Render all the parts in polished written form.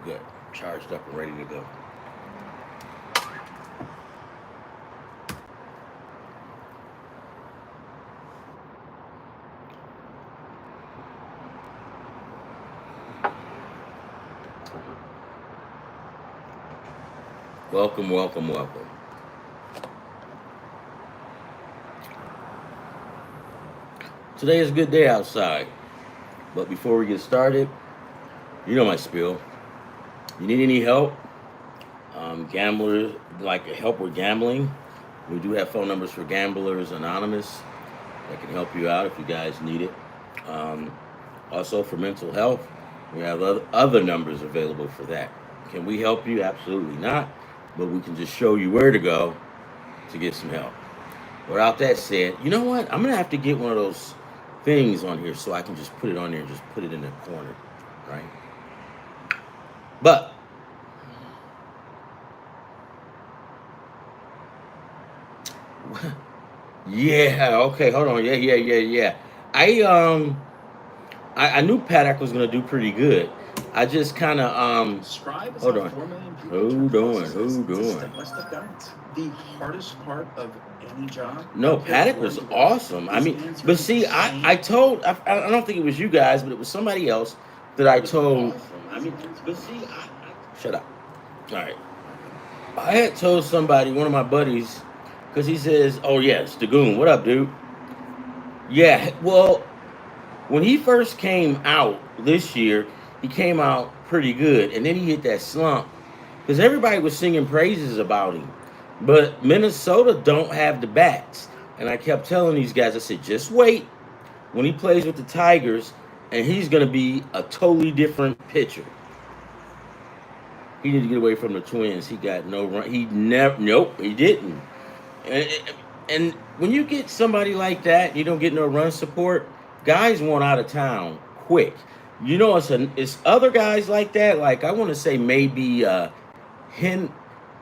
Good. Charged up and ready to go. Welcome, welcome, welcome. Today is a good day outside. But before we get started, you know my spiel. You need any help? Gamblers, like help with gambling. We do have phone numbers for Gamblers Anonymous that can help you out if you guys need it. Um, Also, for mental health, we have other numbers available for that. Can we help you? Absolutely not. But we can just show you where to go to get some help. Without that said, you know what? I'm going to have to get one of those things on here so I can just put it on there and just put it in the corner, right? But yeah, okay, hold on. Yeah. I um I knew Paddock was gonna do pretty good. I just kind of hold on. Hold on. The hardest part of any job. No, Paddock was awesome. I mean, but see, I told I don't think it was you guys, but it was somebody else that I told. I mean, but see, shut up. All right, I had told somebody, one of my buddies, because he says, "Oh yes, Dagoon, what up, dude?" Yeah, well, when he first came out this year, he came out pretty good, and then he hit that slump because everybody was singing praises about him. But Minnesota don't have the bats, and I kept telling these guys, I said, just wait when he plays with the Tigers, and he's going to be a totally different pitcher. He needed to get away from the Twins. He got no run. He never, nope, he didn't. And, and when you get somebody like that, you don't get no run support. Guys want out of town quick. You know, it's other guys like that. Like I want to say maybe Hen,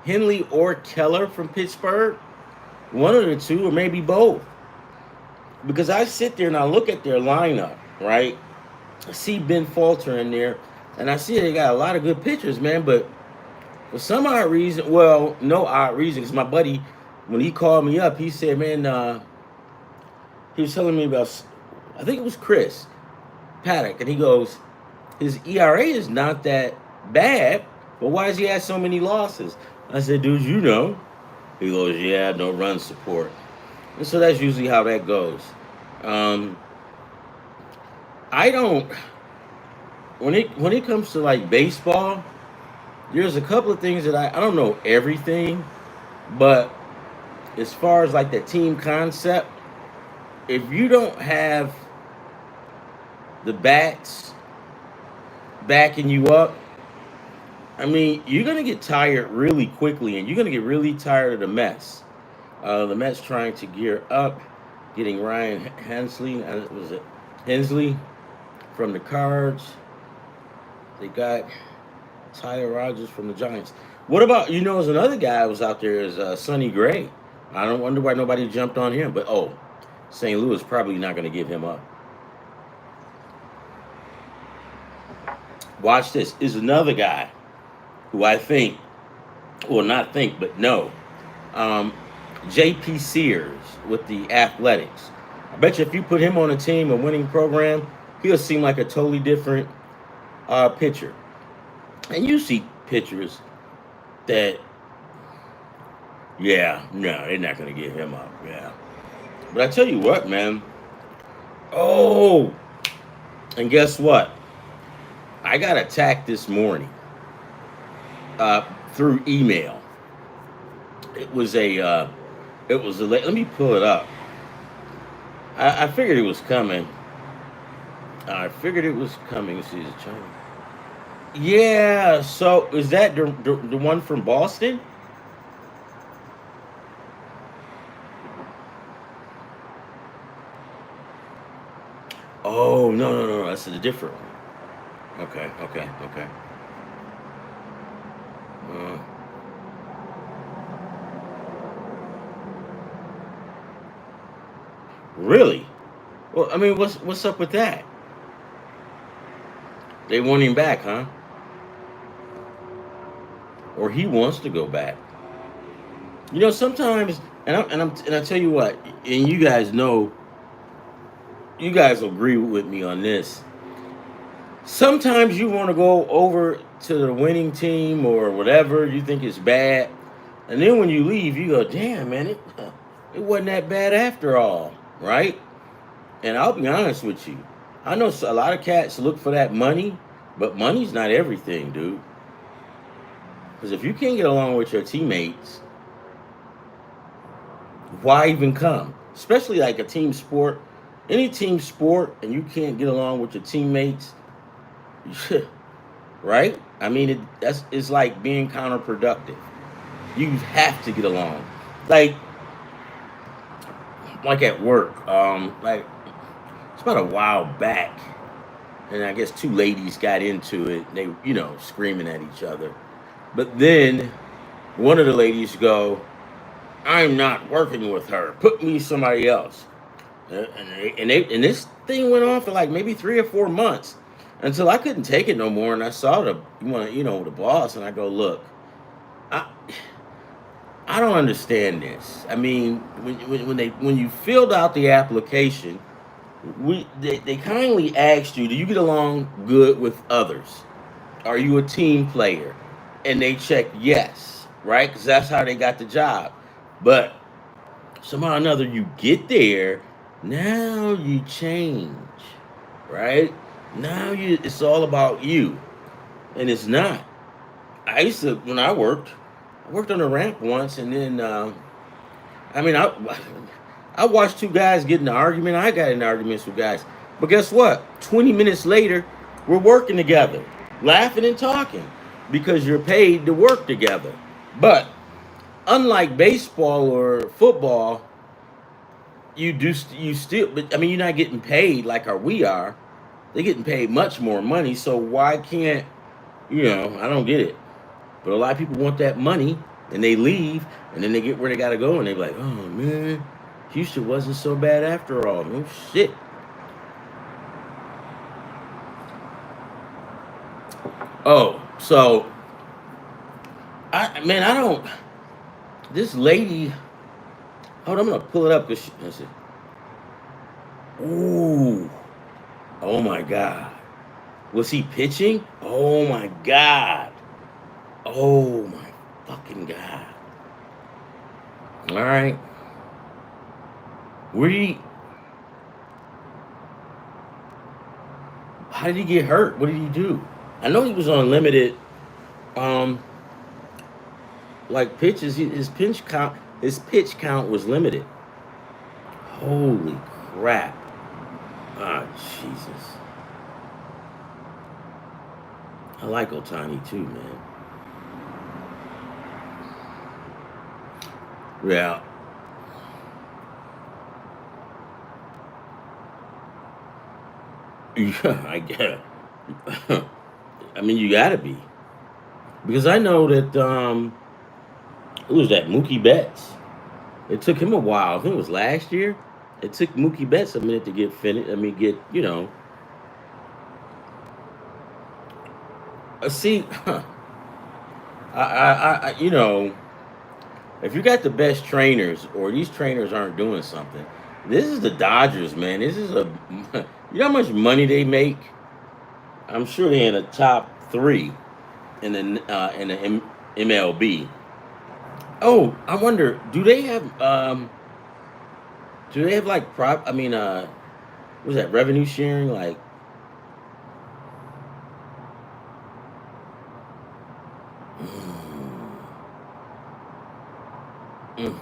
Henley or Keller from Pittsburgh, one of the two, or maybe both. Because I sit there and I look at their lineup, right? I see Ben Falter in there, and I see they got a lot of good pitchers, man. But for some odd reason, well, no odd reason, because my buddy, when he called me up, he said, man, he was telling me about, I think it was Chris Paddock, and he goes, his ERA is not that bad, but why does he have so many losses? I said, dude, you know. He goes, yeah, no run support. And so that's usually how that goes. Um, I don't, when it comes to like baseball, there's a couple of things that I don't know everything, but as far as like the team concept, if you don't have the bats backing you up, I mean, you're going to get tired really quickly, and you're going to get really tired of the Mets. The Mets trying to gear up, getting Ryan Hensley, was it Hensley from the Cards. They got Tyler Rogers from the Giants. What about, there's another guy who was out there is Sonny Gray. I don't wonder why nobody jumped on him, but St. Louis probably not going to give him up. Watch this. Is another guy who I think, well, not think, but know, J.P. Sears with the Athletics. I bet you if you put him on a team, a winning program, he'll seem like a totally different pitcher. And you see pitchers that, yeah, no, they're not going to give him up, yeah. But I tell you what, man. Oh, and guess what? I got attacked this morning through email. It was a let me pull it up. I figured it was coming. Let's see, is it China? Yeah. So is that the one from Boston? Oh no, that's a different one. Okay. Uh, really? Well, I mean, what's up with that? They want him back, huh? or he wants to go back. Sometimes, and I tell you what, and you guys know, you guys agree with me on this. Sometimes you want to go over to the winning team or whatever you think is bad, and then when you leave, you go, "Damn, man, it wasn't that bad after all, right?" And I'll be honest with you, I know a lot of cats look for that money, but money's not everything, dude. Because if you can't get along with your teammates, why even come? Especially like a team sport, any team sport, and you can't get along with your teammates, right? I mean, it's like being counterproductive. You have to get along, like like at work. Like it's about a while back, and I guess two ladies got into it. They, screaming at each other. But then one of the ladies go, "I'm not working with her. Put me somebody else." And this thing went on for like maybe 3 or 4 months until I couldn't take it no more. And I saw the boss, and I go, "Look, I I don't understand this. I mean, when you filled out the application, they kindly asked you, do you get along good with others? Are you a team player?" And they checked yes, right? Because that's how they got the job. But somehow or another, you get there, now you change, right? Now it's all about you, and it's not. I used to when I worked on a ramp once, and then I mean, I watched two guys get in an argument. I got in arguments with guys, but guess what? 20 minutes later, we're working together, laughing and talking, because you're paid to work together. But unlike baseball or football, you still. But I mean, you're not getting paid like we are. They're getting paid much more money. So why can't I don't get it. But a lot of people want that money, and they leave, and then they get where they gotta go, and they're like, "Oh man, Houston wasn't so bad after all." No shit. Oh, so I don't. This lady, hold on, I'm gonna pull it up because let's see. Ooh, oh my god, was he pitching? Oh my god, oh my fucking god. All right, where he? How did he get hurt? What did he do? I know he was on limited, um, like pitches. His pitch count was limited. Holy crap! Ah, Jesus. I like Otani too, man. Yeah, yeah, I get. I mean, you gotta be because I know that who was that? Mookie Betts. It took him a while. I think it was last year. It took Mookie Betts a minute to get finished. I mean, get see. If you got the best trainers or these trainers aren't doing something, this is the Dodgers, man. This is a you know how much money they make. I'm sure they're in the top three in the MLB. Oh, I wonder, do they have like prop? I mean, was that revenue sharing? Like, mm,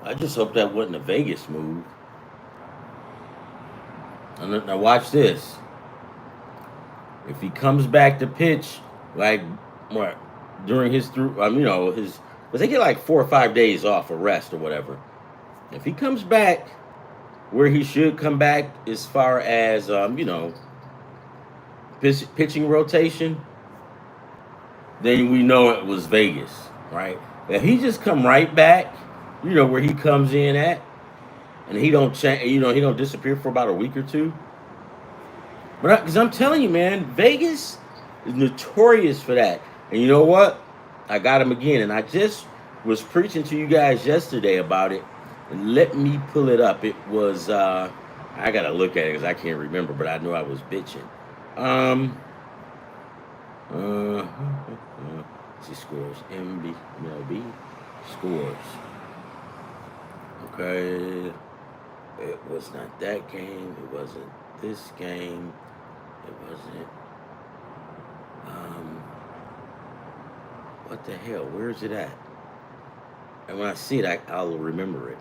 I just hope that wasn't a Vegas move. And now watch this. If he comes back to pitch, like what during his through, his, but they get like 4 or 5 days off or rest or whatever. If he comes back where he should come back as far as pitching rotation, then we know it was Vegas, right? If he just come right back, where he comes in at, and he don't change, he don't disappear for about a week or two. But because I'm telling you, man, Vegas is notorious for that. And you know what? I got him again, and I just was preaching to you guys yesterday about it. And let me pull it up. It was I gotta look at it because I can't remember, but I know I was bitching. Um, uh, see scores. MLB scores. Okay, it was not that game. It wasn't this game. It wasn't. Um, what the hell? Where is it at? And when I see it, I'll remember it.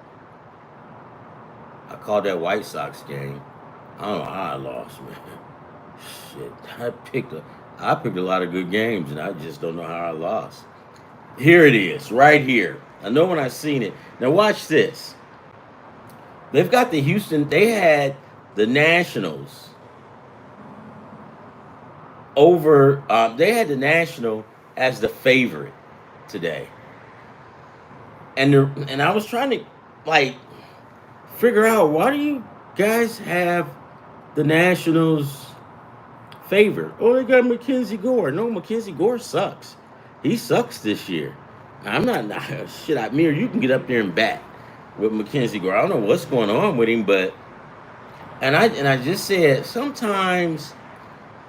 I called that White Sox game. I don't know how I lost, man. Shit, I picked a lot of good games, and I just don't know how I lost. Here it is, right here. I know when I seen it. Now watch this. They've got the Houston. They had the Nationals over. They had the National as the favorite today, and I was trying to like figure out why do you guys have the Nationals favored? Oh, they got Mackenzie Gore. No, Mackenzie Gore sucks. He sucks this year. I'm not shit. Mir, you can get up there and bat with Mackenzie Gore. I don't know what's going on with him, but and I just said sometimes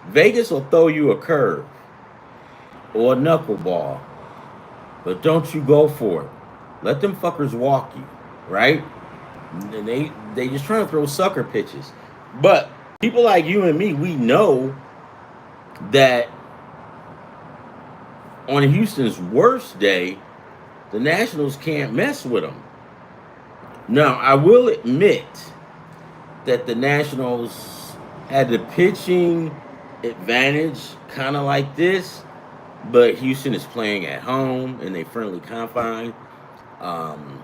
Vegas will throw you a curve or a knuckleball, but don't you go for it. Let them fuckers walk you, right? And they just trying to throw sucker pitches. But people like you and me, we know that on Houston's worst day, the Nationals can't mess with them. Now, I will admit that the Nationals had the pitching advantage, kind of like this, but Houston is playing at home in a friendly confine. Um,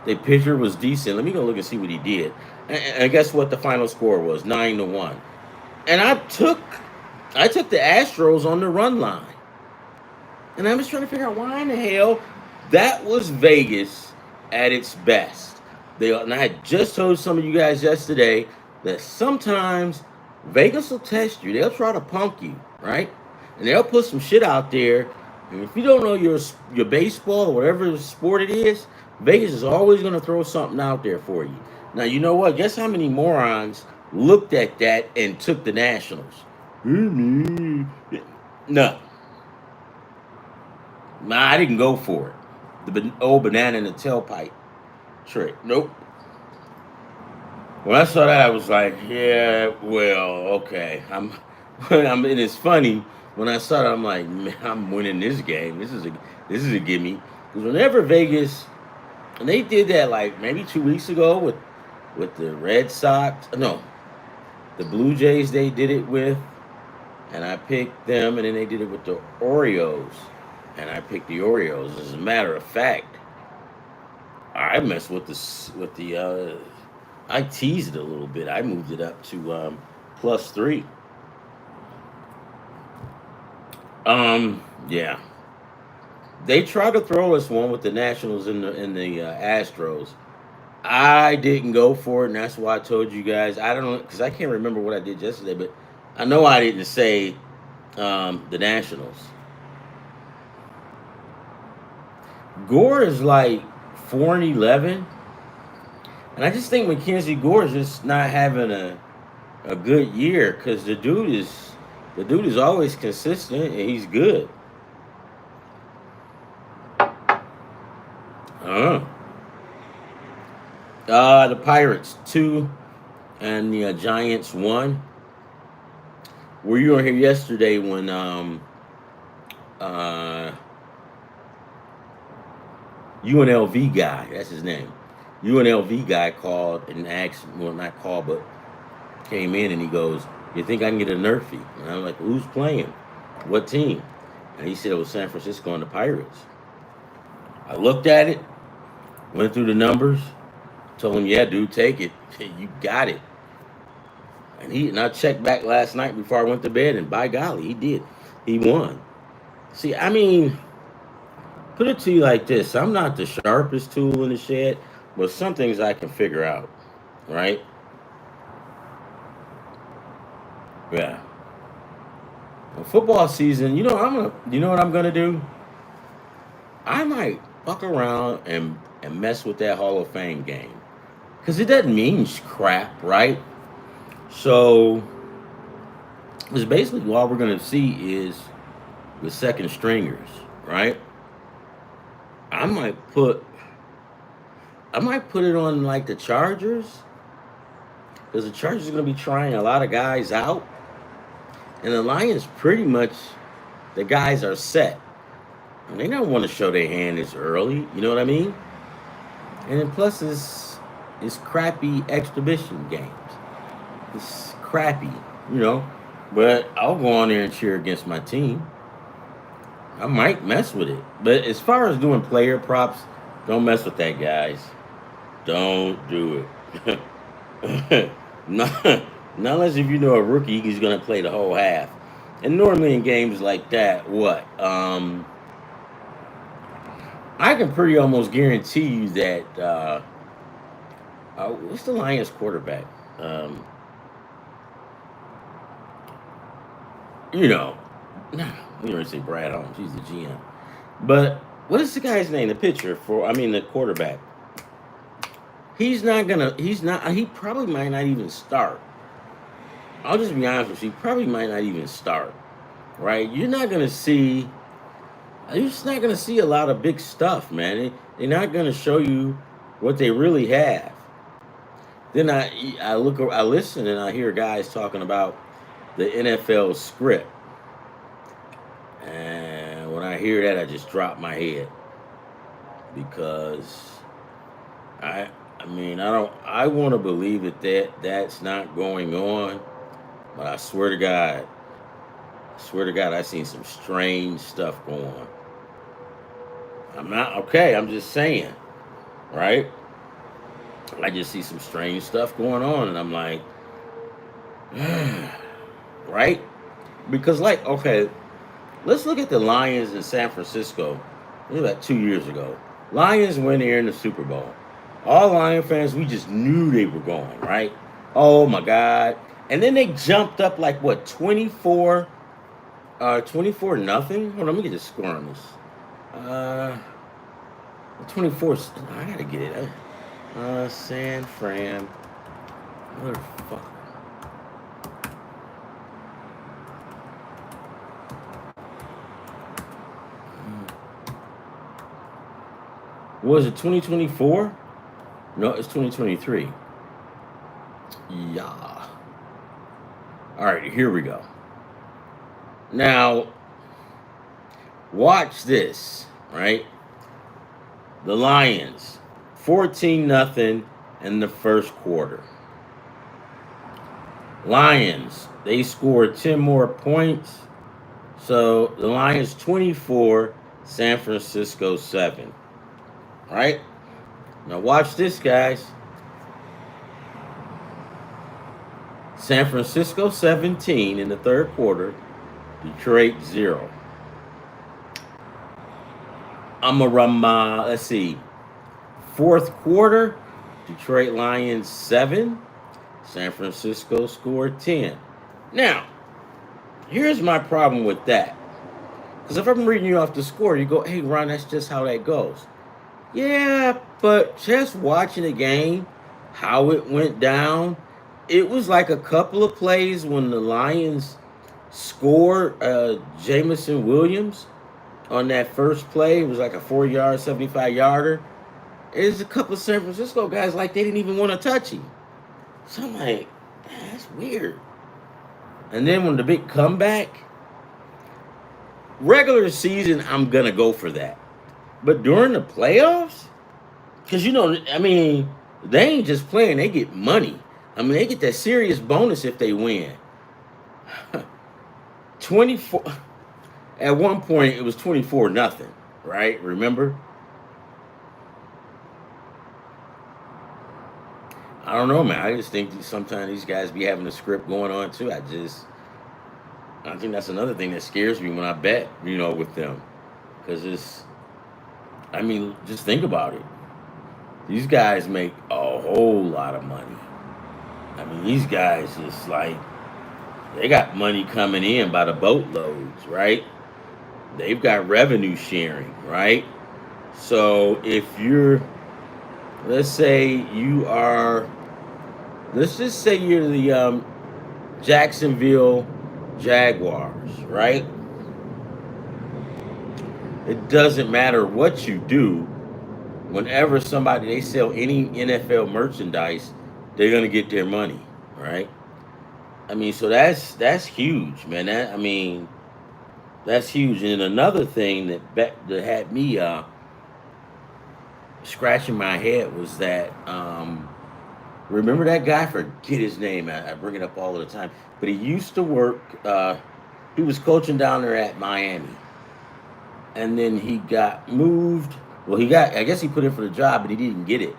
the pitcher was decent. Let me go look and see what he did. And guess what the final score was? 9-1. And I took the Astros on the run line. And I was trying to figure out why in the hell that was Vegas at its best. And I had just told some of you guys yesterday that sometimes Vegas will test you. They'll try to punk you, right? And they'll put some shit out there. And if you don't know your baseball or whatever sport it is, Vegas is always going to throw something out there for you. Now, you know what? Guess how many morons looked at that and took the Nationals? No. Nah, I didn't go for it. The old banana in the tailpipe trick. Nope. When I saw that, I was like, yeah, well, okay. And it's funny when I saw that, I'm like, man, I'm winning this game. This is a gimme. Because whenever Vegas, and they did that like maybe 2 weeks ago with the Red Sox. No, the Blue Jays. They did it with, and I picked them, and then they did it with the Orioles. And I picked the Orioles. As a matter of fact, I messed with the. I teased it a little bit. I moved it up to +3. Yeah. They tried to throw us one with the Nationals and the Astros. I didn't go for it, and that's why I told you guys. I don't know because I can't remember what I did yesterday, but I know I didn't say the Nationals. Gore is like 4-11, and I just think Mackenzie Gore is just not having a good year because the dude is always consistent and he's good. The Pirates 2 and the Giants 1. Were you on here yesterday when UNLV guy, that's his name. UNLV guy called and asked, well, not called, but came in and he goes, "You think I can get a Nerfy?" And I'm like, "Who's playing? What team?" And he said it was San Francisco and the Pirates. I looked at it, went through the numbers, told him, "Yeah, dude, take it. You got it." And I checked back last night before I went to bed, and by golly, he did. He won. See, I mean, put it to you like this: I'm not the sharpest tool in the shed, but some things I can figure out, right? Yeah. Well, football season, you know what I'm gonna do? I might fuck around and mess with that Hall of Fame game. Because it doesn't mean crap, right? So, it's basically all we're going to see is the second stringers, right? I might put I might put it on like the Chargers because the Chargers are going to be trying a lot of guys out, and the Lions pretty much the guys are set. And they don't want to show their hand this early, you know what I mean? And then plus it's crappy exhibition games. It's crappy, you know. But I'll go on there and cheer against my team. I might mess with it. But as far as doing player props, don't mess with that, guys. Don't do it. not, not unless if you know a rookie he's going to play the whole half. And normally in games like that, what? I can pretty almost guarantee you that what's the Lions quarterback? You know, nah, we don't say Brad Holmes. He's the GM. But what is the guy's name? The pitcher for? I mean, the quarterback. He's not gonna. He's not. He probably might not even start. I'll just be honest with you. He probably might not even start. Right? You're not gonna see. You're just not gonna see a lot of big stuff, man. They're not gonna show you what they really have. Then I look, I listen, and I hear guys talking about the NFL script. And when I hear that, I just drop my head because I mean, I want to believe that's not going on, but I swear to God, I've seen some strange stuff go on. I'm not okay. I'm just saying, right? I just see some strange stuff going on, and I'm like, right? Because, like, okay, let's look at the Lions in San Francisco. It was about 2 years ago. Lions went there in the Super Bowl. All Lion fans, we just knew they were going, right? Oh my God. And then they jumped up like what, 24 nothing? Hold on, let me get the score on this. 24, I gotta get it. San Fran. Motherfucker. Was it 2024? No, it's 2023. Yeah. All right, here we go. Now, watch this, right? The Lions, 14 nothing in the first quarter. Lions, they scored 10 more points. So the Lions 24, San Francisco 7. All right? Now watch this, guys. San Francisco 17 in the third quarter, Detroit 0. Let's see. Fourth quarter, Detroit Lions 7, San Francisco scored 10. Now, here's my problem with that. Because if I'm reading you off the score, you go, hey, Ron, that's just how that goes. Yeah, but just watching the game, how it went down, it was like a couple of plays when the Lions scored Jamison Williams on that first play. It was like a 4-yard, 75-yarder. There's a couple of San Francisco guys like they didn't even want to touch him. So I'm like, man, that's weird. And then when the big comeback, regular season, I'm going to go for that. But during the playoffs, because, I mean, they ain't just playing, they get money. I mean, they get that serious bonus if they win. 24, at one point, it was 24 nothing, right? Remember? I don't know, man. I just think sometimes these guys be having a script going on, too. I think that's another thing that scares me when I bet, with them. Because just think about it. These guys make a whole lot of money. I mean, these guys just like, They got money coming in by the boatloads, right? They've got revenue sharing, right? So if you're, let's say you are, let's just say you're the Jacksonville Jaguars, right? It doesn't matter what you do. Whenever somebody they sell any NFL merchandise, they're gonna get their money, right? I mean, so that's huge, man. That I mean, that's huge. And another thing that had me scratching my head was that remember that guy? I forget his name. I bring it up all the time, but he used to work. He was coaching down there at Miami, and then he got moved. Well, he got. I guess he put in for the job, but he didn't get it.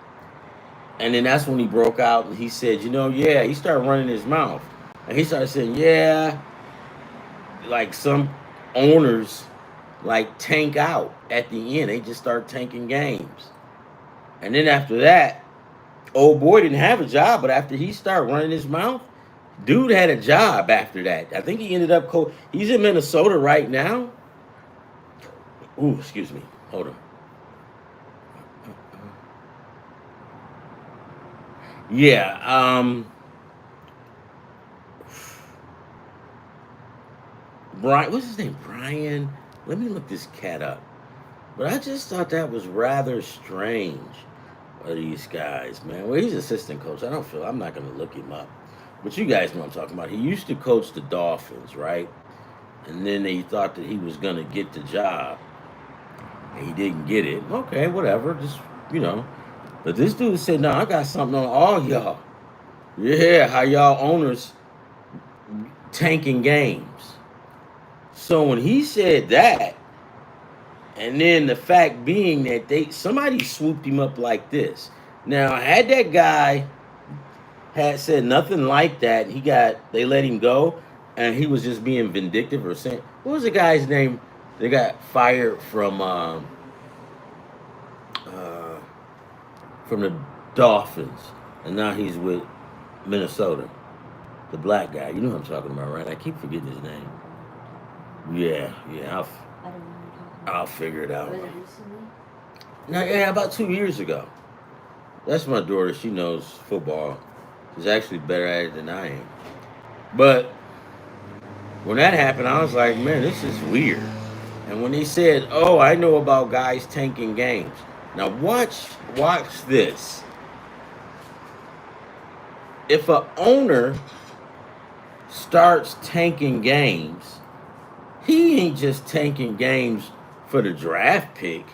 And then that's when he broke out and he said, yeah, he started running his mouth. And he started saying, yeah, like some owners like tank out at the end. They just start tanking games. And then after that, old boy didn't have a job, but after he started running his mouth, dude had a job after that. I think he ended up he's in Minnesota right now. Ooh, excuse me. Hold on. Yeah, Brian, what's his name? Brian. Let me look this cat up. But I just thought that was rather strange. Of these guys, man. Well, he's assistant coach. I'm not going to look him up. But you guys know what I'm talking about. He used to coach the Dolphins, right? And then they thought that he was going to get the job. And he didn't get it. Okay, whatever. Just. But this dude said, no, I got something on all y'all. Yeah, how y'all owners tanking games. So when he said that, and then the fact being that somebody swooped him up like this. Now, had that guy had said nothing like that, they let him go, and he was just being vindictive or saying, what was the guy's name? They got fired from the Dolphins, and now he's with Minnesota. The black guy, you know what I'm talking about, right? I keep forgetting his name. Yeah, I'll figure it out. Now, yeah, about 2 years ago. That's my daughter. She knows football. She's actually better at it than I am. But when that happened, I was like, man, this is weird. And when he said, oh, I know about guys tanking games. Now watch this. If a owner starts tanking games, he ain't just tanking games for the draft pick.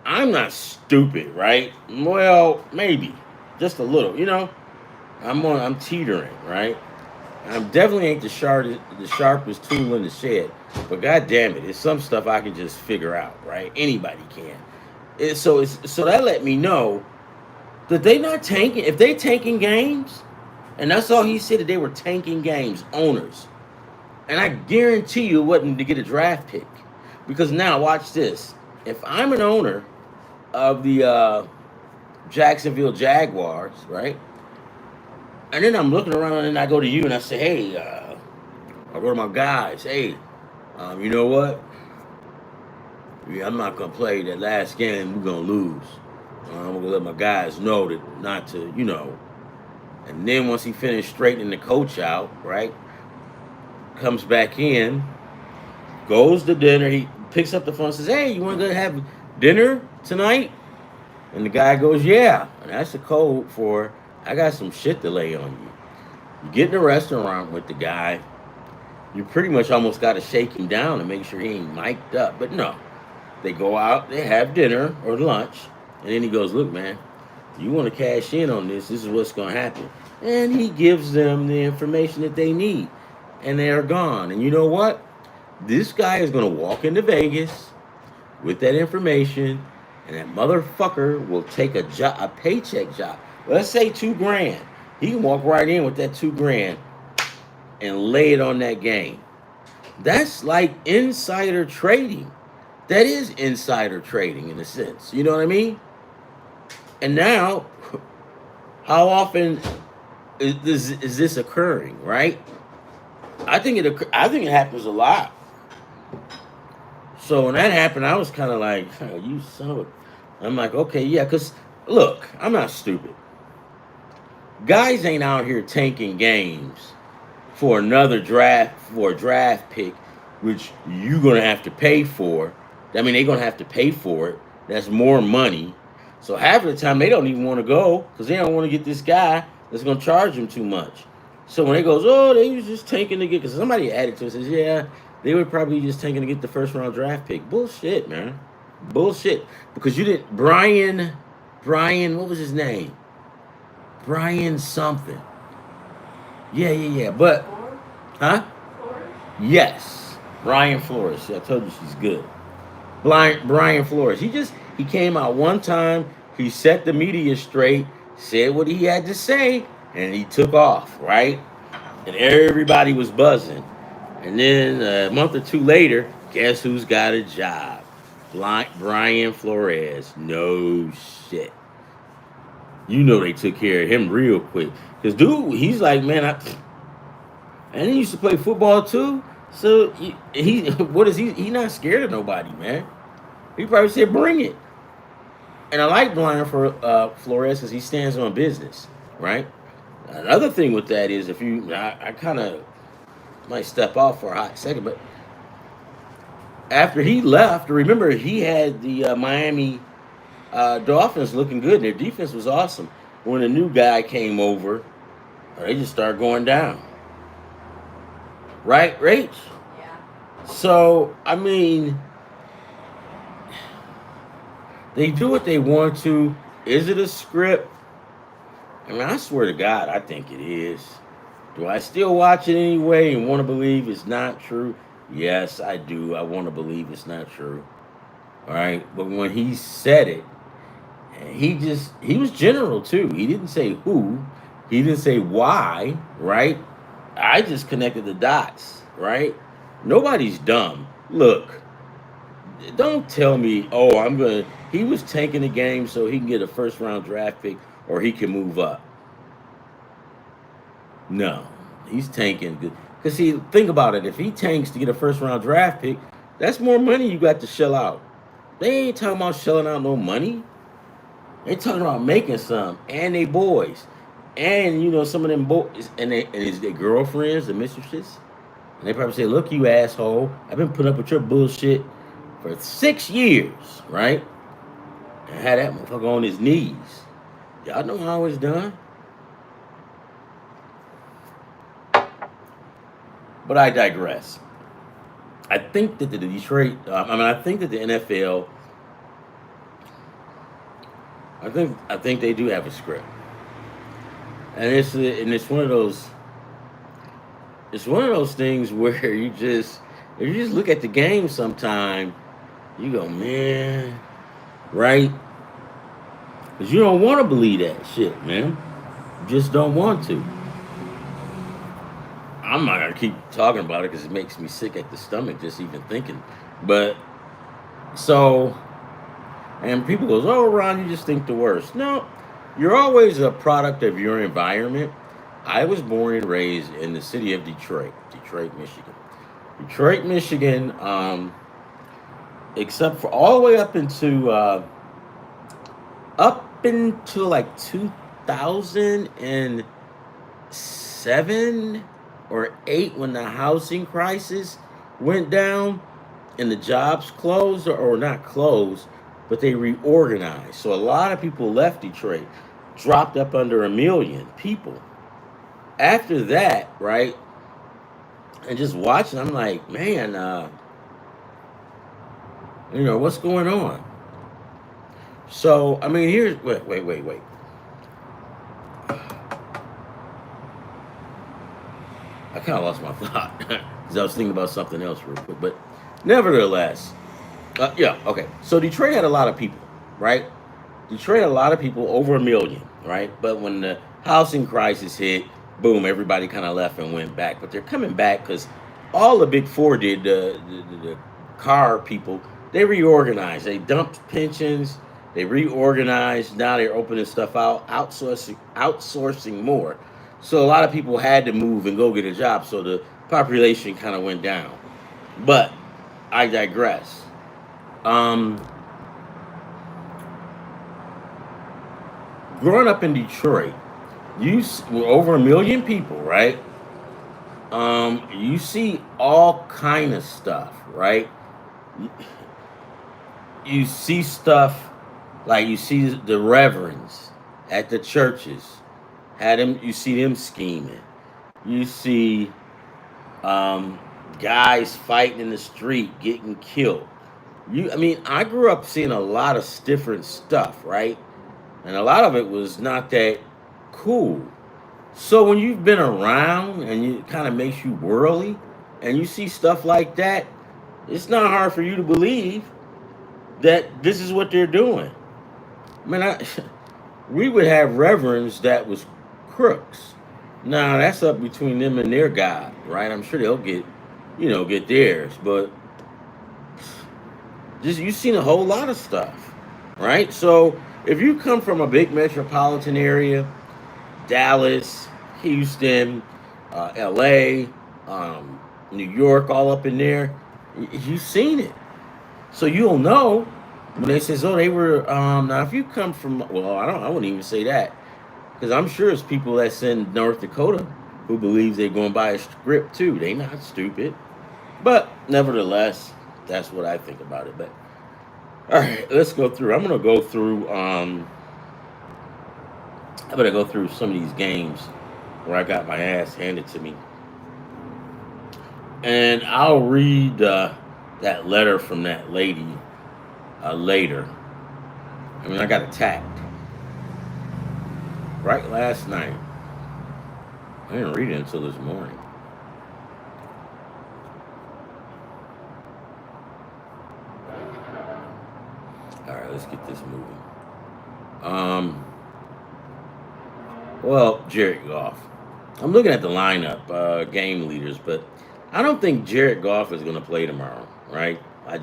I'm not stupid, right? Well, maybe. Just a little. I'm teetering, right? I'm definitely ain't the sharpest tool in the shed. But god damn it, it's some stuff I can just figure out, right? Anybody can. So that let me know that they not tanking. If they tanking games, and that's all he said, that they were tanking games, owners. And I guarantee you it wasn't to get a draft pick. Because now, watch this. If I'm an owner of the Jacksonville Jaguars, right? And then I'm looking around and I go to you and I say, hey, I go to my guys, hey, you know what? Yeah, I'm not going to play that last game. We're going to lose. I'm going to let my guys know that not to. And then once he finished straightening the coach out, right? Comes back in, goes to dinner. He picks up the phone and says, hey, you want to go have dinner tonight? And the guy goes, yeah. And that's the code for, I got some shit to lay on you. You get in a restaurant with the guy. You pretty much almost got to shake him down and make sure he ain't mic'd up. But no. They go out, they have dinner or lunch. And then he goes, look, man, you want to cash in on this is what's going to happen. And he gives them the information that they need. And they are gone. And you know what? This guy is going to walk into Vegas with that information, and that motherfucker will take a paycheck job. Let's say $2,000. He can walk right in with that $2,000 and lay it on that game. That's like insider trading. That is insider trading in a sense. You know what I mean? And now, how often is this occurring, right? I think it happens a lot. So when that happened, I was kind of like, oh, you son of a. I'm like, okay, yeah, because look, I'm not stupid. Guys ain't out here tanking games for a draft pick, which you're gonna have to pay for. I mean, they're gonna have to pay for it. That's more money. So half of the time they don't even want to go because they don't want to get this guy that's gonna charge them too much. So when they goes, oh, they was just tanking to get because somebody added to it says, yeah, they were probably just tanking to get the first round draft pick. Bullshit, man. Bullshit. Because you didn't Brian, what was his name? Brian something. Yeah. But huh? Yes. Brian Flores. See, I told you she's good. Brian Flores. He came out one time, he set the media straight, said what he had to say, and he took off, right? And everybody was buzzing. And then a month or two later, guess who's got a job? Brian Flores. No shit. You know they took care of him real quick. Cause dude, he's like, man, and he used to play football too. So he what is he? He not scared of nobody, man. He probably said, bring it. And I like Brian for Flores because he stands on business, right? Another thing with that is if you, I kind of might step off for a hot second, but after he left, remember he had the Miami Dolphins looking good. Their defense was awesome. When a new guy came over, they just started going down. Right, Rach? Yeah. So, I mean, they do what they want to. Is it a script? I mean, I swear to God, I think it is. Do I still watch it anyway and want to believe it's not true? Yes, I do. I want to believe it's not true. All right. But when he said it, he was general too. He didn't say who, he didn't say why, right? I just connected the dots, right? Nobody's dumb. Look, don't tell me, oh, he was tanking the game so he can get a first round draft pick or he can move up. No, he's tanking good. Because, see, think about it. If he tanks to get a first round draft pick, that's more money you got to shell out. They ain't talking about shelling out no money. They talking about making some. And they boys. And, some of them boys, and his their girlfriends, the mistresses. And they probably say, look, you asshole. I've been putting up with your bullshit for 6 years, right? And had that motherfucker on his knees. Y'all know how it's done. But I digress. I think that the Detroit, I think that the NFL, I think they do have a script, and it's one of those things where if you just look at the game sometime, you go, man, right? Because you don't want to believe that shit, man. You just don't want to. I'm not gonna keep talking about it because it makes me sick at the stomach just even thinking. But so, and people goes, "Oh, Ron, you just think the worst." No, you're always a product of your environment. I was born and raised in the city of Detroit, Michigan. Detroit, Michigan, except for all the way up into like 2007 or 8 when the housing crisis went down and the jobs closed or not closed, but they reorganized. So a lot of people left Detroit, dropped up under 1 million people. After that, right, and just watching, I'm like, man, what's going on? So, I mean, here's, wait. I kind of lost my thought because I was thinking about something else real quick. But nevertheless, yeah, okay. So Detroit had a lot of people, right? Detroit had a lot of people, over 1 million, right? But when the housing crisis hit, boom, everybody kind of left and went back. But they're coming back because all the big four did, the car people, they reorganized. They dumped pensions. They reorganized. Now they're opening stuff out, outsourcing more. So a lot of people had to move and go get a job. So the population kind of went down. But I digress. Um, Growing up in Detroit, well, over 1 million people, right? You see all kind of stuff, right? You see stuff like you see the reverends at the churches had them. You see them scheming. You see um, guys fighting in the street, getting killed. I mean, I grew up seeing a lot of different stuff, right? And a lot of it was not that cool. So when you've been around and it kind of makes you whirly, and you see stuff like that, it's not hard for you to believe that this is what they're doing. I mean, we would have reverends that was crooks. Now that's up between them and their God, right? I'm sure they'll get theirs, but just you've seen a whole lot of stuff, right? So if you come from a big metropolitan area, Dallas, Houston, L.A., New York, all up in there, you've seen it. So you'll know when they says, "Oh, they were." Now, if you come from, well, I wouldn't even say that because I'm sure it's people that's in North Dakota who believes they're going to buy a script too. They not stupid, but nevertheless, that's what I think about it. But all right, let's go through. I'm gonna go through. I'm gonna go through some of these games where I got my ass handed to me, and I'll read that letter from that lady later. I mean, I got attacked right last night. I didn't read it until this morning. All right, let's get this moving. Um, well, Jared Goff. I'm looking at the lineup, game leaders, but I don't think Jared Goff is going to play tomorrow. Right? I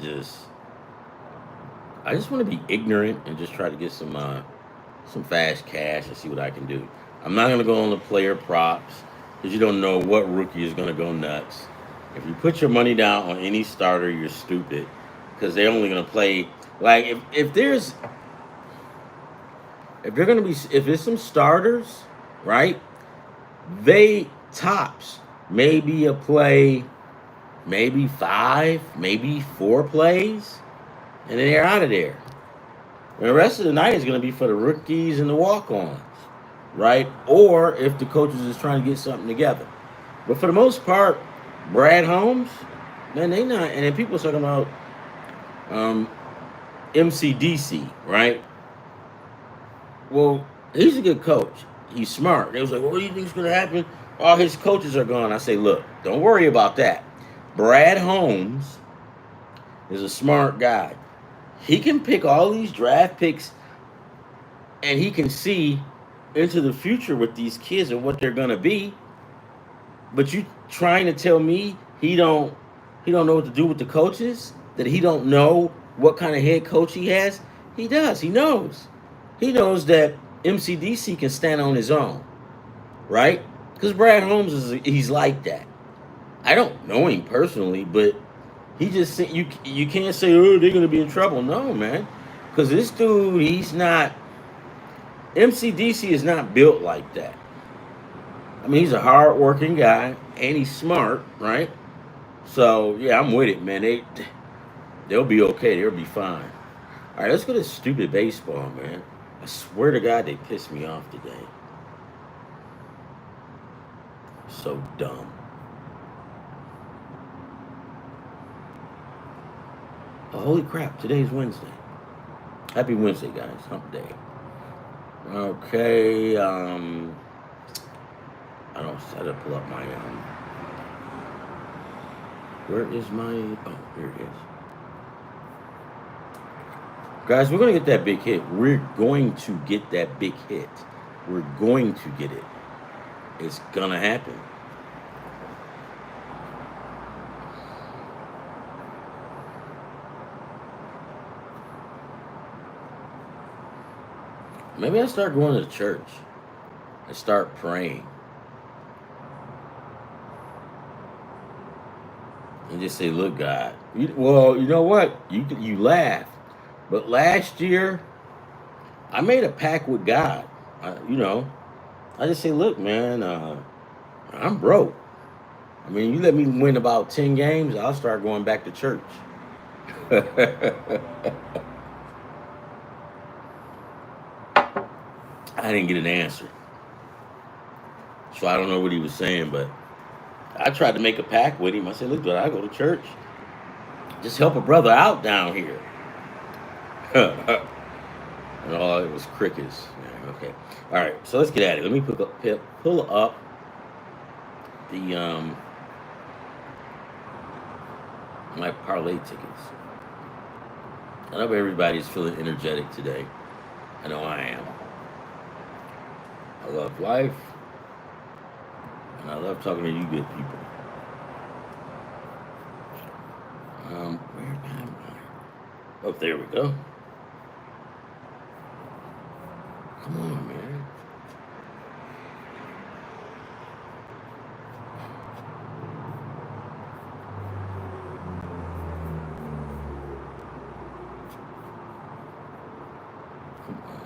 just want to be ignorant and just try to get some fast cash and see what I can do. I'm not going to go on the player props because you don't know what rookie is going to go nuts. If you put your money down on any starter, you're stupid because they're only going to play like if they're going to be if there's some starters, right? They tops maybe a play, maybe five, maybe four plays, and then they're out of there. And the rest of the night is going to be for the rookies and the walk-ons, right? Or if the coaches is trying to get something together. But for the most part, Brad Holmes, man, they not. And then people talking about um, MCDC, right? Well, he's a good coach. He's smart. They was like, well, what do you think is going to happen? All his coaches are gone. I say, look, don't worry about that. Brad Holmes is a smart guy. He can pick all these draft picks and he can see into the future with these kids and what they're gonna be. But you trying to tell me he don't know what to do with the coaches? That he don't know what kind of head coach he has? He does. He knows. He knows that MCDC can stand on his own, right? Because Brad Holmes he's like that. I don't know him personally, but he just you can't say oh they're gonna be in trouble. No, man, because this dude he's not. MCDC is not built like that. I mean, he's a hard-working guy and he's smart, right? So yeah, I'm with it, man. They'll be okay. They'll be fine. All right, let's go to stupid baseball, man. I swear to God, they pissed me off today. So dumb. Oh, holy crap! Today's Wednesday. Happy Wednesday, guys. Hump day. Okay. I don't. I gotta pull up my. Where is my? Oh, here it is. Guys, we're gonna get that big hit. We're going to get that big hit. We're going to get it. It's gonna happen. Maybe I start going to church and start praying. and just say, "Look, God. Well, you know what? You laugh, but last year I made a pact with God. I just say, look, man, I'm broke. I mean, you let me win about 10 games, I'll start going back to church." I didn't get an answer, so I don't know what he was saying, but I tried to make a pact with him. I said, "Look, dude, I go to church. Just help a brother out down here." And all it was crickets. Yeah, okay. All right. So let's get at it. Let me pull up the my parlay tickets. I hope everybody's feeling energetic today. I know I am. I love life, and I love talking to you good people. Where am I? Oh, there we go. Come on, man. Come on.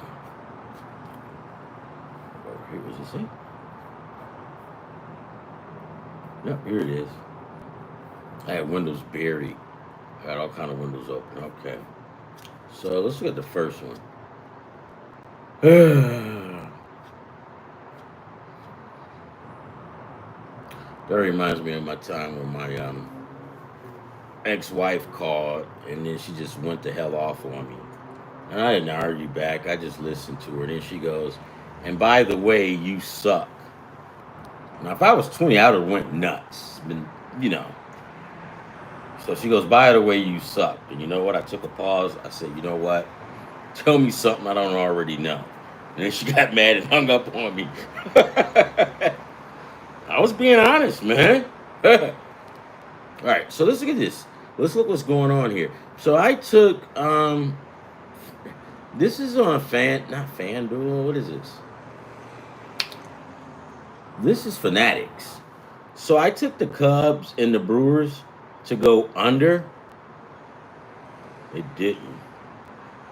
Oh, here is it. Yep, here it is. I had windows buried. I got all kind of windows open. Okay. So let's look at the first one. That reminds me of my time when my ex-wife called, and then she just went the hell off on me. And I didn't argue back. I just listened to her. And then she goes, "And by the way, you suck." Now, if I was 20, I would have went nuts. Been, you know. So she goes, "By the way, you suck." And you know what? I took a pause. I said, "You know what? Tell me something I don't already know." And then she got mad and hung up on me. I was being honest, man. All right, so let's look at this. Let's look what's going on here. So I took this is on not FanDuel. What is this? This is Fanatics. So I took the Cubs and the Brewers to go under. It didn't.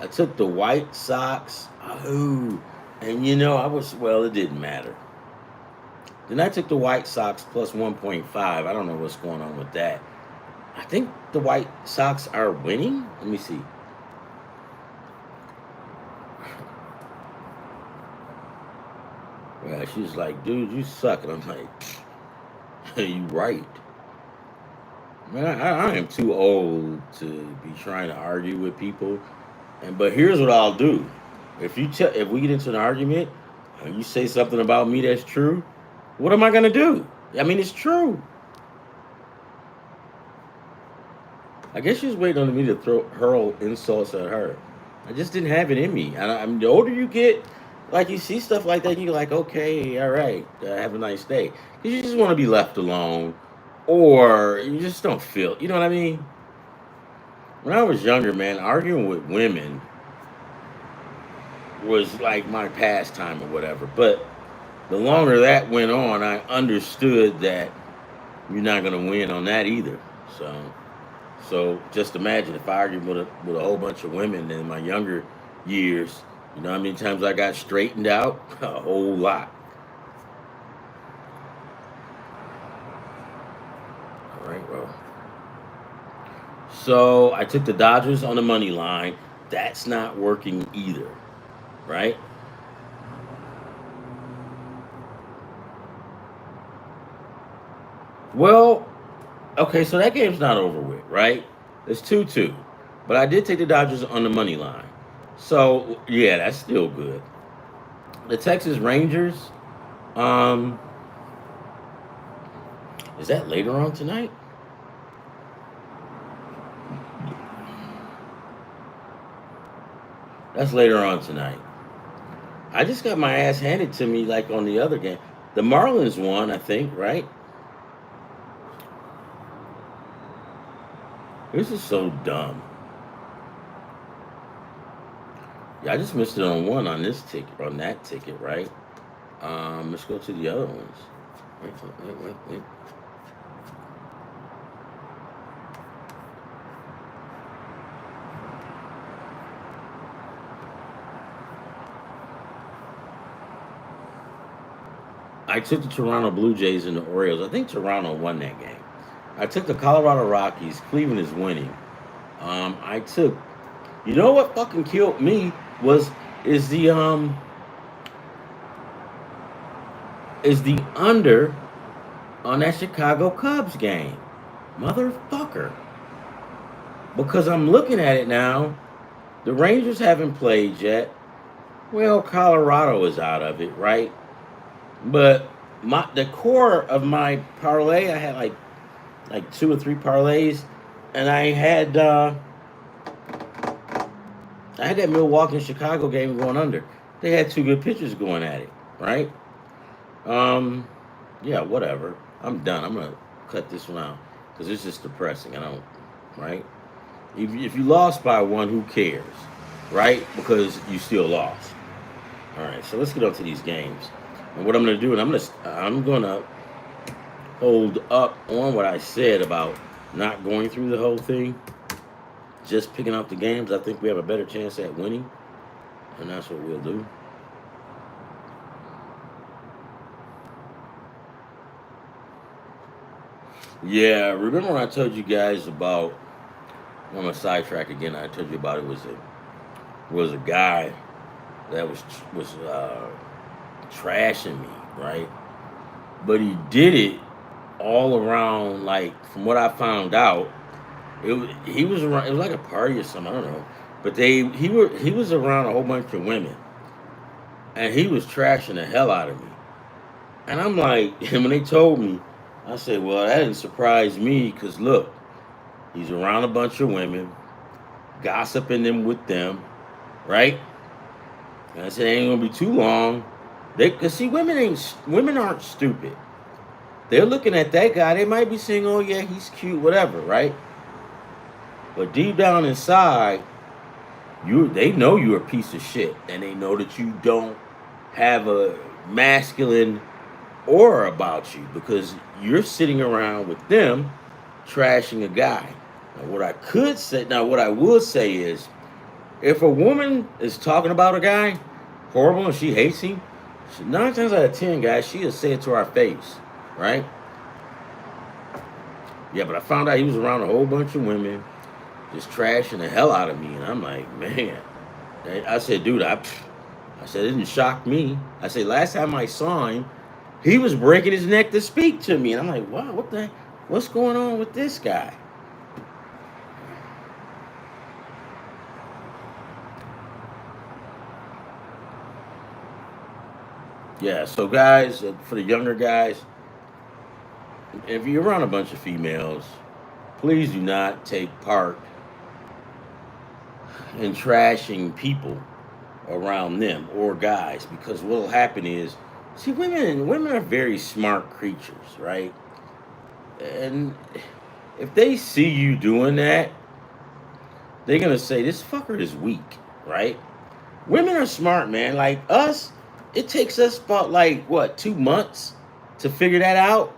I took the White Sox. Oh, and it didn't matter. Then I took the White Sox plus 1.5. I don't know what's going on with that. I think the White Sox are winning. Let me see. Yeah, she's like, "Dude, you suck." And I'm like, "You right." Man, I am too old to be trying to argue with people. But here's what I'll do: if we get into an argument and you say something about me that's true, what am I gonna do? I mean, it's true. I guess she was waiting on me to hurl insults at her. I just didn't have it in me. The older you get, like you see stuff like that, you're like, okay, all right, have a nice day. Because you just want to be left alone, or you just don't feel. You know what I mean? When I was younger, man, arguing with women was like my pastime or whatever. But the longer that went on, I understood that you're not going to win on that either. So just imagine if I argued with a whole bunch of women in my younger years. You know how many times I got straightened out? A whole lot. All right, well. So I took the Dodgers on the money line. That's not working either, right? Well, okay, so that game's not over with, right? It's 2-2. But I did take the Dodgers on the money line. So, yeah, that's still good. The Texas Rangers, um, is that later on tonight? That's later on tonight. I just got my ass handed to me like on the other game. The Marlins won, I think, right? This is so dumb. Yeah, I just missed it on one on this ticket, on that ticket, right? Let's go to the other ones. Wait. I took the Toronto Blue Jays and the Orioles. I think Toronto won that game. I took the Colorado Rockies. Cleveland is winning. I took. You know what fucking killed me was is the um is the under on that Chicago Cubs game, motherfucker. Because I'm looking at it now. The Rangers haven't played yet. Well, Colorado is out of it, right? But the core of my parlay, I had like two or three parlays, and I had that Milwaukee and Chicago game going under. They had two good pitchers going at it, right? Um, yeah, whatever. I'm done. I'm gonna cut this one out because it's just depressing. I don't, right? If you lost by one, who cares, right? Because you still lost. All right, so let's get on to these games. And what I'm gonna do, and I'm gonna hold up on what I said about not going through the whole thing, just picking out the games. I think we have a better chance at winning, and that's what we'll do. Yeah, remember when I told you guys about? I'm gonna sidetrack again. I told you about it was a guy that was trashing me, right? But he did it all around. Like from what I found out, he was around. It was like a party or something. I don't know. But he was around a whole bunch of women, and he was trashing the hell out of me. And I'm like, and when they told me, I said, well, that didn't surprise me because look, he's around a bunch of women, gossiping them with them, right? And I said, it ain't gonna be too long. Cause see, women aren't stupid. They're looking at that guy. They might be saying, "Oh yeah, he's cute, whatever," right? But deep down inside, they know you're a piece of shit, and they know that you don't have a masculine aura about you because you're sitting around with them trashing a guy. Now what I would say is, if a woman is talking about a guy horrible and she hates him, 9 times out of 10, guys, she'll say it to our face, right? Yeah, but I found out he was around a whole bunch of women, just trashing the hell out of me, and I'm like, man. I said, dude, I said it didn't shock me. I said last time I saw him, he was breaking his neck to speak to me, and I'm like, wow, what's going on with this guy? Yeah, so guys, for the younger guys, if you're around a bunch of females, please do not take part in trashing people around them or guys because what will happen is, see, women are very smart creatures, right? And if they see you doing that, they're gonna say this fucker is weak, right? Women are smart, man. Like us, it takes us about like what 2 months to figure that out.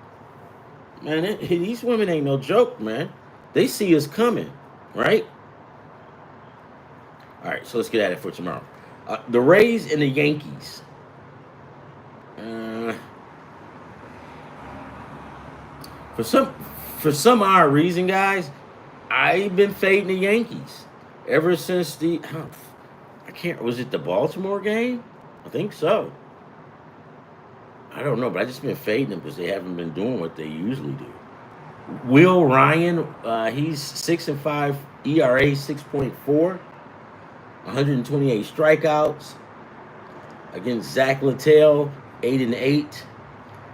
Man, these women ain't no joke, man. They see us coming, right? All right, so let's get at it for tomorrow. The Rays and the Yankees. Uh, for some for some odd reason, guys, I've been fading the Yankees ever since I can't. Was it the Baltimore game? I think so. I don't know, but I just been fading them because they haven't been doing what they usually do. Will Ryan, he's 6-5 ERA 6.4, 128 strikeouts against Zach Littell 8-8.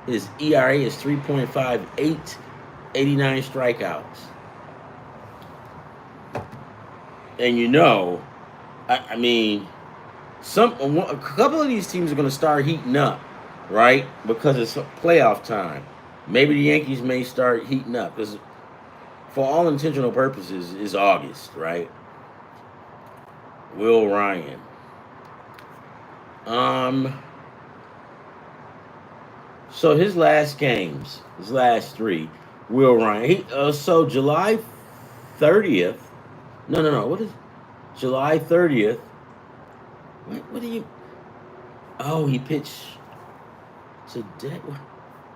His ERA is 3.58, 89 strikeouts. And I mean, a couple of these teams are going to start heating up, right? Because it's playoff time. Maybe the Yankees may start heating up because, for all intentional purposes, it's August, right? Will Ryan. So his last games, his last three, Will Ryan. So July 30th. No. What is July 30th? What do you? Oh, he pitched. Today,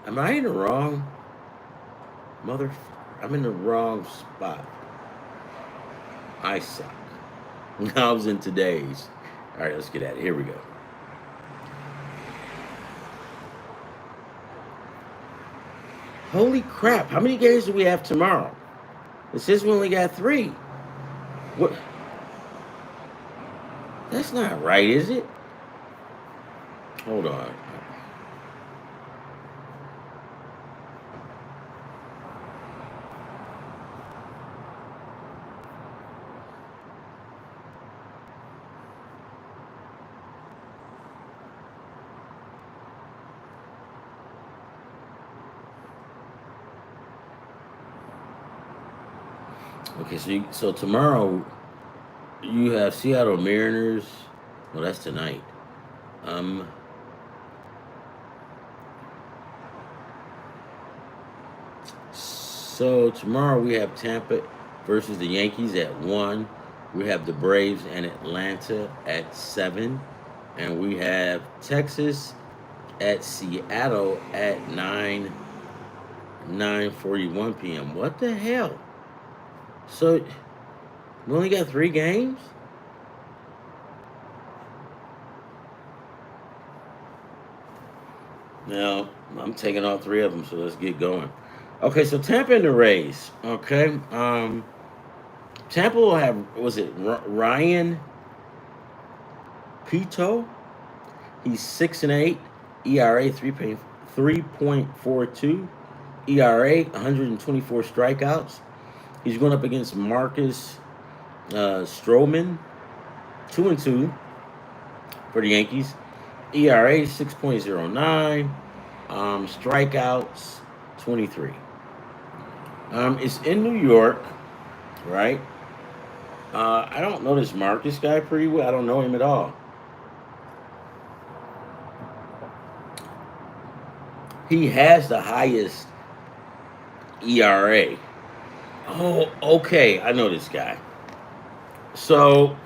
am I in the wrong I'm in the wrong spot. I suck. I was in today's. All right, let's get at it. Here we go. Holy crap! How many games do we have tomorrow? It says we only got 3. What? That's not right, is it? Hold on. Okay, so tomorrow you have Seattle Mariners. Well, that's tonight. Um, so tomorrow we have Tampa versus the Yankees at 1. We have the Braves and Atlanta at 7, and we have Texas at Seattle at 9:41 p.m. What the hell? So we only got 3 games? Now, I'm taking all 3 of them, so let's get going. Okay, so Tampa and the Rays. Okay. Tampa will have, was it Ryan Pito? He's 6-8, ERA 3.42, ERA 124 strikeouts. He's going up against Marcus Stroman, 2-2 for the Yankees. ERA 6.09, strikeouts 23. It's in New York, right? I don't know this Marcus guy pretty well. I don't know him at all. He has the highest ERA. Oh, okay. I know this guy. So,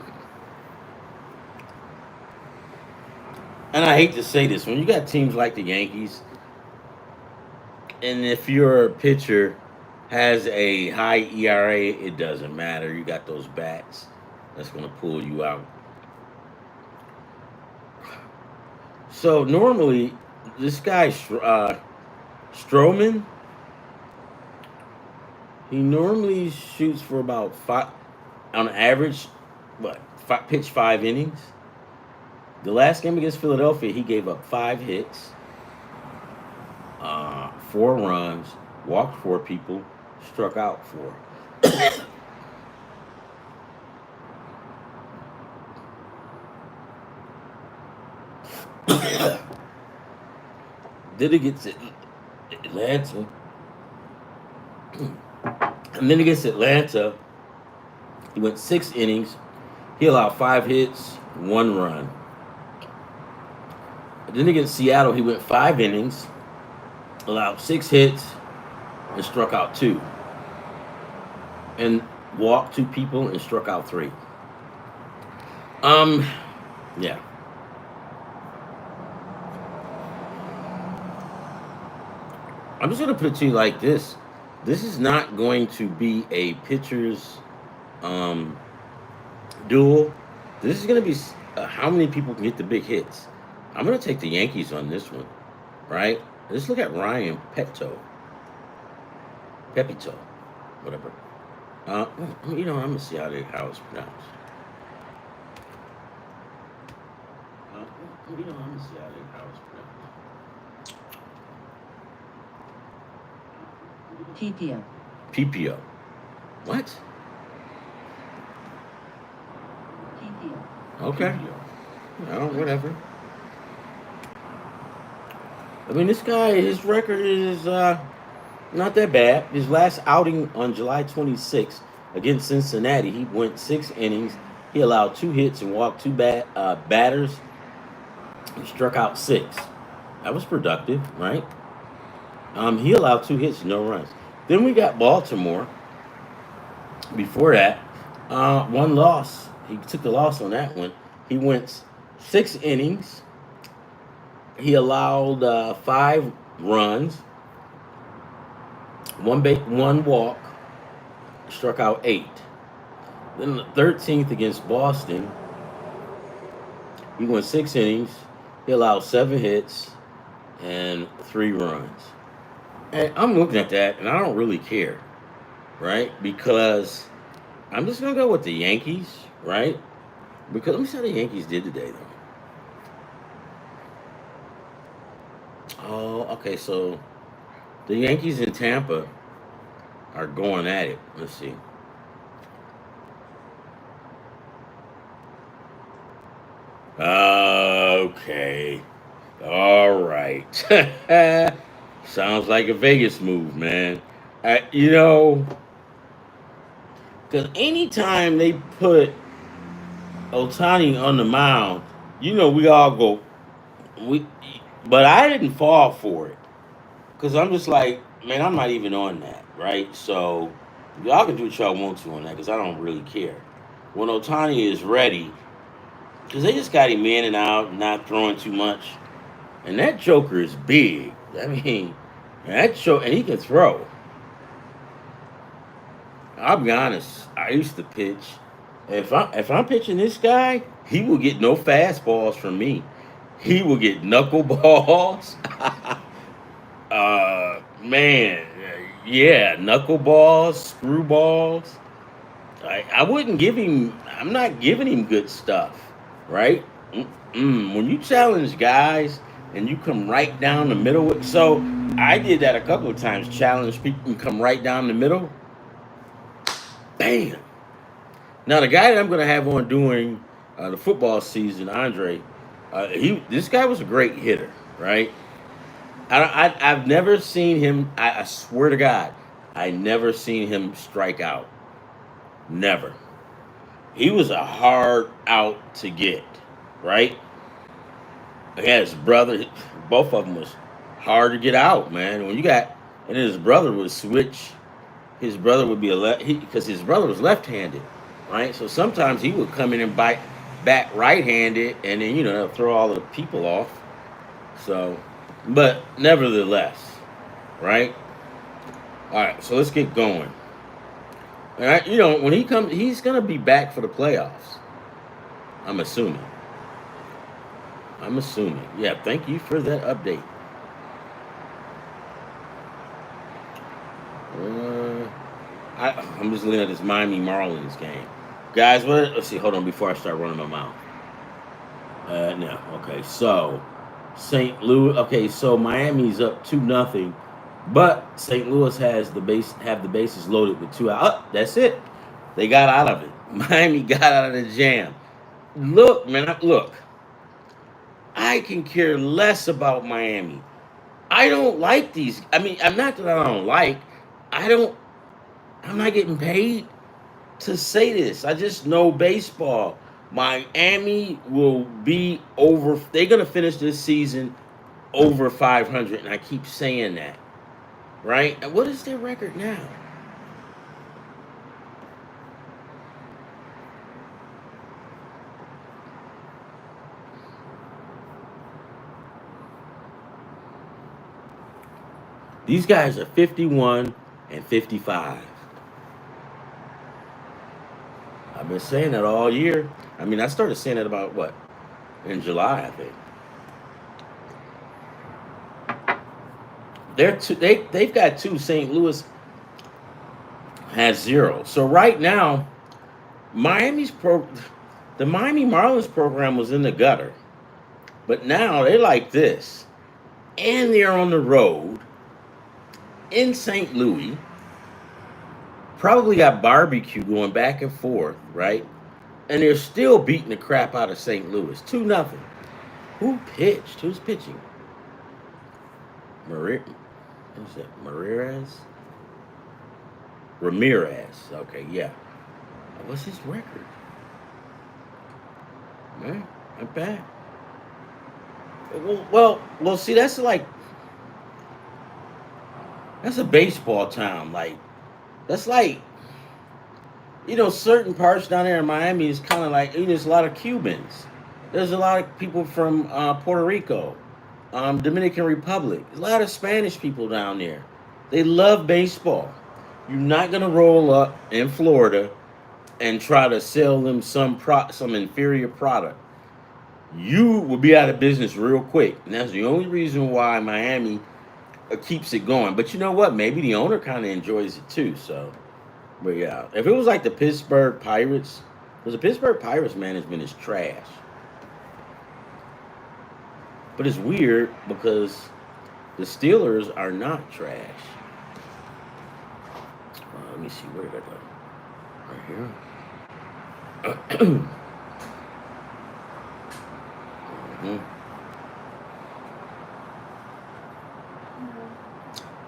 and I hate to say this, when you got teams like the Yankees, and if your pitcher has a high ERA, it doesn't matter. You got those bats that's going to pull you out. So normally, this guy Stroman, he normally shoots for about 5, on average, pitch 5 innings. The last game against Philadelphia, he gave up 5 hits, 4 runs, walked 4 people, struck out 4. Then he gets Atlanta. And then against Atlanta, he went 6 innings. He allowed 5 hits, 1 run. Then against Seattle, he went 5 innings, allowed 6 hits, and struck out 2. And walked 2 people and struck out 3. Yeah. I'm just gonna put it to you like this. This is not going to be a pitcher's duel. This is gonna be how many people can get the big hits. I'm gonna take the Yankees on this one, right? Let's look at Ryan Pepito, whatever. I'm gonna see how it's pronounced. I'm gonna see how it's pronounced. PPO. PPO. What? PPO. Okay. No, whatever. I mean, this guy, his record is not that bad. His last outing on July 26th against Cincinnati, he went 6 innings. He allowed 2 hits and walked 2 batters. He struck out 6. That was productive, right? He allowed 2 hits, no runs. Then we got Baltimore. Before that, 1 loss. He took the loss on that one. He went 6 innings. He allowed 5 runs, one walk, struck out 8. Then the 13th against Boston, he went 6 innings. He allowed 7 hits and 3 runs. And I'm looking at that, and I don't really care, right? Because I'm just gonna go with the Yankees, right? Because let me see how the Yankees did today, though. Oh, okay. So the Yankees in Tampa are going at it. Let's see. Okay. All right. Sounds like a Vegas move, man. You know, because anytime they put Otani on the mound, we all go, we. But I didn't fall for it because I'm just like, man, I'm not even on that, right? So y'all can do what y'all want to on that because I don't really care. When Otani is ready, because they just got him in and out, not throwing too much, and that Joker is big. I mean, and he can throw. I'll be honest. I used to pitch. If I'm pitching this guy, he will get no fastballs from me. He will get knuckleballs. Man, yeah, knuckleballs, screwballs. I wouldn't give him. I'm not giving him good stuff, right? When you challenge guys and you come right down the middle, so I did that a couple of times. Challenge people and come right down the middle. Bam. Now the guy that I'm going to have on during the football season, Andre, this guy was a great hitter, right? I've never seen him. I swear to God, I never seen him strike out. Never. He was a hard out to get, right? He had his brother. Both of them was hard to get out, man. And his brother would switch. His brother would be because his brother was left-handed, right? So sometimes he would come in and bite back right-handed, and then throw all the people off. So, but nevertheless, right? All right, so let's get going. All right, when he comes, he's gonna be back for the playoffs. I'm assuming. Yeah, thank you for that update. I'm just looking at this Miami Marlins game, guys. Let's see. Hold on, before I start running my mouth. No. Okay, so St. Louis. Okay, so Miami's up 2-0, but St. Louis have the bases loaded with 2 out. Oh, that's it. They got out of it. Miami got out of the jam. Look, man. Look. I can care less about Miami. I don't like these. I mean, I'm not that I don't like. I don't. I'm not getting paid to say this. I just know baseball. Miami will be over. They're gonna finish this season over 500, and I keep saying that, right? And what is their record now? These guys are 51 and 55. I've been saying that all year. I mean, I started saying it about what? In July, I think. They've got 2. St. Louis has 0. So right now, the Miami Marlins program was in the gutter, but now they're like this, and they're on the road in St. Louis. Probably got barbecue going back and forth, right? And they're still beating the crap out of St. Louis, 2-0. Who pitched? Who's pitching? Who's that? Ramirez. Okay, yeah. What's his record? Man, not bad. Well. See, that's a baseball town. That's certain parts down there in Miami is kind of like, there's a lot of Cubans. There's a lot of people from Puerto Rico. Dominican Republic. A lot of Spanish people down there. They love baseball. You're not gonna roll up in Florida and try to sell them some inferior product. You will be out of business real quick, and that's the only reason why Miami keeps it going. But you know what? Maybe the owner kind of enjoys it too. So, but yeah, if it was like the Pittsburgh Pirates, because the Pittsburgh Pirates management is trash. But it's weird because the Steelers are not trash. Let me see, where did I go? Right here. Mhm.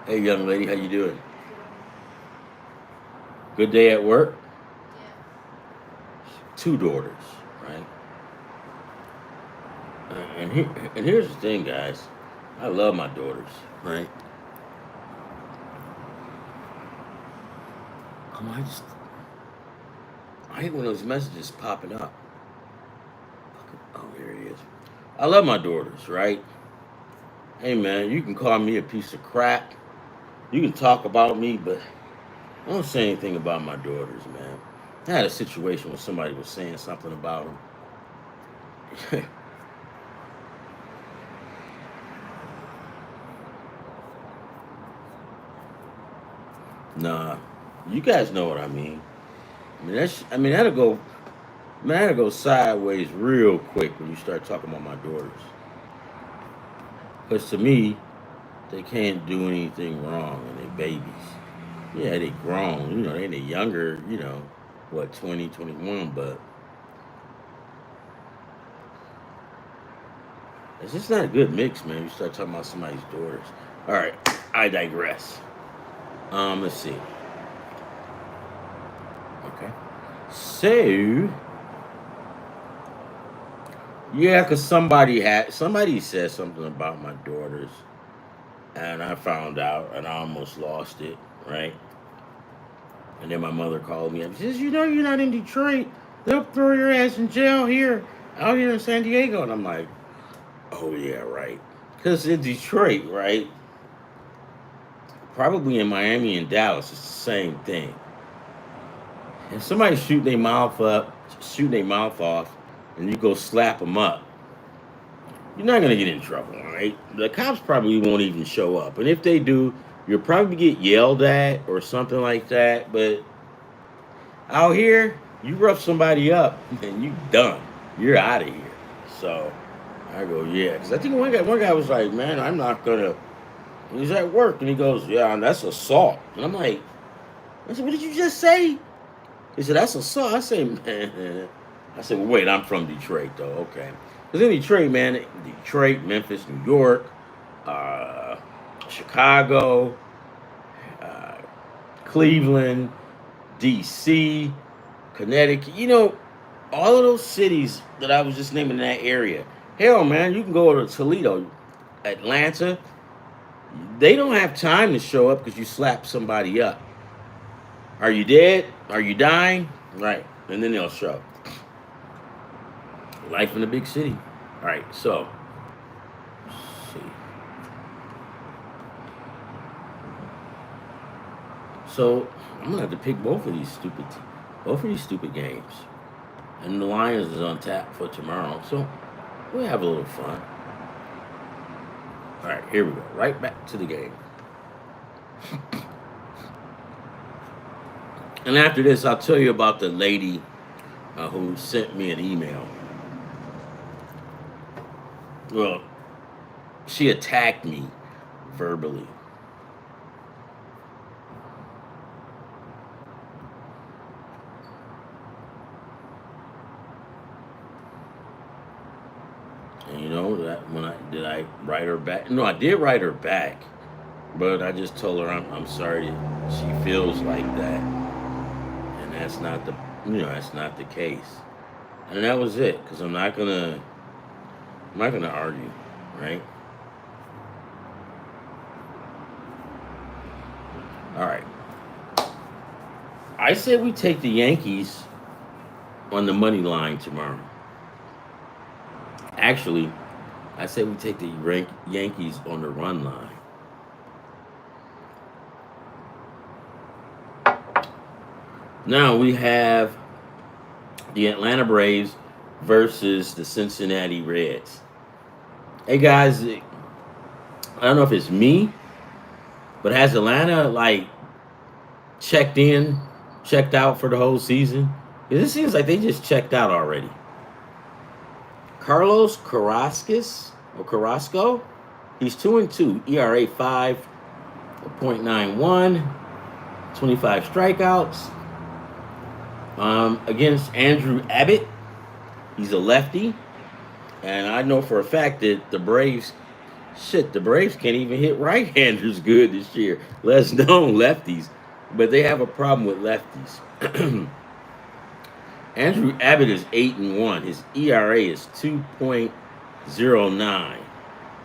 Hey, young lady, how you doing? Good day at work? Two daughters, right? And here's the thing, guys. I love my daughters, right? I hate when those messages popping up. Oh, here it is. I love my daughters, right? Hey, man, you can call me a piece of crap. You can talk about me, but don't say anything about my daughters, man. I had a situation where somebody was saying something about them. Nah, you guys know what I mean. That'll go, man, that'll go sideways real quick when you start talking about my daughters. Because to me, they can't do anything wrong, and they babies. Yeah, they grown. They younger. What, 20, 21, but it's just not a good mix, man. You start talking about somebody's daughters. All right, I digress. Let's see. Okay. So, yeah, because somebody said something about my daughters, and I found out, and I almost lost it, right? And then my mother called me up. She says, you're not in Detroit. They'll throw your ass in jail here, out here in San Diego. And I'm like, oh, yeah, right. Because in Detroit, right, probably in Miami and Dallas, it's the same thing. And somebody shooting their mouth off, and you go slap them up, you're not going to get in trouble, all right? The cops probably won't even show up. And if they do, you'll probably get yelled at or something like that. But out here, you rough somebody up and you done. You're out of here. So I go, yeah. Because I think one guy was like, man, I'm not going to. He's at work and he goes, yeah, and that's assault. And I said, what did you just say? He said, that's assault. I say, man. I said, well, wait, I'm from Detroit, though. Okay. Because in Detroit, man, Detroit, Memphis, New York, uh, Chicago, uh, Cleveland, D.C., Connecticut, all of those cities that I was just naming in that area. Hell, man, you can go to Toledo, Atlanta. They don't have time to show up because you slap somebody up. Are you dead? Are you dying? Right. And then they'll show. Life in a big city. All right, so let's see. So I'm gonna have to pick both of these stupid games, and the Lions is on tap for tomorrow. So we'll have a little fun. All right, here we go. Right back to the game. And after this, I'll tell you about the lady who sent me an email. Well, she attacked me verbally. And that when I write her back? No, I did write her back, but I just told her I'm sorry that she feels like that, and that's not the case, and that was it. Because I'm not gonna argue, right? All right. I said we take the Yankees on the money line tomorrow. Actually, I say we take the Yankees on the run line. Now we have the Atlanta Braves versus the Cincinnati Reds. Hey guys, I don't know if it's me, but has Atlanta like checked out for the whole season? 'Cause it seems like they just checked out already. Carlos Carrasco, he's 2-2, ERA 5.91, 25 strikeouts. Against Andrew Abbott, he's a lefty, and I know for a fact that the Braves can't even hit right-handers good this year, less known lefties, but they have a problem with lefties. Andrew Abbott is 8-1. His ERA is 2.09.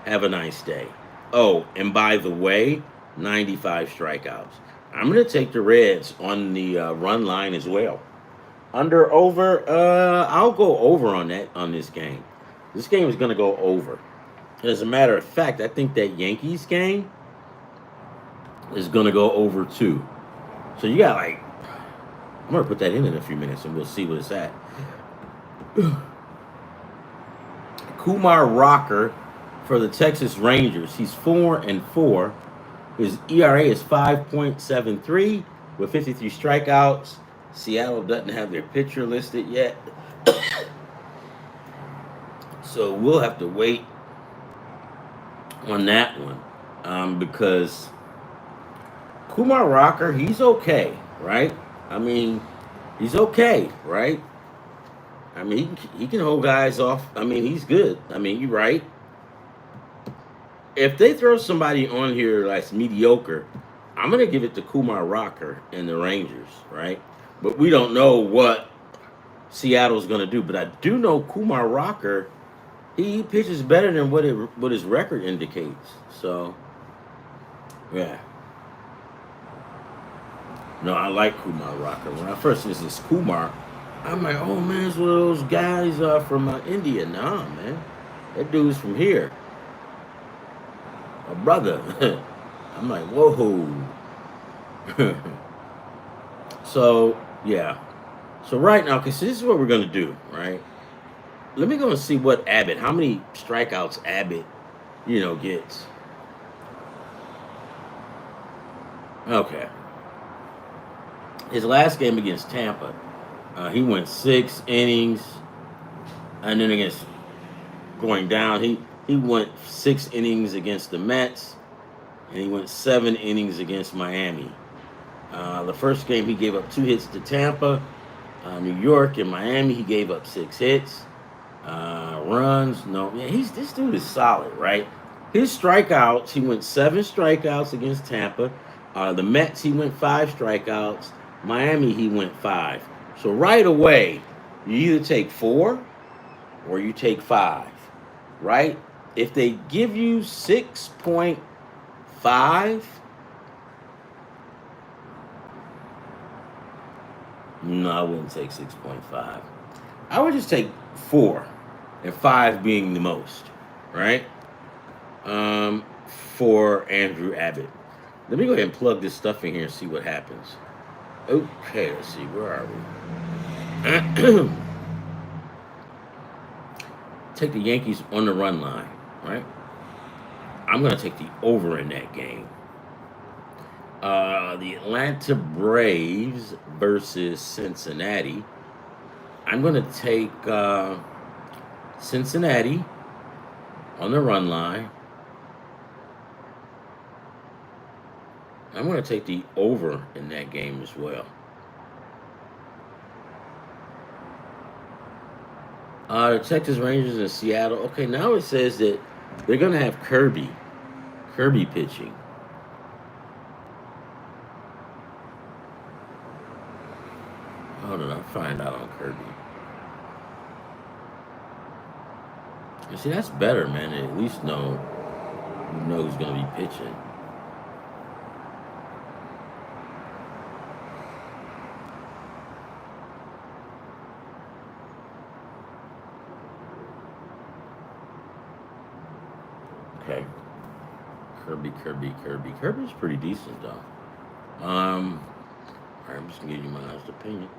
Have a nice day. Oh, and by the way, 95 strikeouts. I'm going to take the Reds on the run line as well. Under, over, I'll go over on this game. This game is going to go over. As a matter of fact, I think that Yankees game is going to go over too. So you got like, I'm going to put that in a few minutes and we'll see what it's at. Kumar Rocker for the Texas Rangers. He's 4-4. His ERA is 5.73 with 53 strikeouts. Seattle doesn't have their pitcher listed yet. So we'll have to wait on that one because Kumar Rocker, he's okay, right? I mean, he's okay, right? I mean, he can hold guys off. I mean, he's good. I mean, you're right. If they throw somebody on here that's mediocre, I'm going to give it to Kumar Rocker and the Rangers, right? But we don't know what Seattle's going to do. But I do know Kumar Rocker, he pitches better than what his record indicates. So, yeah. No, I like Kumar Rocker. When I first listened to Kumar, I'm like, oh man, it's one of those guys from India. Nah, man, that dude's from here. A brother. I'm like, whoa. So, yeah. So right now, because this is what we're going to do, right? Let me go and see how many strikeouts Abbott, gets. Okay. His last game against Tampa, he went 6 innings, and then against going down, he went 6 innings against the Mets, and he went 7 innings against Miami. The first game he gave up 2 hits to Tampa, New York, and Miami. He gave up 6 hits, runs. No, yeah, this dude is solid, right? His strikeouts, he went 7 strikeouts against Tampa. The Mets, he went 5 strikeouts. Miami, he went 5. So right away, you either take 4 or you take 5, right? If they give you 6.5, no, I wouldn't take 6.5. I would just take 4, and 5 being the most, right? For Andrew Abbott. Let me go ahead and plug this stuff in here and see what happens. Okay, let's see. Where are we? Take the Yankees on the run line, right? I'm going to take the over in that game. The Atlanta Braves versus Cincinnati. I'm going to take Cincinnati on the run line. I'm going to take the over in that game as well. The Texas Rangers and Seattle. Okay, now it says that they're going to have Kirby pitching. Hold on, I'll find out on Kirby. You see, that's better, man. They at least know who's going to be pitching. Okay. Kirby. Kirby's pretty decent though. All right, I'm just gonna give you my honest opinion.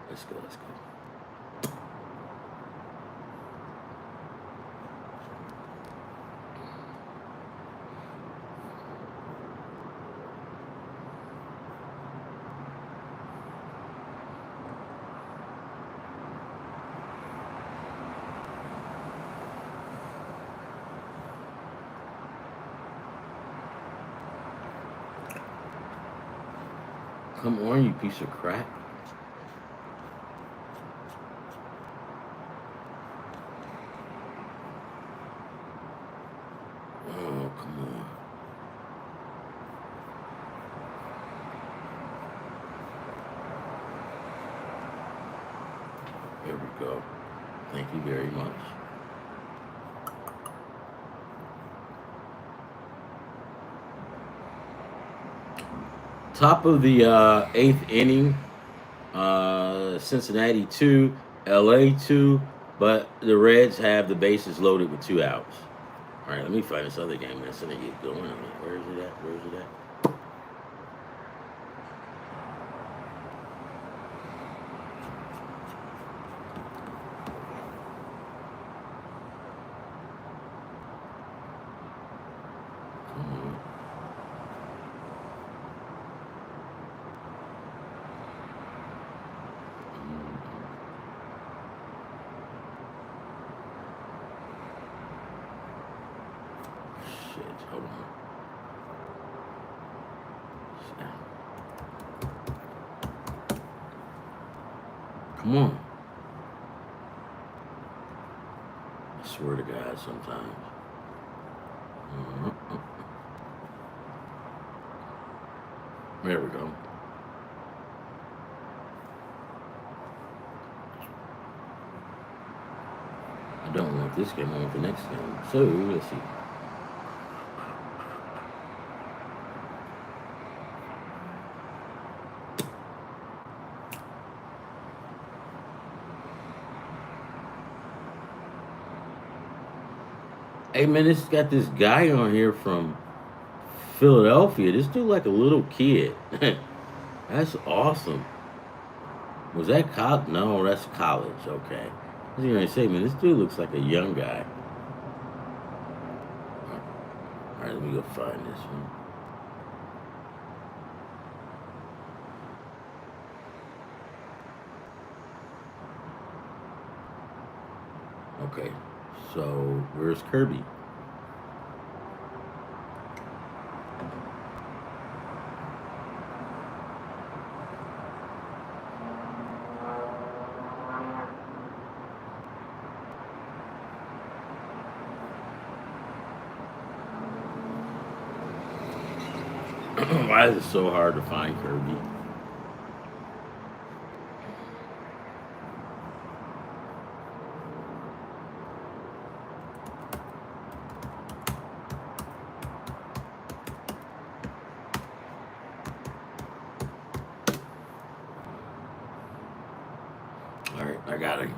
Let's go. Come on, you piece of crap. Oh, come on. Here we go. Thank you very much. Top of the eighth inning, Cincinnati 2, LA 2, but the Reds have the bases loaded with 2 outs. All right, let me find this other game that's going to get going. Where is it at? Hold on. Come on. I swear to God, sometimes. There we go. I don't want this game. I want the next game. So, let's see. Hey man, this got this guy on here from Philadelphia. This dude like a little kid. That's awesome. Was that college? No, that's college. Okay. I was gonna say, man, this dude looks like a young guy. All right, let me go find this one. Okay, so where's Kirby? Why is it so hard to find Kirby? All right, I got it.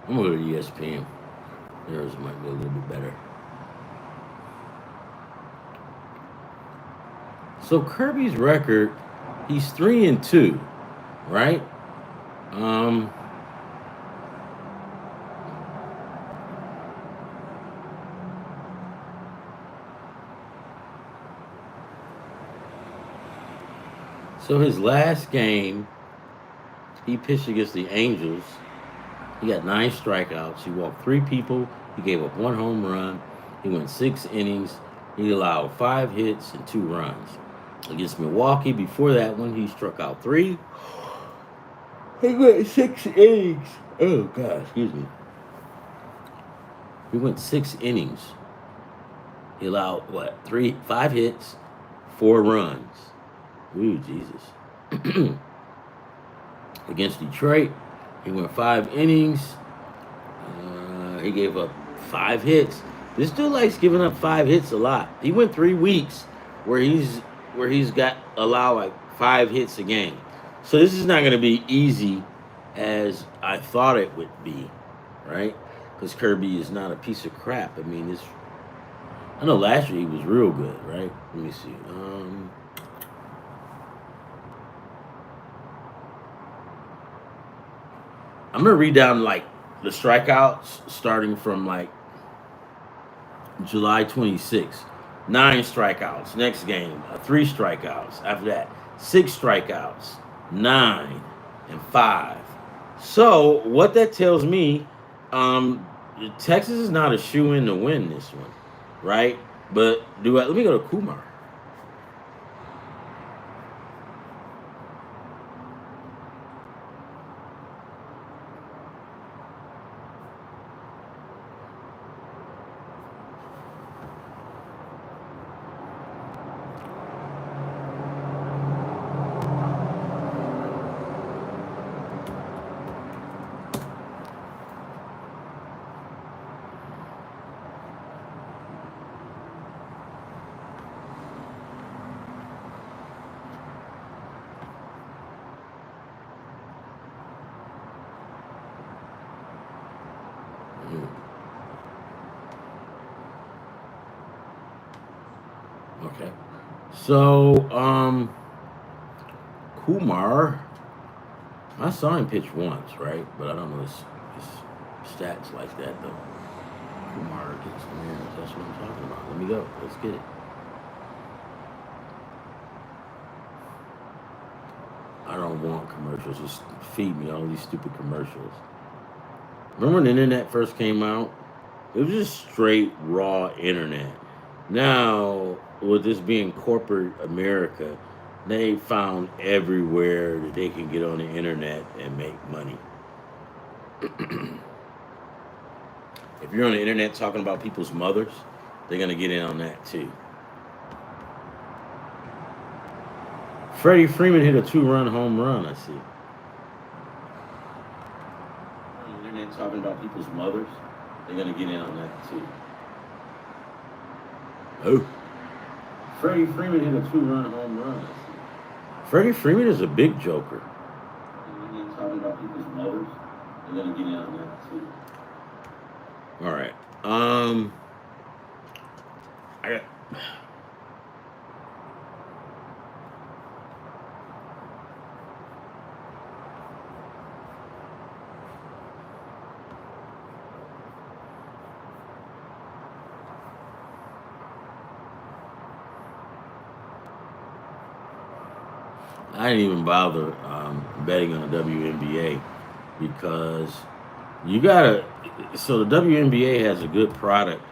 I'm gonna go to ESPN. Theirs might be a little bit better. So Kirby's record, he's 3-2, right? So his last game, he pitched against the Angels. He got 9 strikeouts. He walked 3 people. He gave up 1 home run. He went 6 innings. He allowed 5 hits and 2 runs. Against Milwaukee, before that one, he struck out 3. He went 6 innings. Oh, God, excuse me. He went 6 innings. He allowed, 5 hits, 4 runs. Ooh, Jesus. Against Detroit, he went 5 innings. He gave up 5 hits. This dude likes giving up 5 hits a lot. He went 3 weeks where he's got allowed like 5 hits a game. So this is not going to be easy as I thought it would be. right? Because Kirby is not a piece of crap. I mean, I know last year he was real good, right? Let me see. I'm gonna read down like the strikeouts starting from like July 26th. 9 strikeouts. Next game, 3 strikeouts. After that, 6 strikeouts, 9 and 5. So what that tells me, um, Texas is not a shoe in to win this one, right? But let me go to Kumar. Mm, okay. So, Kumar, I saw him pitch once, right? But I don't know his stats like that though. Kumar gets the Mariners. That's what I'm talking about. Let me go. Let's get it. I don't want commercials. Just feed me all these stupid commercials. Remember when the internet first came out? It was just straight raw internet. Now, with this being corporate America, they found everywhere that they can get on the internet and make money. If you're on the internet talking about people's mothers, they're gonna get in on that too. Freddie Freeman hit a 2-run home run. I see. On the internet talking about people's mothers, they're gonna get in on that too. Oh, Freddie Freeman hit a 2-run home run. I see. Freddie Freeman is a big joker. On the internet talking about people's mothers, they're gonna get in on that too. All right. I got. I didn't even bother betting on the WNBA because you gotta. So the WNBA has a good product,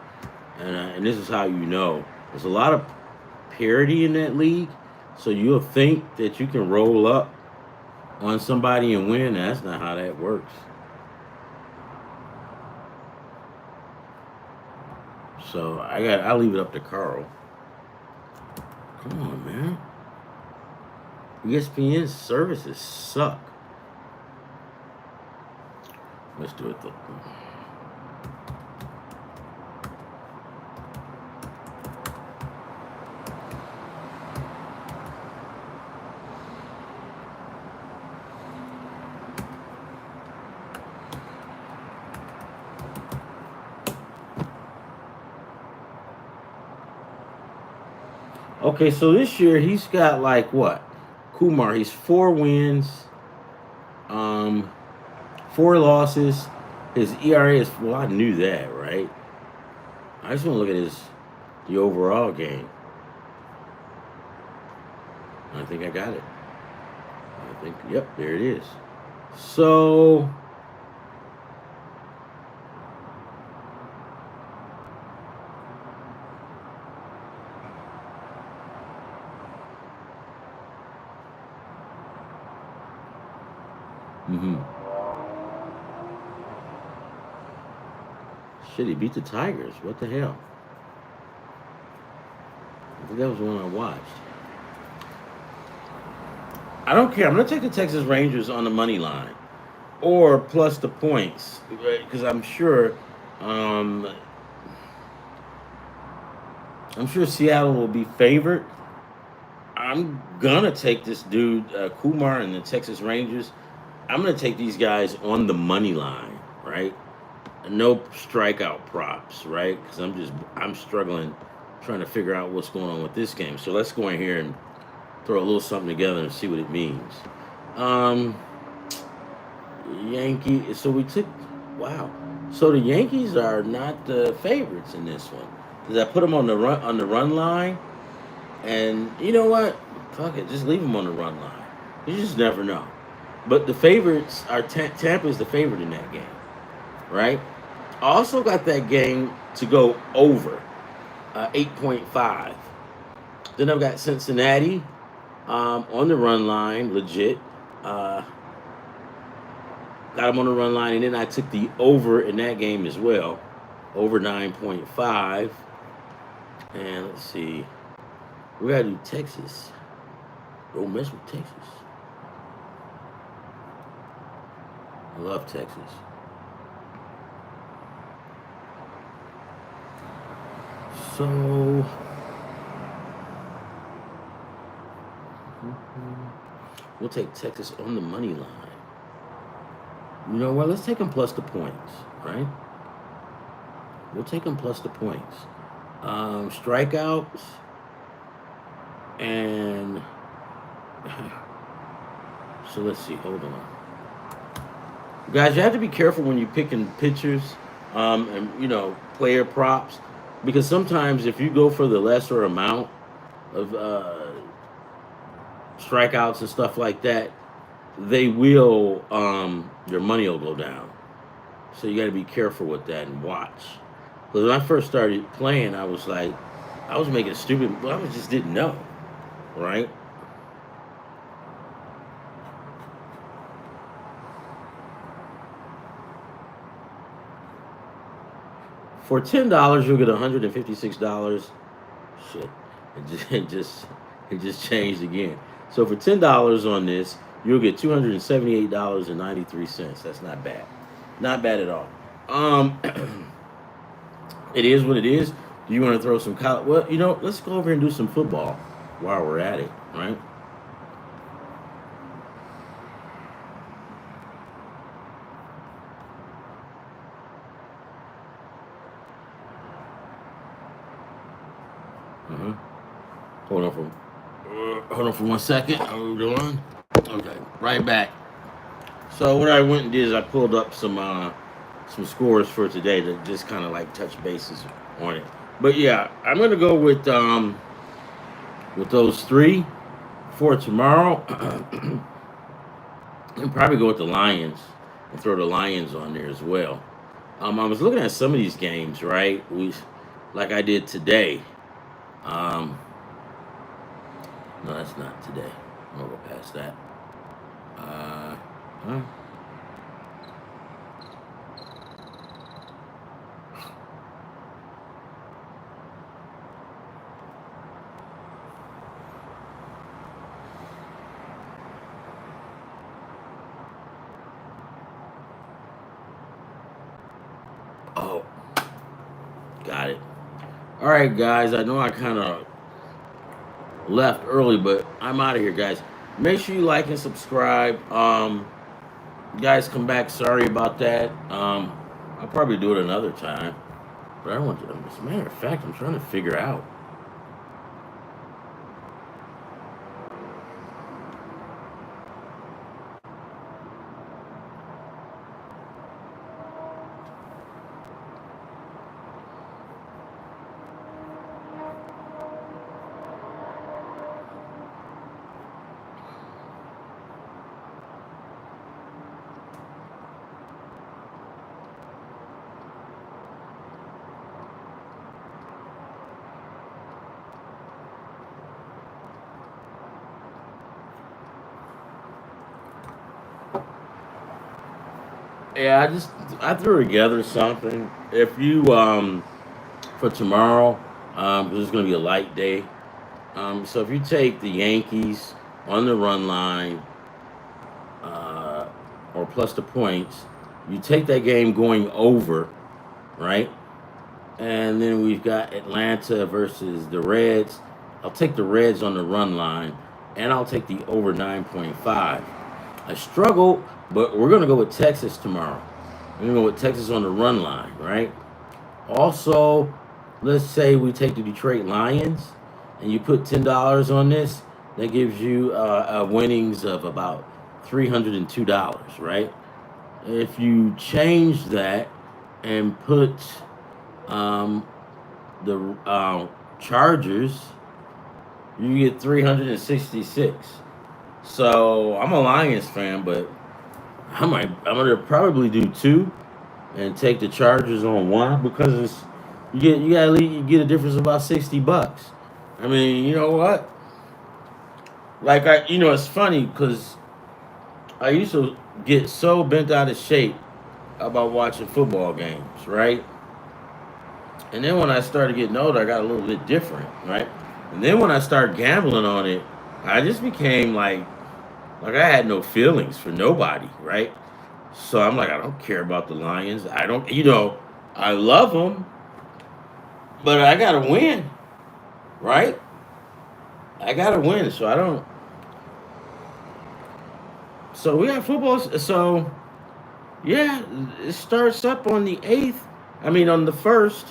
and this is how you know. There's a lot of parity in that league, so you'll think that you can roll up on somebody and win. That's not how that works. So I'll leave it up to Carl. Come on, man. ESPN's services suck. Let's do it though. Okay, so this year he's got like what? Kumar, he's 4 wins, um, 4 losses. His ERA is, well, I knew that, right? I just want to look at the overall game. I think I got it. Yep, there it is. So, mm-hmm. Shit, he beat the Tigers. What the hell? I think that was the one I watched. I don't care. I'm going to take the Texas Rangers on the money line or plus the points because um, I'm sure Seattle will be favored. I'm gonna take this dude Kumar and the Texas Rangers. I'm gonna take these guys on the money line, right? no strikeout props, right? Because I'm struggling trying to figure out what's going on with this game. So let's go in here and throw a little something together and see what it means. Um, Yankee. So we took. Wow. So the Yankees are not the favorites in this one. Because I put them on the run line, and you know what? Fuck it, just leave them on the run line. You just never know. But the favorites are Tampa's the favorite in that game, right? I also got that game to go over 8.5. Then I've got Cincinnati on the run line, legit. Uh, got them on the run line, and then I took the over in that game as well, over 9.5. And let's see, we gotta do Texas. Don't mess with Texas. I love Texas. So we'll take Texas on the money line. You know what? Let's take them plus the points, right? We'll take them plus the points. Strikeouts and so let's see. Hold on, guys. You have to be careful when you're picking pitchers, and player props, because sometimes if you go for the lesser amount of strikeouts and stuff like that, they will your money will go down. So you got to be careful with that and watch. Because when I first started playing, I was like, I was making stupid, but I just didn't know, right? For $10, you'll get $156. Shit, it just changed again. So for $10 on this, you'll get $278.93. That's not bad, not bad at all. Um, it is what it is. Do you want to throw some college? Well, let's go over and do some football while we're at it, right? Uh-huh. Hold on for 1 second. Hold on. Okay, right back. So what I went and did is I pulled up some scores for today to just kind of like touch bases on it. But yeah, I'm gonna go with those three for tomorrow, and probably go with the Lions and throw the Lions on there as well. I was looking at some of these games, right? Like I did today. Um, no, that's not today. I'm gonna go past that. Huh? Oh, got it. All right, guys. I know I kind of left early, but I'm out of here, guys. Make sure you like and subscribe. You guys come back. Sorry about that. I'll probably do it another time. But I want to. As a matter of fact, I'm trying to figure out. Yeah, I threw together something. If you for tomorrow, 'cause it's gonna be a light day. So if you take the Yankees on the run line, uh, or plus the points, you take that game going over, right? And then we've got Atlanta versus the Reds. I'll take the Reds on the run line, and I'll take the over 9.5. I struggle, but we're gonna go with Texas tomorrow. With Texas on the run line, right? Also, let's say we take the Detroit Lions and you put $10 on this, that gives you a winnings of about $302, right? If you change that and put um, the Chargers, you get 366. So I'm a Lions fan, but I'm gonna probably do two and take the Chargers on one because you get a difference of about $60. I mean, you know what? It's funny because I used to get so bent out of shape about watching football games, right? And then when I started getting older, I got a little bit different, right? And then when I started gambling on it, I just became like I had no feelings for nobody, right? So I'm like, I don't care about the Lions. I don't, I love them, but I gotta win, right? I gotta win. So I don't. So we got football. So yeah, it starts up on the 8th. I mean, on the 1st.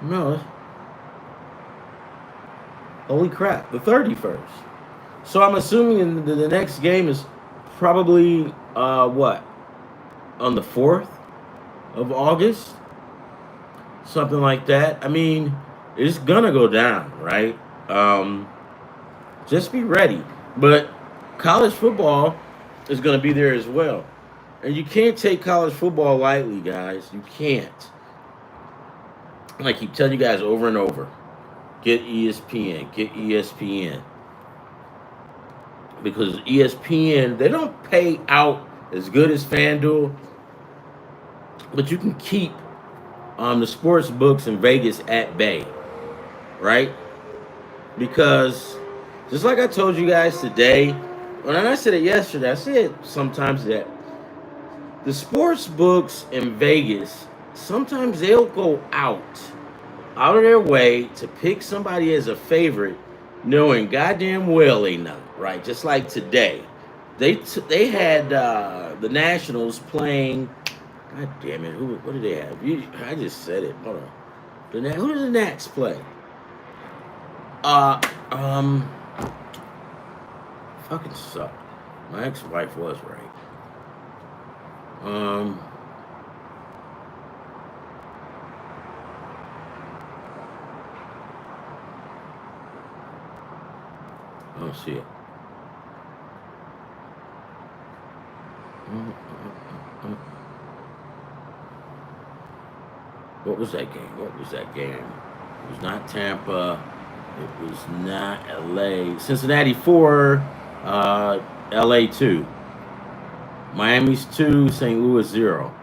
No, holy crap, the 31st. So I'm assuming the next game is probably what, on the 4th of August, something like that. I mean, it's gonna go down, right? Um, just be ready. But college football is gonna be there as well, and you can't take college football lightly, guys. You can't. And I keep telling you guys over and over: get ESPN, get ESPN, because ESPN, they don't pay out as good as FanDuel, but you can keep the sports books in Vegas at bay, right? Because just like I told you guys today, when I said it yesterday, I said sometimes that the sports books in Vegas, sometimes they'll go out of their way to pick somebody as a favorite, knowing goddamn well they not, right? Just like today, they had the Nationals playing. God damn it! What did they have? I just said it. Hold on. Who did the Nats play? Uh, um, fucking suck. My ex-wife was right. Um, I don't see it. What was that game? What was that game? It was not Tampa. It was not LA. Cincinnati 4, LA 2. Miami's 2, St. Louis 0.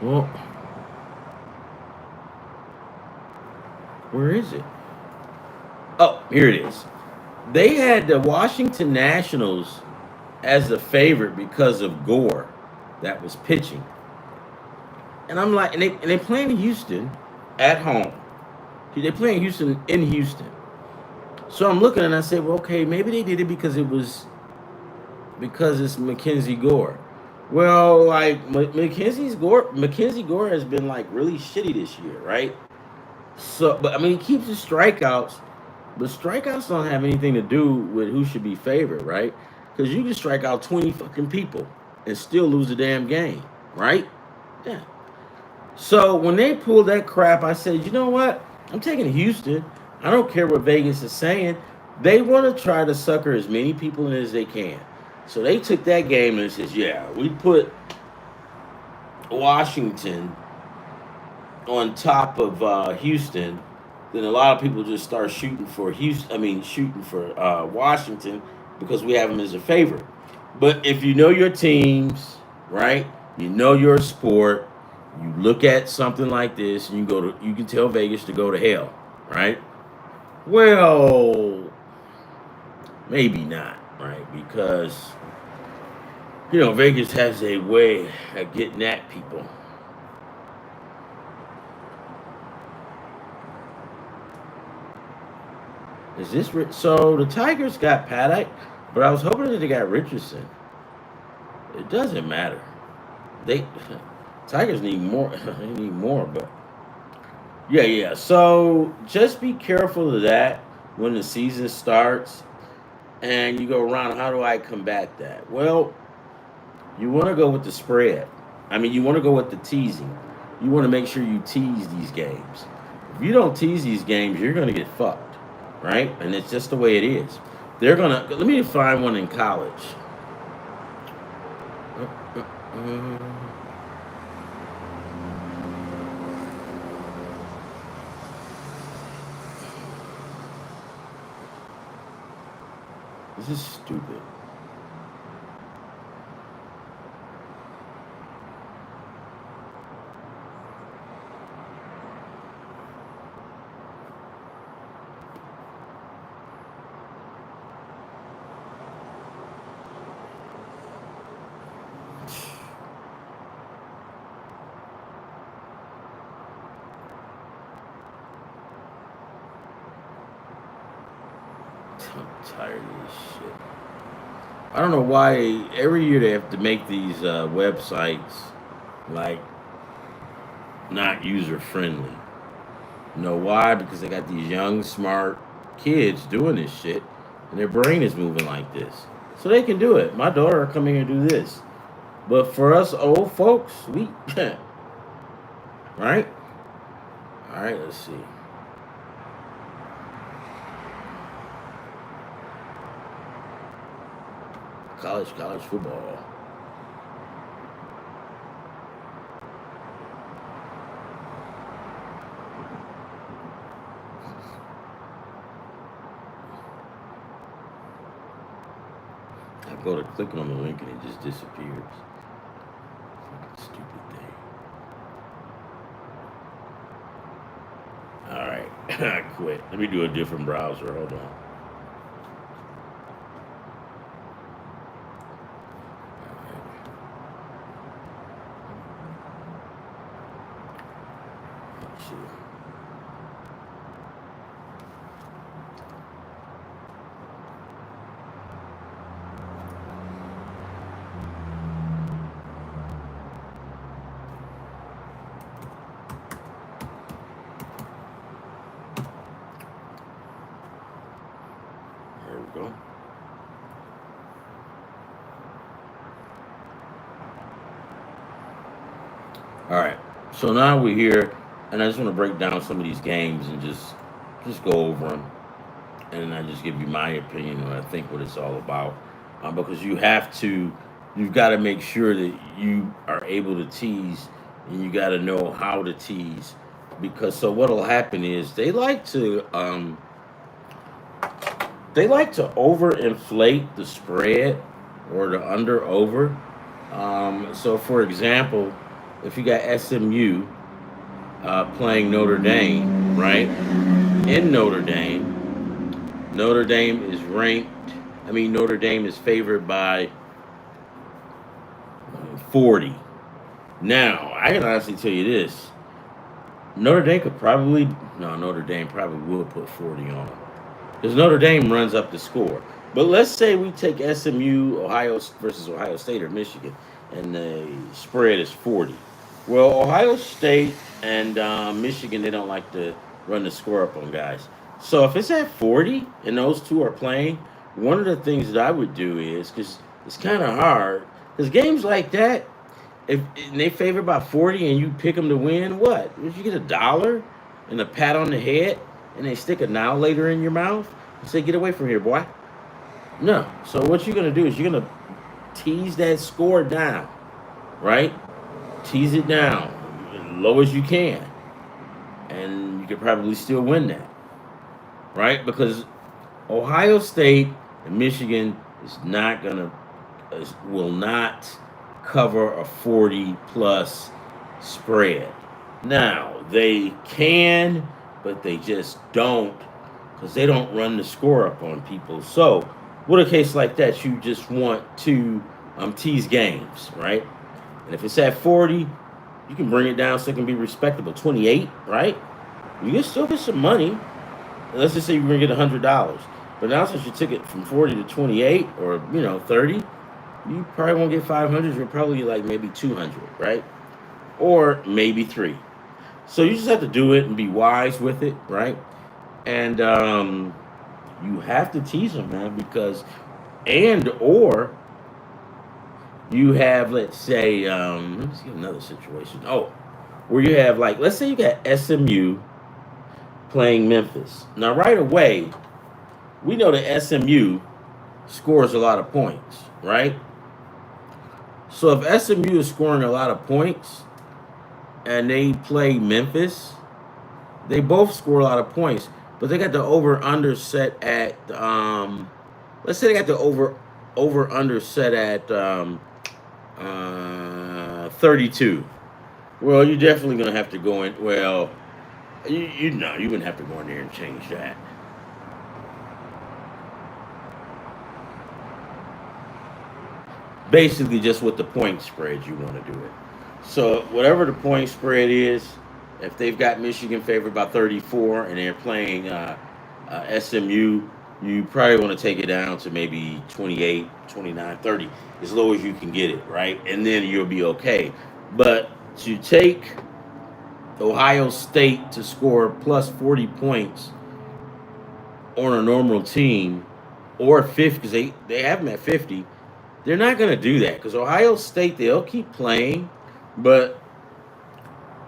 Well, where is it? Oh, here it is. They had the Washington Nationals as the favorite because of Gore that was pitching. And I'm like, and they playing in Houston at home. They playing Houston in Houston. So I'm looking and I said, well, okay, maybe they did it because it's Mackenzie Gore. Well, like Mackenzie Gore has been like really shitty this year, right? So, but I mean, he keeps his strikeouts, but strikeouts don't have anything to do with who should be favored, right? Because you can strike out 20 fucking people and still lose the damn game, right? Yeah. So when they pulled that crap, I said, you know what? I'm taking Houston. I don't care what Vegas is saying. They want to try to sucker as many people in as they can. So they took that game and says, yeah, we put Washington on top of Houston. Then a lot of people just start shooting for Houston. I mean, shooting for Washington because we have them as a favorite. But if you know your teams, right? You know your sport. You look at something like this, and you can tell Vegas to go to hell, right? Well, maybe not, right? Because Vegas has a way of getting at people. Is this so? The Tigers got Paddock, but I was hoping that they got Richardson. It doesn't matter. They Tigers need more. They need more, but yeah, yeah. So just be careful of that when the season starts and you go around. How do I combat that? Well, you want to go with the spread. I mean, you want to go with the teasing. You want to make sure you tease these games. If you don't tease these games, you're going to get fucked, right? And it's just the way it is. They're going to let me find one in college. This is stupid. I'm tired of this shit. I don't know why every year they have to make these websites like not user friendly. You know why? Because they got these young, smart kids doing this shit, and their brain is moving like this, so they can do it. My daughter will come here and do this, but for us old folks, we can't. Right? All right. Let's see. College football. I go to click on the link and it just disappears. Fucking stupid thing. All right, I quit. Let me do a different browser. Hold on. Let's see. There we go. All right. So now we're here, and I just want to break down some of these games and just go over them, and I just give you my opinion on I think what it's all about. Because you've got to make sure that you are able to tease, and you got to know how to tease. Because so what'll happen is they like to overinflate the spread or the under over. So for example, if you got SMU playing Notre Dame, right? In Notre Dame is ranked. I mean, Notre Dame is favored by 40. Now, I can honestly tell you this: Notre Dame could probably no, Notre Dame probably will put 40 on them because Notre Dame runs up the score. But let's say we take SMU, Ohio versus Ohio State or Michigan, and the spread is 40. Well, Ohio State and Michigan, they don't like to run the score up on guys. So if it's at 40 and those two are playing, one of the things that I would do is because it's kind of hard because games like that, if and they favor by 40 and you pick them to win, what? If you get $1 and a pat on the head and they stick a now later in your mouth and say, "Get away from here, boy." No. So what you're gonna do is you're gonna tease that score down, right? Tease it down as low as you can, and you could probably still win that, right? Because Ohio State and Michigan will not cover a 40 plus spread. Now they can, but they just don't because they don't run the score up on people. So, with a case like that, you just want to tease games, right? And if it's at 40, you can bring it down so it can be respectable. 28, right? You can still get some money. let's just say you're gonna get $100, but now since you took it from 40 to 28, or 30, you probably won't get 500. You're probably like maybe 200, right? Or maybe three. So you just have to do it and be wise with it, right? And you have to tease them, man, because and or you have, let's say, let's get another situation. Oh, where you have, like, let's say you got SMU playing Memphis. Now, right away, we know that SMU scores a lot of points, right? So if SMU is scoring a lot of points and they play Memphis, they both score a lot of points, but they got the over under set at let's say they got the over under set at 32. Well, you're definitely gonna have to go in. Well, you know you wouldn't have to go in there and change that. Basically, just with the point spread, you want to do it. So whatever the point spread is, if they've got Michigan favored by 34 and they're playing SMU, you probably want to take it down to maybe 28, 29, 30, as low as you can get it, right? And then you'll be okay. But to take Ohio State to score plus 40 points on a normal team, or 50, because they have them at 50, they're not going to do that, because Ohio State, they'll keep playing, but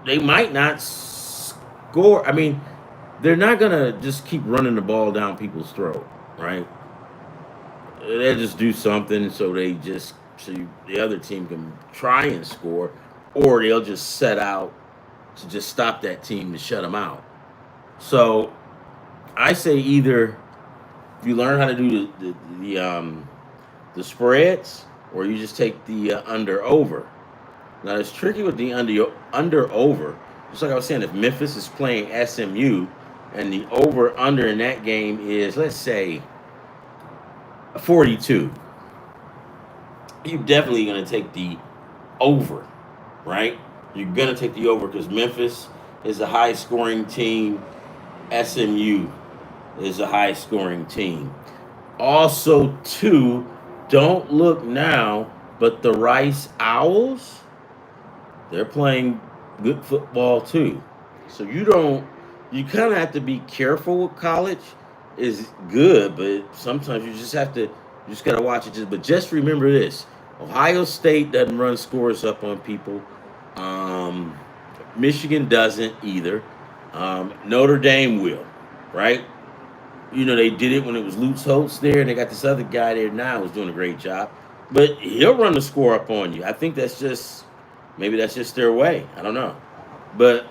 they might not score. I mean, they're not going to just keep running the ball down people's throat, right? They'll just do something the other team can try and score, or they'll just set out to just stop that team to shut them out. So I say either if you learn how to do the spreads, or you just take the under over. Now it's tricky with the under over. Just like I was saying, if Memphis is playing SMU and the over under in that game is, let's say, 42, you're definitely going to take the over, right? You're going to take the over because Memphis is a high scoring team. SMU is a high scoring team. Also, too, don't look now, but the Rice Owls, they're playing good football too. So you kind of have to be careful with college. Is good, but sometimes you just got to watch it. But just remember this: Ohio State doesn't run scores up on people. Um, Michigan doesn't either. Notre Dame will, right? They did it when it was Lutz Holtz there, and they got this other guy there now who's doing a great job. But he'll run the score up on you. I think maybe that's just their way. I don't know. But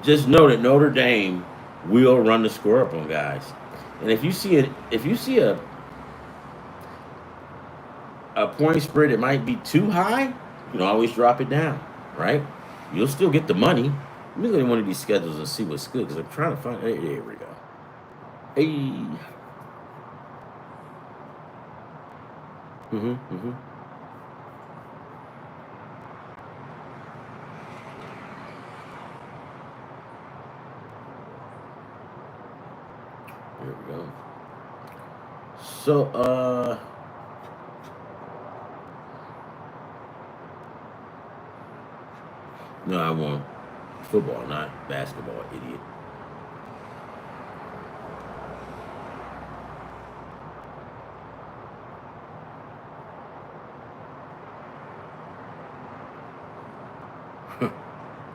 just know that Notre Dame will run the score up on guys. And if you see a point spread that might be too high, you can always drop it down, right? You'll still get the money. Let me look at one of these schedules and see what's good, because I'm trying to find. Hey, there we go. Hey. Mm-hmm. There we go. So, no, I want football, not basketball, idiot.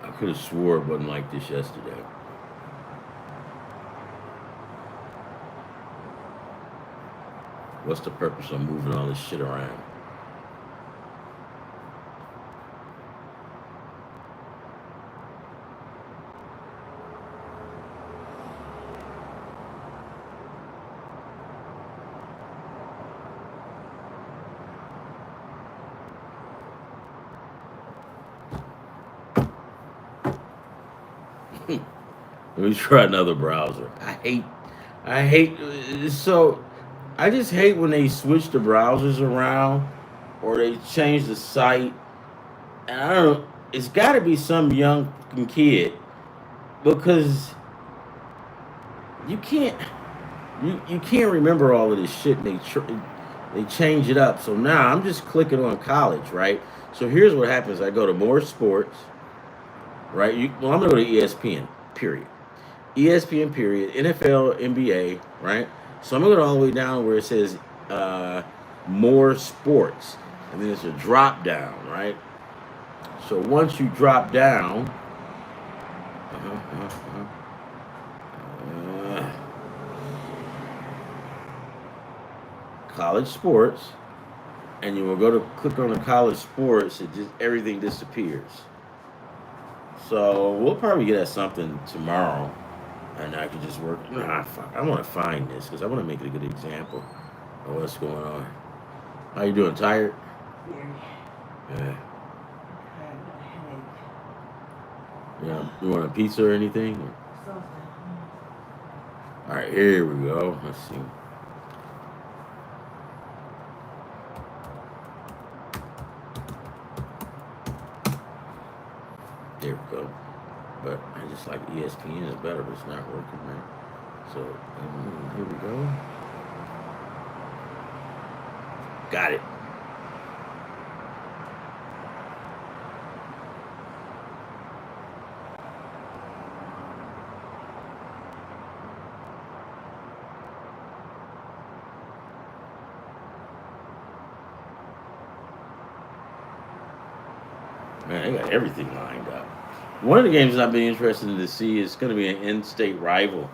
I could have swore it wasn't like this yesterday. What's the purpose of moving all this shit around? Let me try another browser. I hate, so, I just hate when they switch the browsers around, or they change the site. And I don't know, it's got to be some young fucking kid, because you can't you can't remember all of this shit. They change it up. So now I'm just clicking on college, right? So here's what happens. I go to more sports, right? Well, I'm gonna go to ESPN. Period. ESPN. Period. NFL, NBA, right? So I'm gonna go all the way down where it says uh, more sports, and then it's a drop down, right? So once you drop down, uh, college sports, and you will go to click on the college sports, it just everything disappears. So we'll probably get at something tomorrow, and I can just work. Nah, fuck, I want to find this because I want to make it a good example of what's going on. How you doing? Tired? Yeah. Yeah. You want a pizza or anything? All right, here we go. Let's see. There we go. But I just like ESPN is better, but it's not working, man. So here we go. Got it. Man, they got everything lined up. One of the games I've been interested to see is going to be an in-state rival,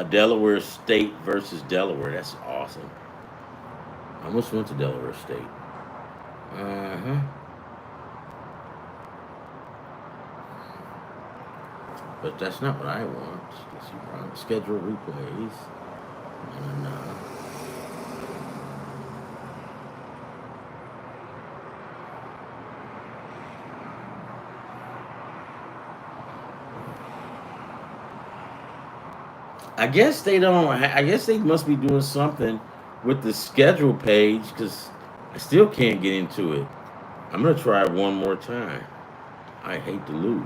Delaware State versus Delaware. That's awesome. I almost went to Delaware State. Uh huh. But that's not what I want. Let's see, schedule replays. And, I guess they don't. I guess they must be doing something with the schedule page because I still can't get into it. I'm gonna try one more time. I hate to lose.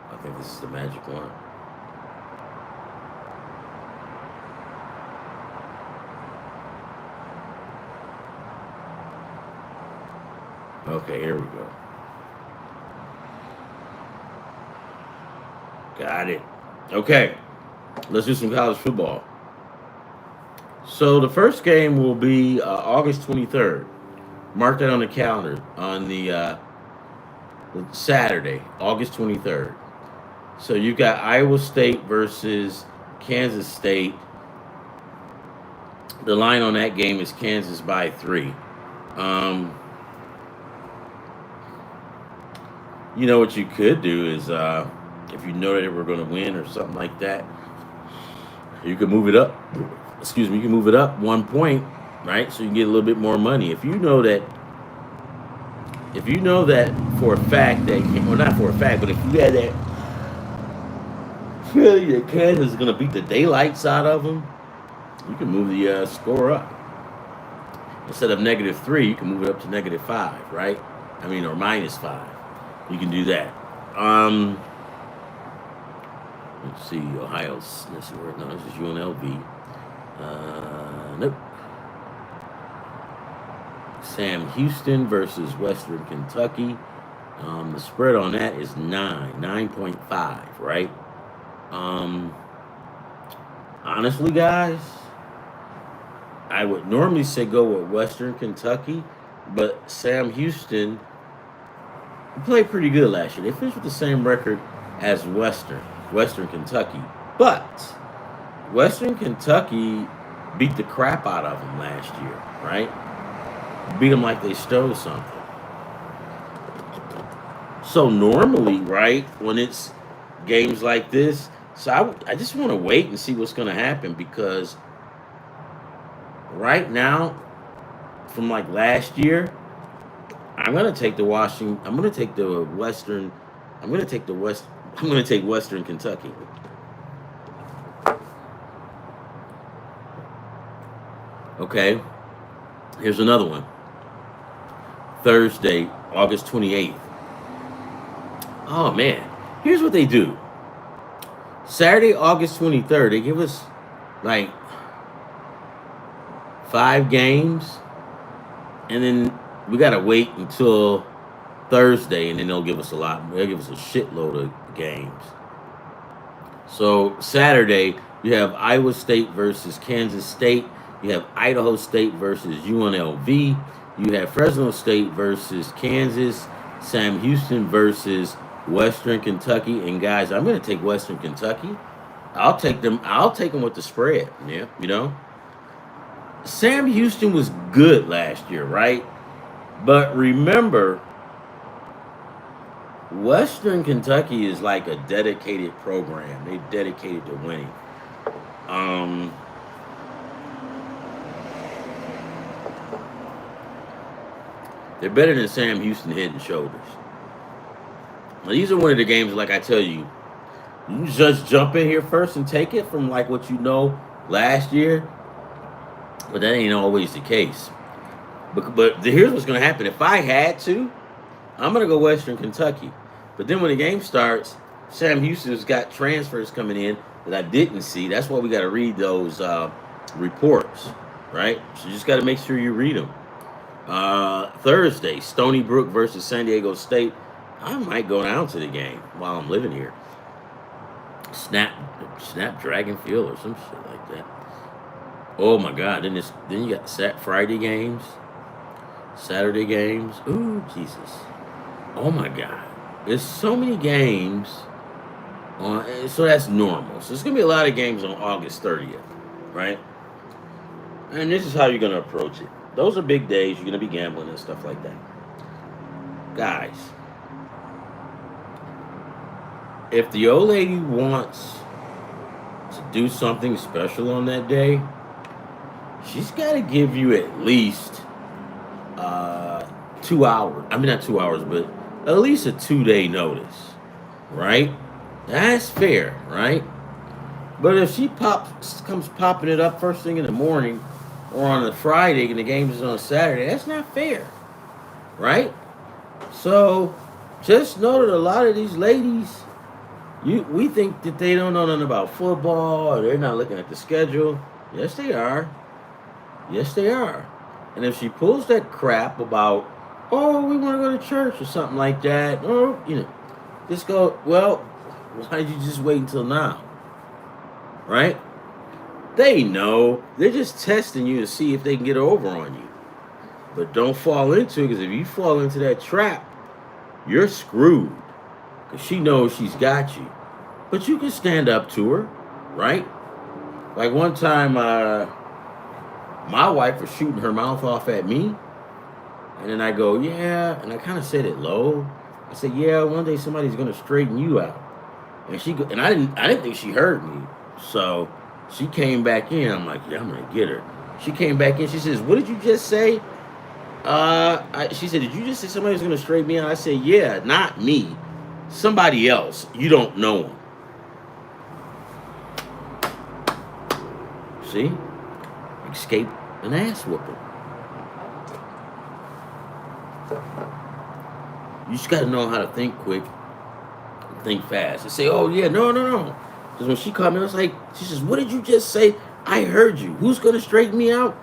I think this is the magic one. Okay, here we go. Got it. Okay, let's do some college football. So the first game will be August 23rd. Mark that on the calendar on the Saturday, August 23rd. So you've got Iowa State versus Kansas State. The line on that game is Kansas by 3. Um, you know what you could do is if you know that we're going to win or something like that, you can move it up. Excuse me, you can move it up 1 point, right? So you can get a little bit more money. If you know that for a fact that, well, not for a fact, but if you had that feeling that Kansas is going to beat the daylights out of them, you can move the score up. Instead of -3, you can move it up to -5, right? I mean, or -5. You can do that. Let's see, Ohio's. Let's see where. No, this is UNLV. Nope. Sam Houston versus Western Kentucky. The spread on that is 9.5, right? Honestly, guys, I would normally say go with Western Kentucky, but Sam Houston played pretty good last year. They finished with the same record as Western Kentucky, but Western Kentucky beat the crap out of them last year, right? Beat them like they stole something. So normally, right, when it's games like this, so I just want to wait and see what's going to happen because right now, from like last year, I'm going to take the Washington. I'm going to take the Western. I'm going to take the West. I'm going to take Western Kentucky. Okay, here's another one. Thursday, August 28th. Oh man, here's what they do. Saturday, August 23rd, they give us like 5 games, and then we gotta wait until Thursday, and then they'll give us a lot. They'll give us a shitload of games. So Saturday, you have Iowa State versus Kansas State. You have Idaho State versus UNLV. You have Fresno State versus Kansas. Sam Houston versus Western Kentucky. And guys, I'm going to take Western Kentucky. I'll take them. I'll take them with the spread. Yeah, Sam Houston was good last year, right? But remember, Western Kentucky is like a dedicated program. They dedicated to winning. Um, they're better than Sam Houston head and shoulders. Now, these are one of the games, like I tell you, you just jump in here first and take it from like what you know last year, but that ain't always the case. But here's what's going to happen. If I had to, I'm going to go Western Kentucky. But then when the game starts, Sam Houston's got transfers coming in that I didn't see. That's why we got to read those reports, right? So you just got to make sure you read them. Thursday, Stony Brook versus San Diego State. I might go down to the game while I'm living here. Snapdragon Field or some shit like that. Oh my God! Then you got Friday games, Saturday games. Ooh, Jesus! Oh my God! There's so many games on, so that's normal. So there's gonna be a lot of games on August 30th, right? And this is how you're gonna approach it. Those are big days. You're gonna be gambling and stuff like that, guys. If the old lady wants to do something special on that day, she's got to give you at least 2 hours. I mean, not 2 hours, but at least a 2-day notice, right? That's fair, right? But if she comes popping it up first thing in the morning or on a Friday and the game is on Saturday, that's not fair, right? So just know that a lot of these ladies, we think that they don't know nothing about football or they're not looking at the schedule. Yes, they are. Yes, they are. And if she pulls that crap about, oh, we want to go to church or something like that, or, just go, well, why did you just wait until now? Right? They know. They're just testing you to see if they can get over on you. But don't fall into it, because if you fall into that trap, you're screwed. Because she knows she's got you. But you can stand up to her, right? Like one time, my wife was shooting her mouth off at me. And then I go, yeah. And I kind of said it low. I said, yeah, one day somebody's going to straighten you out. And I didn't think she heard me. So she came back in. I'm like, yeah, I'm going to get her. She came back in. She says, what did you just say? She said, did you just say somebody's going to straighten me out? I said, yeah, not me. Somebody else. You don't know him. See? Escape an ass whooping. You just got to know how to think quick, think fast, and say, oh, yeah, no. Because when she called me, I was like, she says, what did you just say? I heard you. Who's going to straighten me out?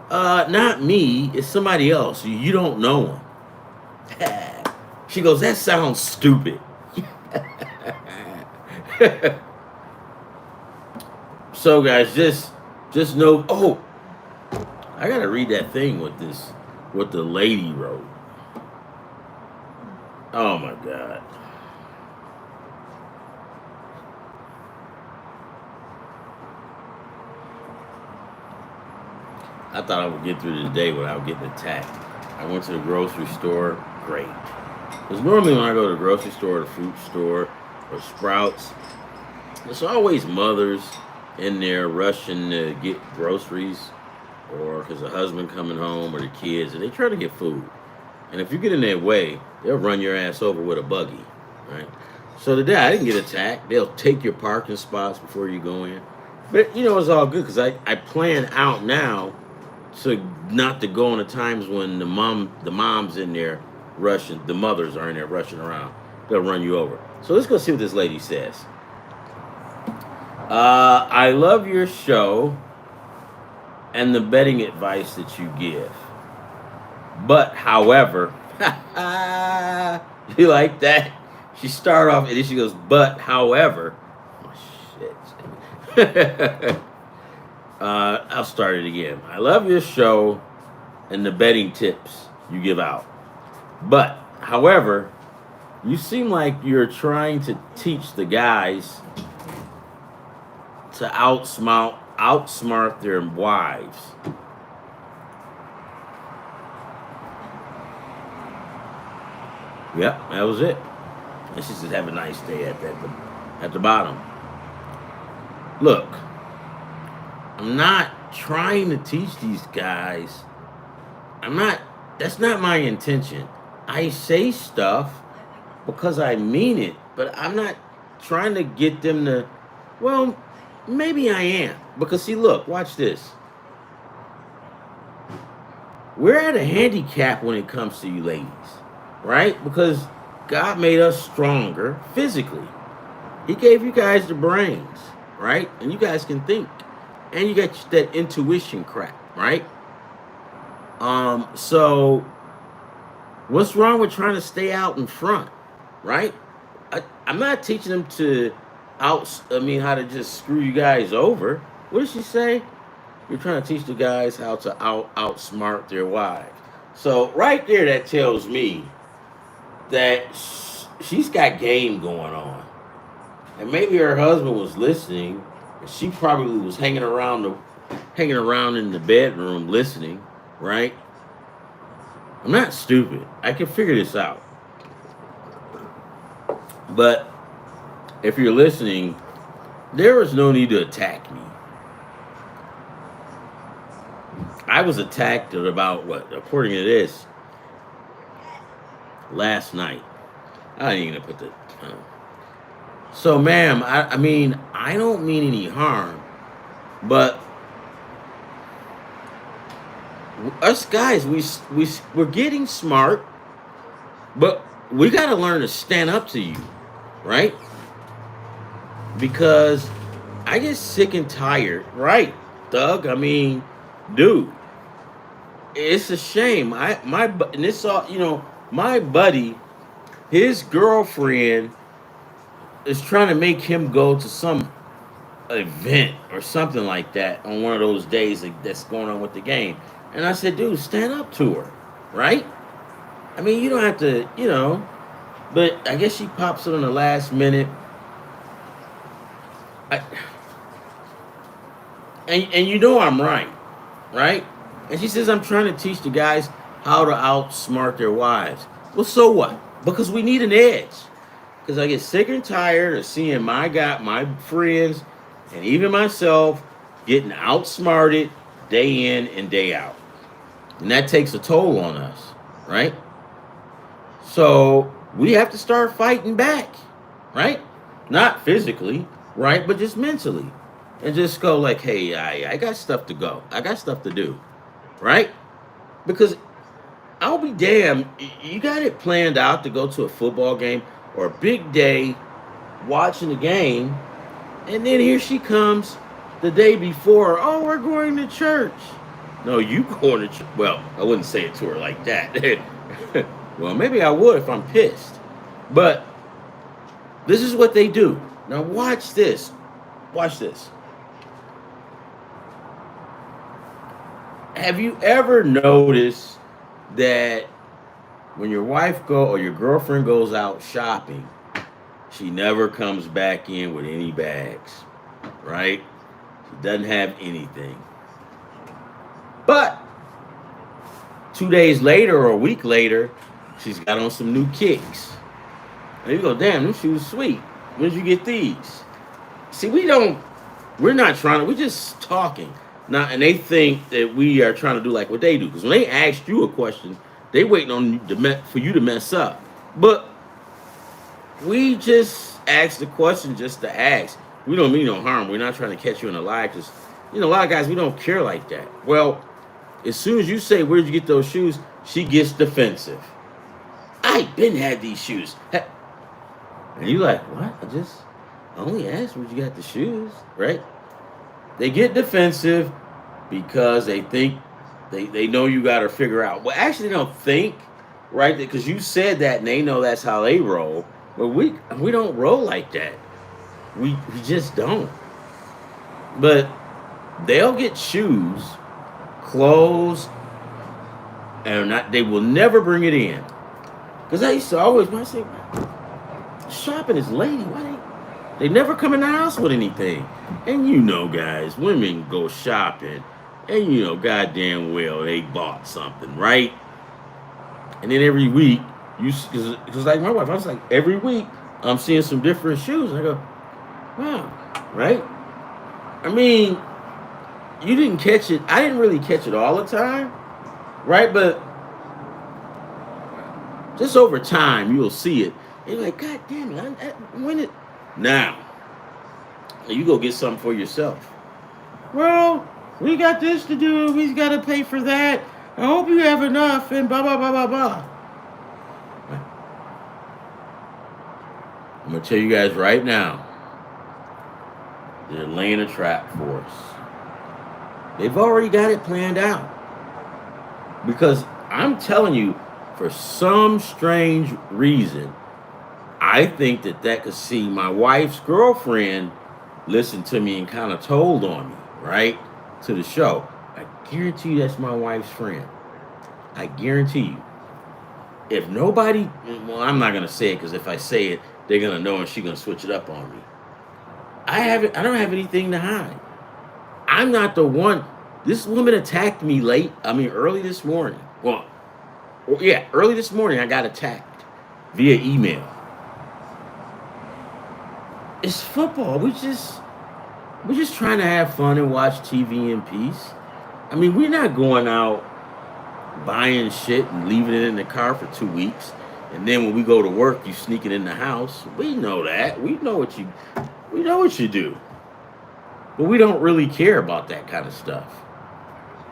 Not me. It's somebody else. You don't know him. She goes, that sounds stupid. So, guys, just know, oh, I got to read that thing what the lady wrote. Oh, my God. I thought I would get through the day without getting attacked. I went to the grocery store. Great. Because normally when I go to the grocery store, the fruit store, or Sprouts, there's always mothers in there rushing to get groceries, or because the husband coming home, or the kids, and they try to get food. And if you get in their way, they'll run your ass over with a buggy, right? So today I didn't get attacked. They'll take your parking spots before you go in. But, it's all good because I plan out now to not to go on the times when the mom's in there rushing, the mothers are in there rushing around. They'll run you over. So let's go see what this lady says. I love your show and the betting advice that you give. But however, you like that? She started off and then she goes, but however, oh, shit. I'll start it again. I love your show and the betting tips you give out. But however, you seem like you're trying to teach the guys to outsmart their wives. Yep, that was it. And she said, "Have a nice day" at the bottom. Look, I'm not trying to teach these guys. I'm not. That's not my intention. I say stuff because I mean it, but I'm not trying to get them to. Well, maybe I am because see, look, watch this. We're at a handicap when it comes to you ladies, right? Because God made us stronger physically. He gave you guys the brains, right? And you guys can think. And you got that intuition crap, right? So what's wrong with trying to stay out in front, right? I'm not teaching them to how to just screw you guys over. What did she say? You're trying to teach the guys how to outsmart their wives. So right there, that tells me that she's got game going on, and maybe her husband was listening, and she probably was hanging around in the bedroom listening. Right? I'm not stupid. I can figure this out. But if you're listening, there is no need to attack me. I was attacked at about what, according to this, last night. I ain't gonna put the. So, ma'am, I mean, I don't mean any harm, but us guys, we're getting smart, but we got to learn to stand up to you, right? Because I get sick and tired, right, Doug? I mean, dude, it's a shame. And it's all, my buddy, his girlfriend is trying to make him go to some event or something like that on one of those days that's going on with the game. And I said, dude, stand up to her, right? I mean, you don't have to, but I guess she pops it in the last minute. And I'm right? And she says, I'm trying to teach the guys how to outsmart their wives. Well, so what? Because we need an edge. Because I get sick and tired of seeing my friends, and even myself getting outsmarted day in and day out. And that takes a toll on us, right? So we have to start fighting back, right? Not physically, right? But just mentally. And just go like, hey, I got stuff to go. I got stuff to do, right? Because I'll be damned, you got it planned out to go to a football game or a big day watching the game, and then here she comes the day before, oh, we're going to church. No, you going to church. Well, I wouldn't say it to her like that. Well, maybe I would if I'm pissed. But this is what they do. Now watch this. Watch this. Have you ever noticed that when your wife or your girlfriend goes out shopping, she never comes back in with any bags, right? She doesn't have anything. But 2 days later or a week later, she's got on some new kicks. And you go, damn, them shoes sweet. When did you get these? See, we're not trying to, we're just talking. Now, and they think that we are trying to do like what they do. Because when they asked you a question, they waiting on you for you to mess up. But we just ask the question just to ask. We don't mean no harm. We're not trying to catch you in a lie. Because, a lot of guys, we don't care like that. Well, As soon as you say, "Where'd you get those shoes?" she gets defensive. I been had these shoes. And you like, what? I only asked where you got the shoes, right? They get defensive because they think they know you got to figure out. Well, actually, they don't think, right? Because you said that and they know that's how they roll. But we don't roll like that. We just don't. But they'll get shoes, clothes, and not. They will never bring it in. Because I used to always, when I say, shopping is lady. Why they never come in the house with anything? And you know, guys, women go shopping, and you know, goddamn well they bought something, right? And then every week, because like my wife, I was like, every week I'm seeing some different shoes, and I go, wow, right? I mean, you didn't catch it. I didn't really catch it all the time, right? But just over time, you'll see it. And you're like, God damn it, when it now. You go get something for yourself. Well, we got this to do. We got to pay for that. I hope you have enough. And blah blah blah blah blah. I'm gonna tell you guys right now. They're laying a trap for us. They've already got it planned out. Because I'm telling you, for some strange reason, I think that could see my wife's girlfriend listened to me and kind of told on me, right? To the show. I guarantee you that's my wife's friend. I guarantee you. If nobody, well, I'm not going to say it because if I say it, they're going to know and she's going to switch it up on me. I don't have anything to hide. I'm not the one. This woman attacked me early this morning. Well, yeah, early this morning I got attacked via email. It's football. We're just trying to have fun and watch TV in peace. I mean, we're not going out buying shit and leaving it in the car for 2 weeks. And then when we go to work, you sneak it in the house. We know that. We know what you do. But we don't really care about that kind of stuff.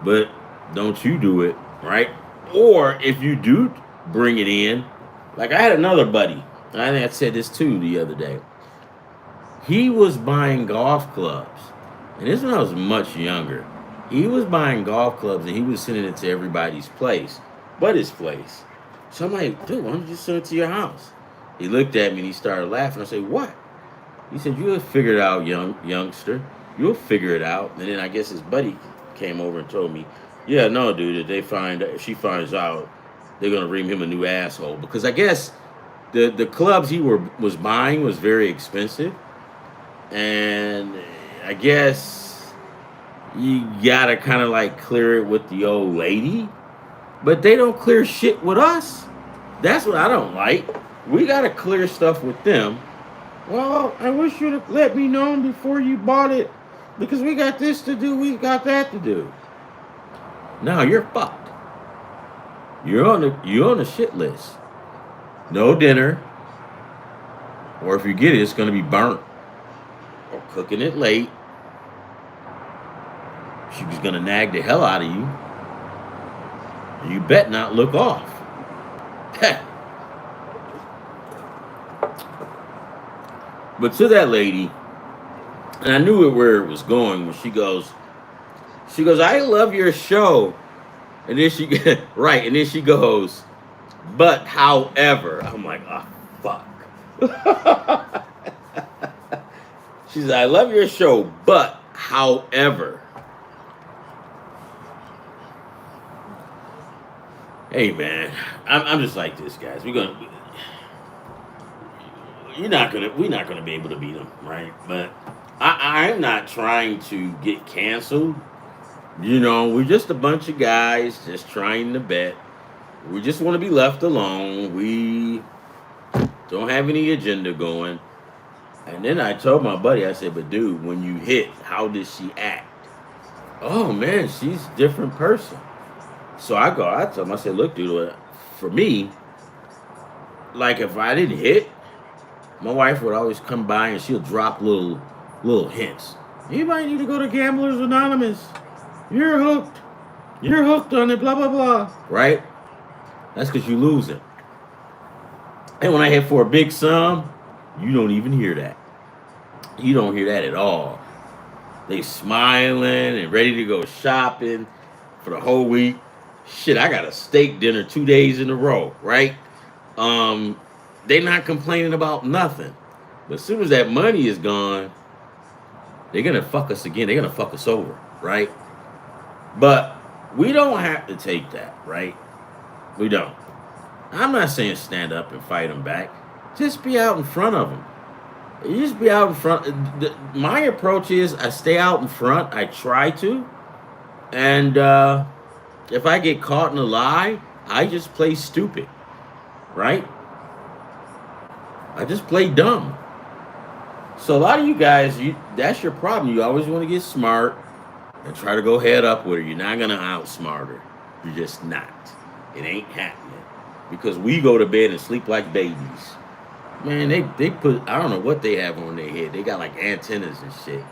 But don't you do it, right? Or if you do bring it in, like I had another buddy. I think I said this too the other day. He was buying golf clubs. And this when I was much younger. He was buying golf clubs and he was sending it to everybody's place, but his place. So I'm like, dude, why don't you just send it to your house? He looked at me and he started laughing. I said, what? He said, you'll figure it out, youngster. You'll figure it out. And then I guess his buddy came over and told me, yeah, no, dude, if she finds out, they're going to ream him a new asshole. Because I guess the clubs he was buying was very expensive. And I guess you gotta kind of like clear it with the old lady, but they don't clear shit with us. That's what I don't like. We gotta clear stuff with them. Well, I wish you'd have let me know before you bought it, because we got this to do, we got that to do. Now you're fucked. You're on the shit list. No dinner, or if you get it, it's gonna be burnt. Or cooking it late. She was gonna nag the hell out of you. And you bet not look off. But to that lady, and I knew where it was going when she goes, I love your show. And then she right, and then she goes, but however, I'm like, oh fuck. She said, I love your show, but however. Hey man, I'm just like this, guys. We're not gonna be able to beat them, right? But I'm not trying to get canceled. You know, we're just a bunch of guys just trying to bet. We just want to be left alone. We don't have any agenda going. And then I told my buddy, I said, but dude, when you hit, how did she act? Oh man, she's a different person. So I told him, I said, look, dude, for me, like if I didn't hit, my wife would always come by and she'll drop little hints. You might need to go to Gamblers Anonymous. You're hooked. You're hooked on it, blah, blah, blah. Right? That's because you're losing. And when I hit for a big sum, you don't even hear that. You don't hear that at all. They smiling and ready to go shopping for the whole week. Shit, I got a steak dinner 2 days in a row, right? Um, they not complaining about nothing. But as soon as that money is gone, they're gonna fuck us again. They're gonna fuck us over, right? But we don't have to take that, right? We don't. I'm not saying stand up and fight them back. Just be out in front of them. You just be out in front. My approach is I stay out in front. I try to, and if I get caught in a lie, I just play stupid, right? I just play dumb. So a lot of you guys, that's your problem. You always want to get smart and try to go head up with her. You're not gonna outsmart her. You're just not. It ain't happening because we go to bed and sleep like babies. Man, they put I don't know what they have on their head. They got like antennas and shit.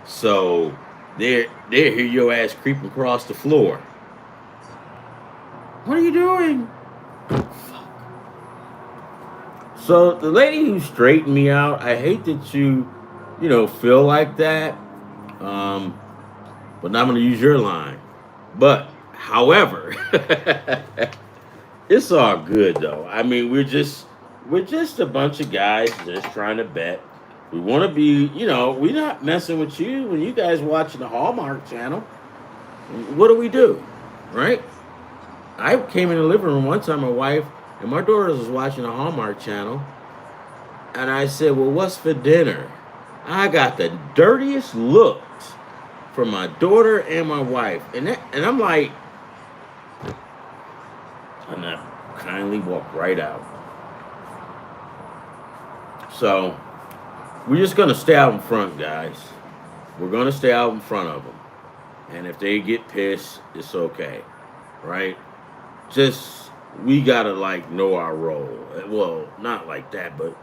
So they hear your ass creeping across the floor. What are you doing? So the lady who straightened me out, I hate that you feel like that. Um, but now I'm gonna use your line. But however, it's all good though. I mean, we're just a bunch of guys just trying to bet. We want to be, we're not messing with you when you guys watching the Hallmark Channel. What do? Right? I came in the living room one time, my wife and my daughter was watching the Hallmark Channel, and I said, "Well, what's for dinner?" I got the dirtiest looks from my daughter and my wife, and I'm like, and I kindly walked right out. So we're just gonna stay out in front, guys. We're gonna stay out in front of them, and if they get pissed, it's okay, right? Just we gotta like know our role. Well, not like that, but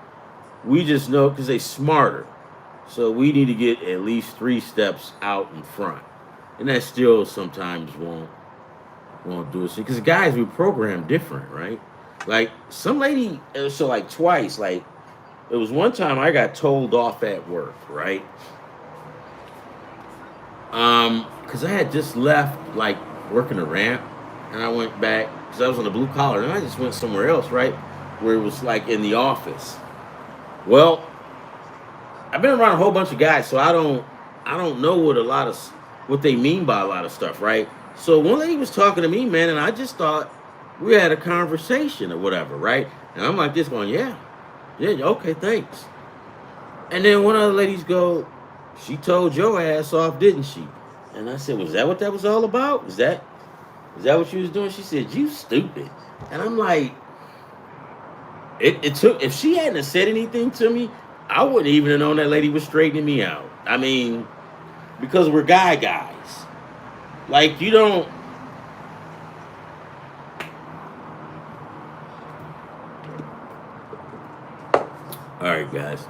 we just know because they smarter. So we need to get at least 3 steps out in front, and that still sometimes won't do it. Because guys, we program different, right? Like some lady, so like twice, like it was one time I got told off at work, right? Because I had just left like working the ramp, and I went back because I was on the blue collar, and I just went somewhere else, right, where it was like in the office. Well, I've been around a whole bunch of guys, so I don't know what they mean by a lot of stuff, right? So one lady was talking to me, man, and I just thought we had a conversation or whatever, right? And I'm like this going, yeah, yeah, okay, thanks. And then one of the ladies go, she told your ass off, didn't she? And I said, was that what that was all about? Is that what she was doing? She said, you stupid. And I'm like, it took if she hadn't have said anything to me, I wouldn't even have known that lady was straightening me out. I mean, because we're guys. Like you don't all right, guys.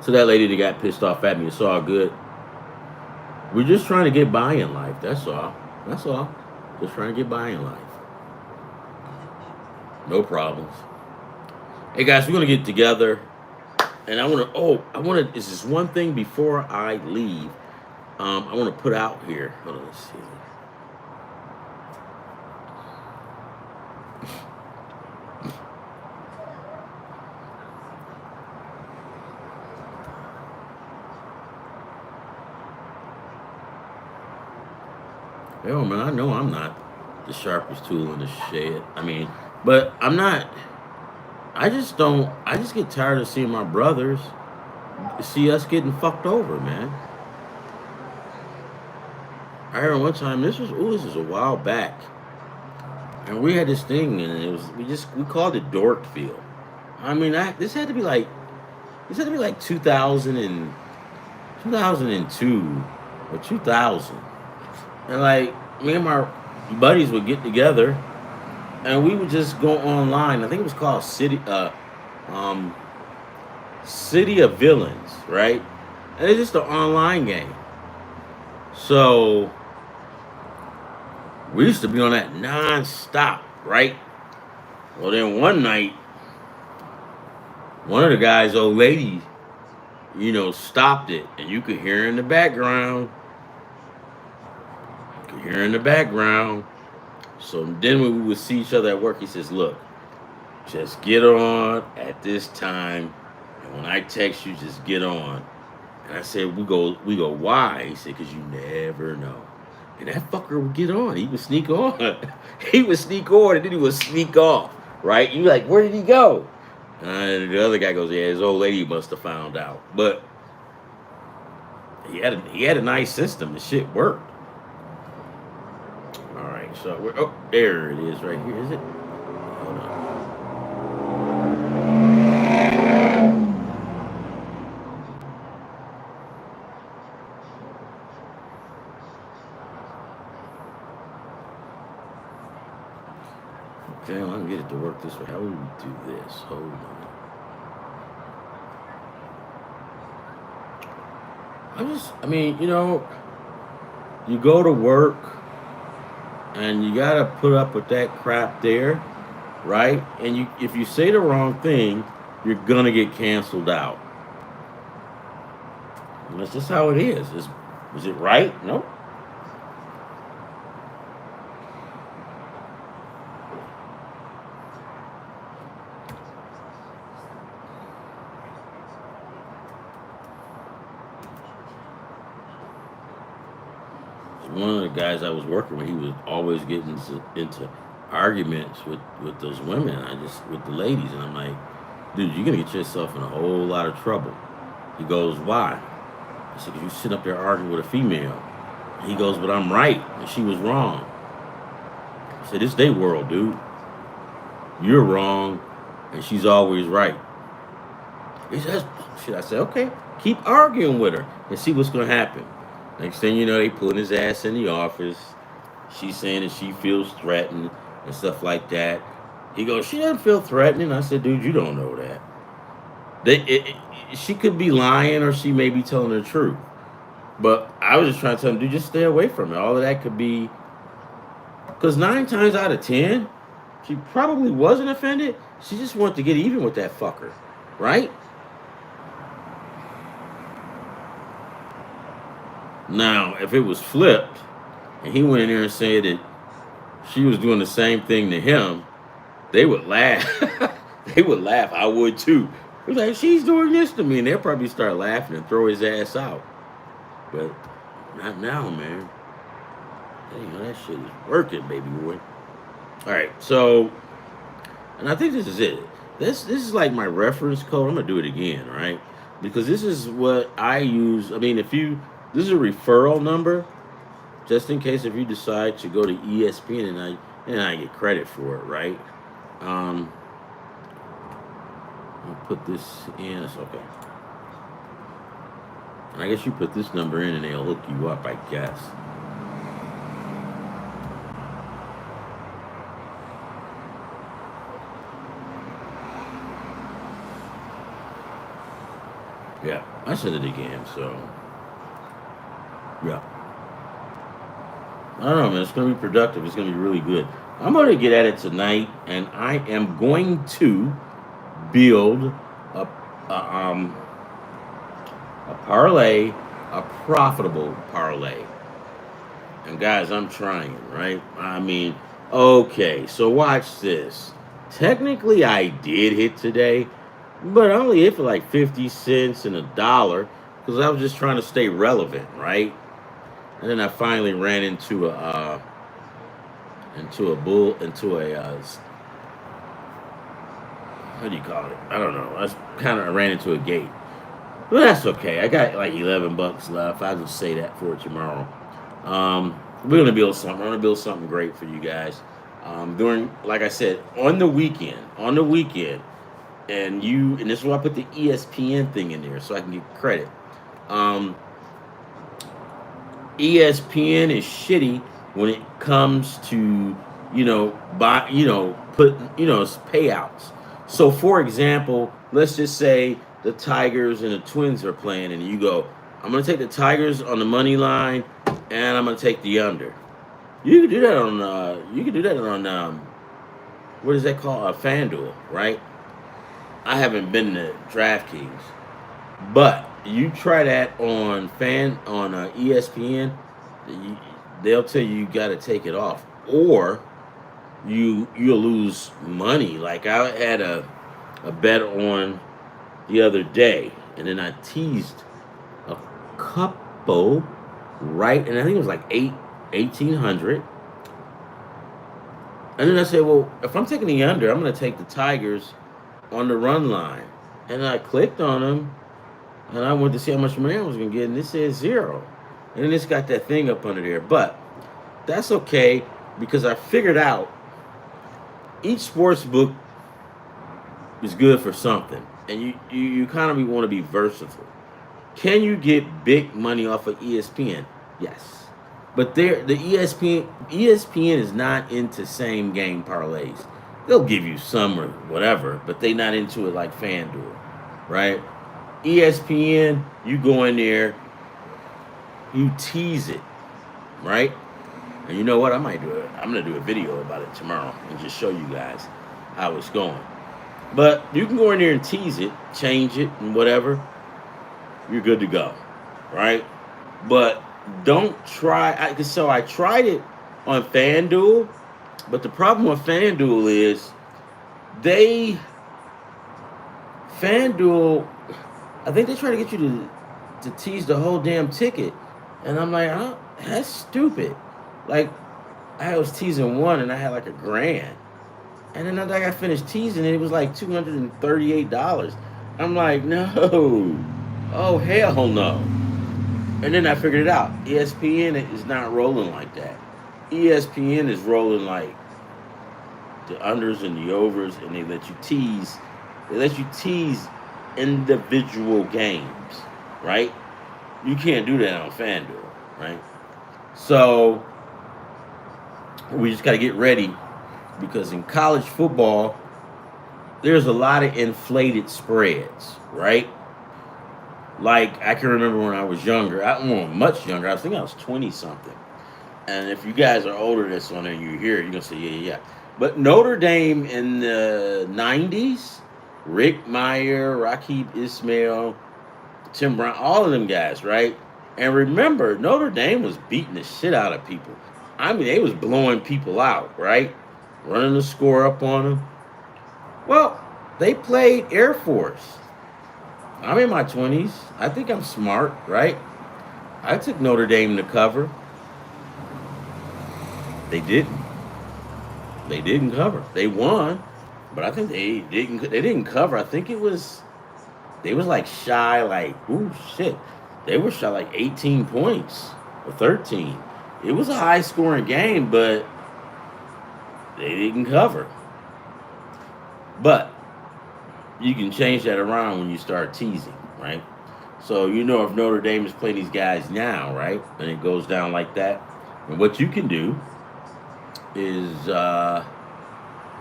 So that lady that got pissed off at me, it's all good. We're just trying to get by in life. That's all. That's all. Just trying to get by in life. No problems. Hey guys, we're gonna get together, and I want to. Is this one thing before I leave? I want to put out here. Hold on, let's see. Yo, man, I know I'm not the sharpest tool in the shed. I mean, but I'm not. I just don't. I just get tired of seeing my brothers see us getting fucked over, man. I heard one time this was a while back, and we had this thing, and it was we called it Dorkfield. I mean, this had to be like 2002 or 2000, and like me and my buddies would get together, and we would just go online. I think it was called um, City of Villains, right? And it's just an online game. So We used to be on that non-stop, right? Well, then one night, one of the guys' old lady, stopped it, and you could hear in the background. You could hear in the background. So then when we would see each other at work, he says, "Look, just get on at this time, and when I text you, just get on." And I said, "We go, why?" He said, "Cause you never know." And that fucker would get on. He would sneak on. He would sneak on, and then he would sneak off. Right? You like, where did he go? And the other guy goes, "Yeah, his old lady must have found out." But he had a nice system. The shit worked. All right, so there it is, right here. Is it? Hold on. Okay, well, I can get it to work this way. How would we do this? Hold on. You go to work and you gotta put up with that crap there, right? And if you say the wrong thing, you're gonna get canceled out. And that's just how it is it right? No. One of the guys I was working with, he was always getting into arguments with those women. With the ladies, and I'm like, dude, you're gonna get yourself in a whole lot of trouble. He goes, why? I said, 'Cause you sit up there arguing with a female. He goes, but I'm right and she was wrong. I said, this their world, dude. You're wrong and she's always right. He says, shit. I said, okay, keep arguing with her and see what's gonna happen. Next thing you know, they pulling his ass in the office. She's saying that she feels threatened and stuff like that. He goes, she doesn't feel threatened. I said, dude, you don't know that. She could be lying or she may be telling the truth. But I was just trying to tell him, dude, just stay away from it. All of that could be, because 9 times out of 10, she probably wasn't offended. She just wanted to get even with that fucker, right? Now, if it was flipped and he went in there and said that she was doing the same thing to him, they would laugh. They would laugh. I would too. It was like, she's doing this to me. And they'll probably start laughing and throw his ass out. But not now, man. Dang, that shit is working, baby boy. All right, so, and I think this is it. This is like my reference code. I'm gonna do it again, right? Because this is what I use. I mean, this is a referral number, just in case if you decide to go to ESPN and I get credit for it, right? I'll put this in. It's okay. I guess you put this number in and they'll hook you up, I guess. Yeah, I said it again, so yeah. I don't know, man. It's gonna be productive. It's gonna be really good. I'm gonna get at it tonight, and I am going to build a, a a parlay, a profitable parlay. And guys, I'm trying, right? I mean, okay, so watch this. Technically, I did hit today, but I only hit for like 50 cents and $1 because I was just trying to stay relevant, right? And then I finally ran into a what do you call it? I don't know. I ran into a gate. Well, that's okay. I got like $11 left. I'll just say that for tomorrow. We're gonna build something. We're gonna build something great for you guys. During, like I said, on the weekend, and this is why I put the ESPN thing in there so I can get credit. ESPN is shitty when it comes to payouts. So, for example, let's just say the Tigers and the Twins are playing, and you go, I'm going to take the Tigers on the money line, and I'm going to take the under. You can do that on what is that called? FanDuel, right? I haven't been to DraftKings, but you try that on ESPN. you- They'll tell you got to take it off, or you'll lose money. Like I had a bet on the other day, and then I teased a couple, right, and I think it was like 1800. And then I said, well, if I'm taking the under, I'm going to take the Tigers on the run line. And I clicked on them, and I wanted to see how much money I was going to get, and it said zero. And then it's got that thing up under there. But that's okay because I figured out each sports book is good for something. And you kind of want to be versatile. Can you get big money off of ESPN? Yes. But the ESPN is not into same game parlays. They'll give you some or whatever, but they're not into it like FanDuel, right? ESPN, you go in there, you tease it, right? And you know what? I might do it. I'm gonna do a video about it tomorrow and just show you guys how it's going. But you can go in there and tease it, change it, and whatever. You're good to go, right? But don't try. So I tried it on FanDuel, but the problem with FanDuel is they FanDuel. I think they try to get you to tease the whole damn ticket, and I'm like, oh, that's stupid. Like I was teasing one, and I had like $1,000, and then after I got finished teasing it, it was like $238. I'm like, no, oh hell no. And then I figured it out. ESPN is not rolling like that. ESPN is rolling like the unders and the overs, and they let you tease. They let you tease individual games, right? You can't do that on FanDuel, right? So we just got to get ready because in college football, there's a lot of inflated spreads, right? Like I can remember when I was younger, much younger. I think I was 20 something. And if you guys are older that's on there and you hear it, you're gonna say, yeah, yeah, yeah. But Notre Dame in the '90s, Rick Meyer, Rakib Ismail, Tim Brown, all of them guys, right? And remember, Notre Dame was beating the shit out of people. I mean, they was blowing people out, right? Running the score up on them. Well, they played Air Force. I'm in my 20s. I think I'm smart, right? I took Notre Dame to cover. They didn't. They didn't cover. They won, but I think they didn't. They didn't cover. I think it was. They was like shy. Like ooh shit. They were shy like 18 points or 13. It was a high scoring game, but they didn't cover. But you can change that around when you start teasing, right? So you know if Notre Dame is playing these guys now, right, and it goes down like that, and what you can do is, well,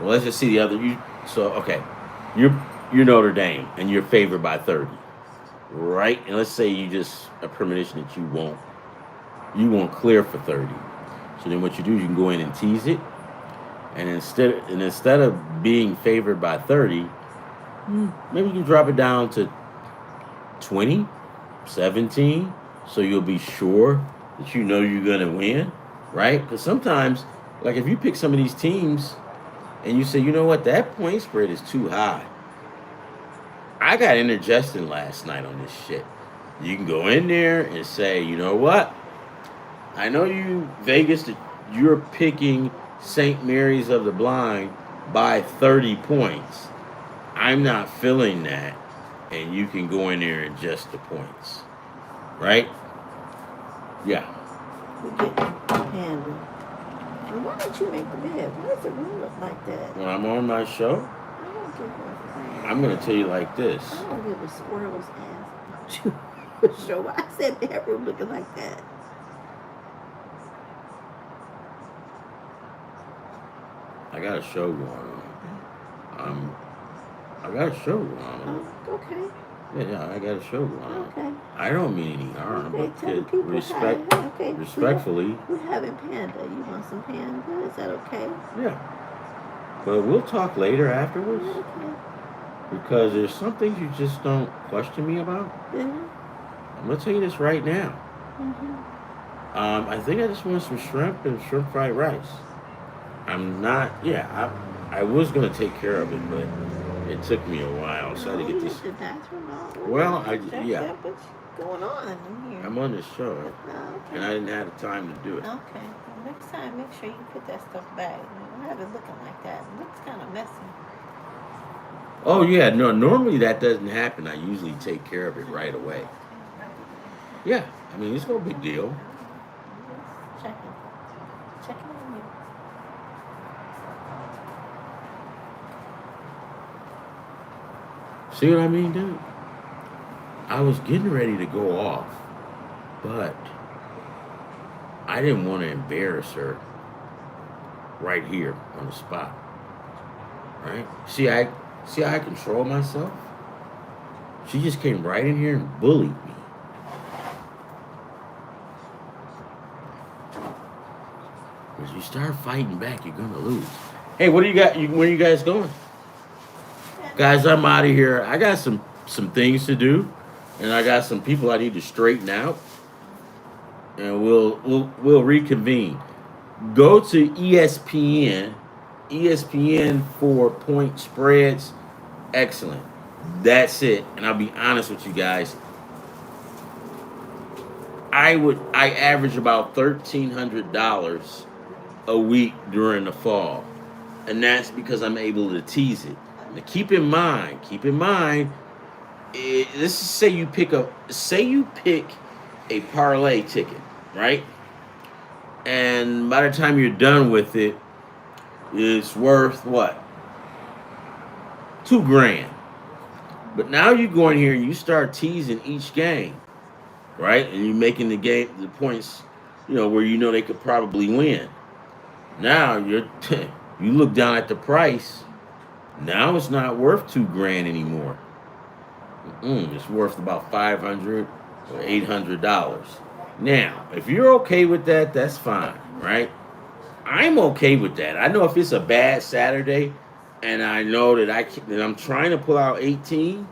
let's just see the other. So okay, you're you're Notre Dame and you're favored by 30, right? And let's say you just a premonition that you won't clear for 30. So then what you do is you can go in and tease it, and instead of being favored by 30, maybe you can drop it down to 20, 17, so you'll be sure that you know you're going to win, right? Because sometimes, like if you pick some of these teams and you say, you know what, that point spread is too high. I got indigestion last night on this shit. You can go in there and say, you know what, I know you, Vegas, that you're picking St. Mary's of the Blind by 30 points. I'm not feeling that. And you can go in there and adjust the points. Right? Yeah. We get handled. And why don't you make the bed? Why does the room look like that? When I'm on my show, I don't give a I'm going to tell you like this. I don't give a squirrel's ass about you. Show. I said bedroom looking like that. I got a show going on. I got a show going on. Oh, okay. Yeah, I got a show going on. Okay. I don't mean any harm, Okay, but tell the people hi. Okay. respectfully. We're having panda. You want some panda? Is that okay? Yeah. But we'll talk later afterwards Okay. because there's some things you just don't question me about. Yeah. I'm gonna tell you this right now. Mm-hmm. I think I just want some shrimp and shrimp fried rice. I'm not. Yeah, I was gonna take care of it, but it took me a while, so I had to get You this. the bathroom all Well, yeah. What's going on in here? I'm on this show, Okay. and I didn't have the time to do it. Okay. Well, next time, make sure you put that stuff back. Don't have it looking like that. It looks kind of messy. Oh yeah, no. Normally that doesn't happen. I usually take care of it right away. Yeah, I mean it's no big deal. Just checking. Checking on you. See what I mean, dude? I was getting ready to go off, but I didn't want to embarrass her right here on the spot. Right? See how I control myself? She just came right in here and bullied me. If you start fighting back, you're gonna lose. Hey, what do you got? Where you guys going? Guys, I'm out of here. I got some things to do, and I got some people I need to straighten out, and we'll reconvene. Go to ESPN, ESPN for point spreads. Excellent. That's it. And I'll be honest with you guys. I average about $1,300 a week during the fall, and that's because I'm able to tease it. Now keep in mind, let's just say you pick a parlay ticket, right? And by the time you're done with it, it's worth what? 2 grand. But now you go in here and you start teasing each game, right? And you're making the points, where they could probably win. Now you look down at the price. Now it's not worth 2 grand anymore. It's worth about $500 or $800. Now, if you're okay with that, that's fine, right? I'm okay with that. I know if it's a bad Saturday, and I know that I'm trying to pull out 18,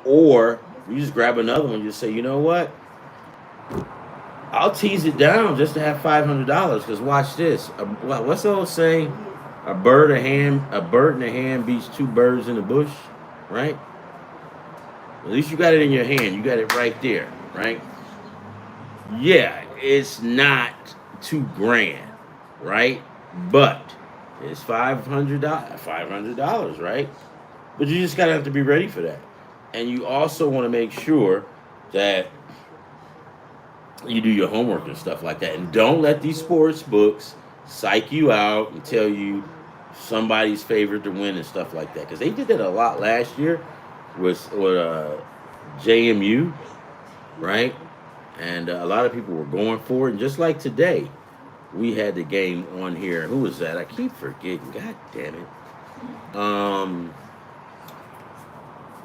or you just grab another one, and just say, you know what? I'll tease it down just to have $500. Because watch this. What's the old saying? A bird in the hand beats two birds in the bush, right? At least you got it in your hand. You got it right there, right? Yeah, it's not 2 grand, right? But it's $500, right? But you just gotta have to be ready for that. And you also want to make sure that you do your homework and stuff like that. And don't let these sports books psych you out and tell you somebody's favorite to win and stuff like that. Because they did that a lot last year with JMU, right? And a lot of people were going for it. And just like today, we had the game on here. Who was that? I keep forgetting. God damn it.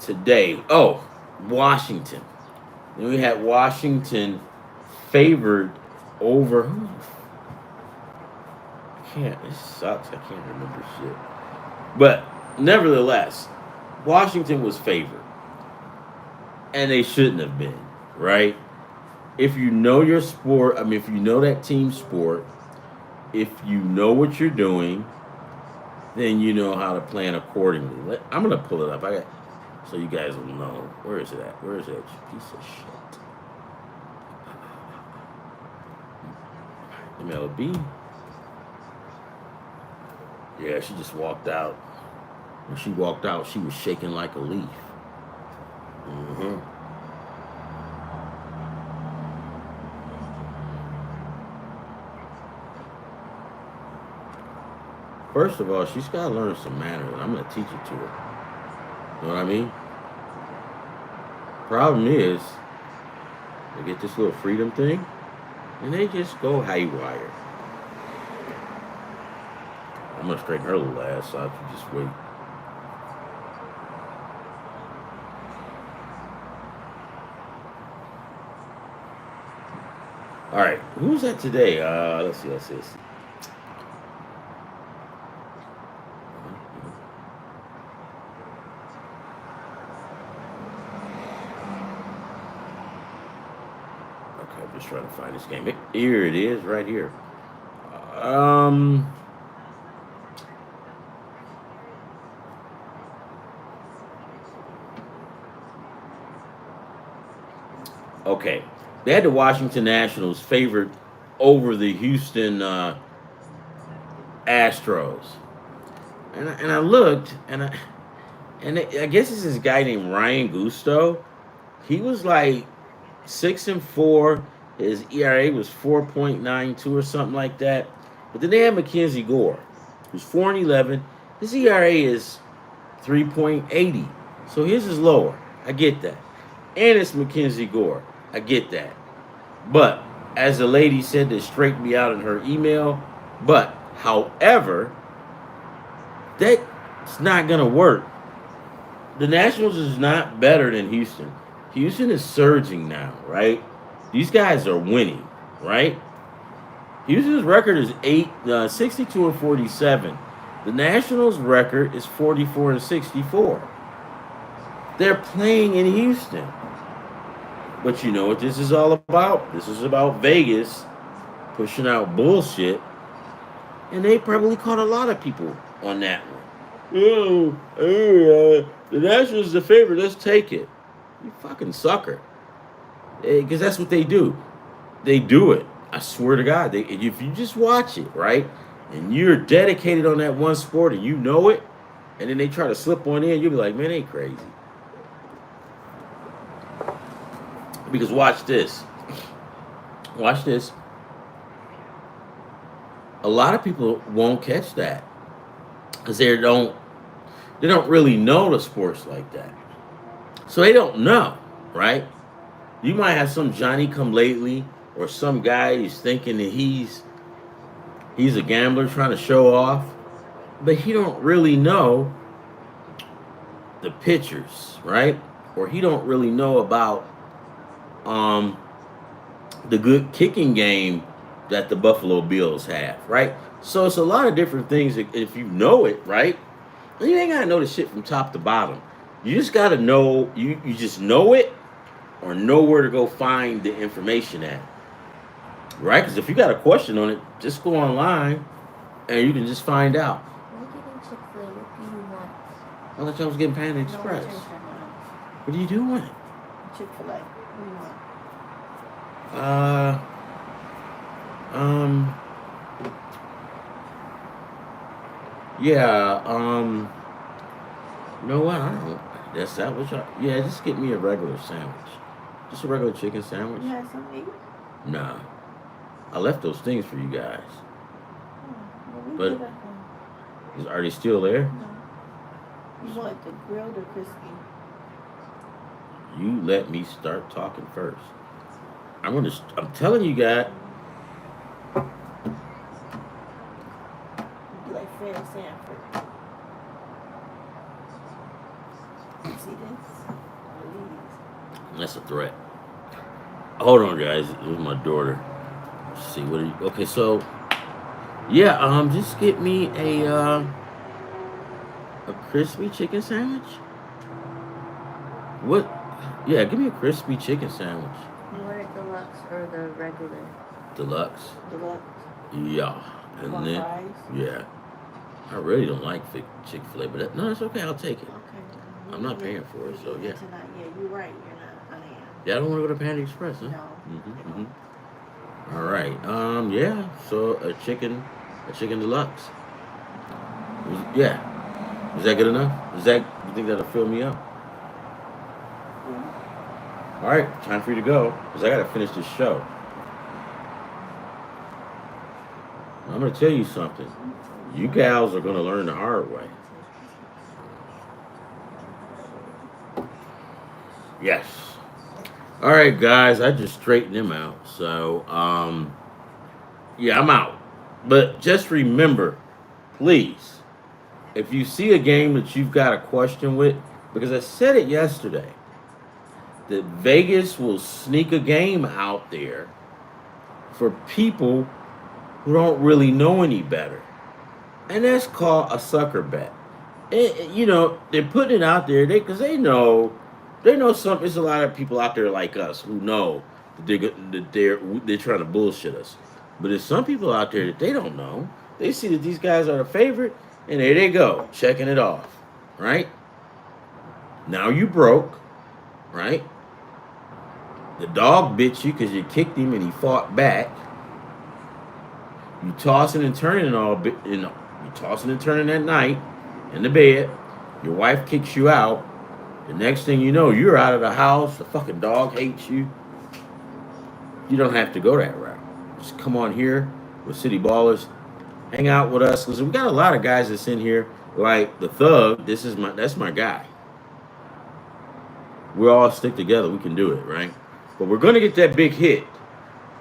Today. Oh, Washington. Then we had Washington favored over who? It sucks. I can't remember shit. But nevertheless, Washington was favored. And they shouldn't have been, right? If you know your sport, if you know that team sport, if you know what you're doing, then you know how to plan accordingly. I'm gonna pull it up. So you guys will know. Where is it at? Where is it? Piece of shit. MLB. Yeah, she just walked out. When she walked out, she was shaking like a leaf. Mm-hmm. First of all, she's got to learn some manners. I'm going to teach it to her. You know what I mean? Problem is, they get this little freedom thing, and they just go haywire. I'm going to straighten her little ass out. You just wait. All right, who's that today? Let's see. Okay, I'm just trying to find this game. Here it is, right here. Um, okay, they had the Washington Nationals favored over the Houston Astros, and I looked, I guess it's this guy named Ryan Gusto. He was like 6-4. His ERA was 4.92 or something like that. But then they had Mackenzie Gore, who's 4-11. His ERA is 3.80. So his is lower. I get that. And it's Mackenzie Gore. I get that. But as the lady said that straightened me out in her email, but however, that's not gonna work. The Nationals is not better than Houston. Houston is surging now, right? These guys are winning, right? Houston's record is 62-47. The Nationals' record is 44-64. They're playing in Houston. But you know what this is all about? This is about Vegas pushing out bullshit. And they probably caught a lot of people on that one. The Nationals the favorite. Let's take it. You fucking sucker. Because that's what they do. They do it. I swear to God. If you just watch it, right? And you're dedicated on that one sport and you know it, and then they try to slip one in, you'll be like, man, they crazy. Because watch this. Watch this. A lot of people won't catch that. Because they don't really know the sports like that. So they don't know, right? You might have some Johnny come lately or some guy who's thinking that he's a gambler trying to show off, but he don't really know the pitchers, right? Or he don't really know about the good kicking game that the Buffalo Bills have, right? So it's a lot of different things if you know it, right? You ain't gotta know the shit from top to bottom. You just gotta know you just know it or know where to go find the information at. Right? Because if you got a question on it, just go online and you can just find out. We're getting Chick-fil-A. What do you want? I thought y'all was getting Panda Express. What are you doing? Chick-fil-A. What do you want? Yeah, you know what? I don't. That's that what y'all. Yeah, just get me a regular sandwich. Just a regular chicken sandwich. You have something to eat? Nah, I left those things for you guys. Well, But are they still there? No. You want the grilled or crispy? You let me start talking first. I'm telling you, guys. You like Fred Sanford? See this? Please. That's a threat. Hold on, guys. This is my daughter. Let's see what are you? Okay, so yeah, just get me a crispy chicken sandwich. What? Yeah, give me a crispy chicken sandwich. You want it deluxe or the regular? Deluxe. Deluxe. Yeah, and Want then fries? yeah, I really don't like Chick-fil-A, but no, it's okay. I'll take it. Okay. I'm not paying for it, so yeah. Tonight. Yeah, you're right. You're not. I am. Yeah, I don't want to go to Panda Express, huh? No. All right. Yeah. So a chicken deluxe. Yeah. Is that good enough? You think that'll fill me up? All right. Time for you to go, because I gotta finish this show. I'm gonna tell you something. You gals are gonna learn the hard way. Yes. All right, guys. I just straightened them out. So, yeah, I'm out. But just remember, please, if you see a game that you've got a question with, because I said it yesterday, that Vegas will sneak a game out there for people who don't really know any better. And that's called a sucker bet. You know, they're putting it out there because they know some. There's a lot of people out there like us who know that they're trying to bullshit us. But there's some people out there that they don't know. They see that these guys are the favorite, and there they go, checking it off. Right now, you broke. Right, the dog bit you because you kicked him and he fought back. You tossing and turning you tossing and turning at night in the bed. Your wife kicks you out. The next thing you know, you're out of the house. The fucking dog hates you. You don't have to go that route. Just come on here with City Ballers, hang out with us because we got a lot of guys that's in here. Like the Thug, that's my guy. We all stick together. We can do it, right? But we're gonna get that big hit.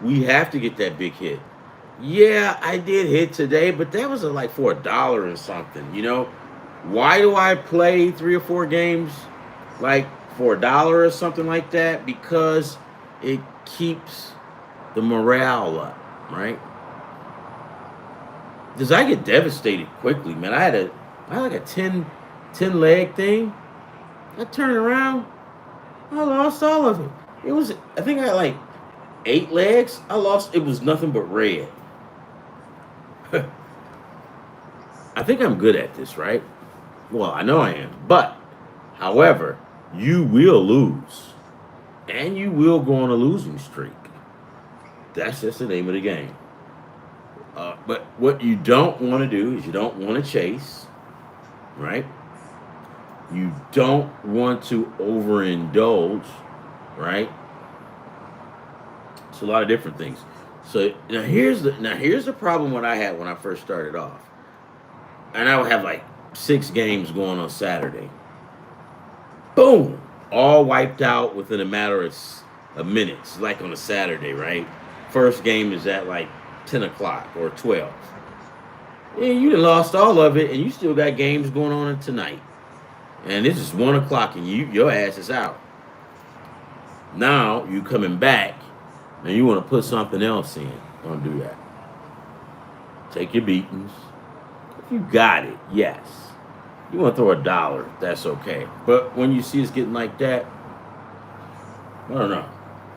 We have to get that big hit. Yeah, I did hit today, but that was like for $1 and something. You know, why do I play 3 or 4 games like for $1 or something like that? Because it keeps the morale up, right? Because I get devastated quickly, man. I had like a 10 leg thing. I turned around, I lost all of it. I think I had like 8 legs. I lost. It was nothing but red. I think I'm good at this, right? Well, I know I am. But, however, you will lose. And you will go on a losing streak. That's just the name of the game. But what you don't want to do is you don't want to chase, right? You don't want to overindulge, right? It's a lot of different things. So now here's the problem what I had when I first started off. And I would have like 6 games going on Saturday. Boom! All wiped out within a matter of minutes, like on a Saturday, right? First game is at like 10 o'clock or 12. And you done lost all of it, and you still got games going on tonight. And this is 1 o'clock, and your ass is out. Now you coming back, and you want to put something else in. Don't do that. Take your beatings. If you got it, yes. You want to throw $1, that's okay. But when you see us getting like that, I don't know.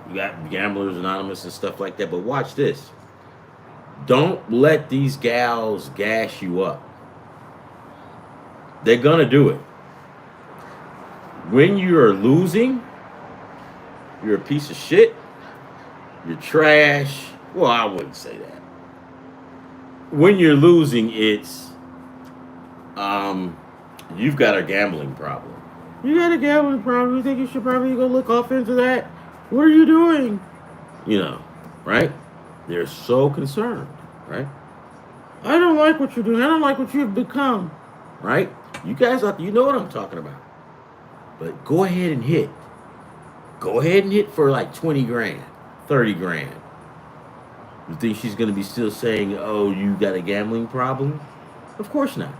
You got Gamblers Anonymous and stuff like that. But watch this. Don't let these gals gas you up. They're going to do it. When you're losing, you're a piece of shit. You're trash. Well, I wouldn't say that. When you're losing, it's you've got a gambling problem. You got a gambling problem. You think you should probably go look off into that? What are you doing? You know, right? They're so concerned, right? I don't like what you're doing. I don't like what you've become, right? You guys, you know what I'm talking about. But go ahead and hit. Go ahead and hit for like 20 grand, 30 grand. You think she's going to be still saying, oh, you got a gambling problem? Of course not.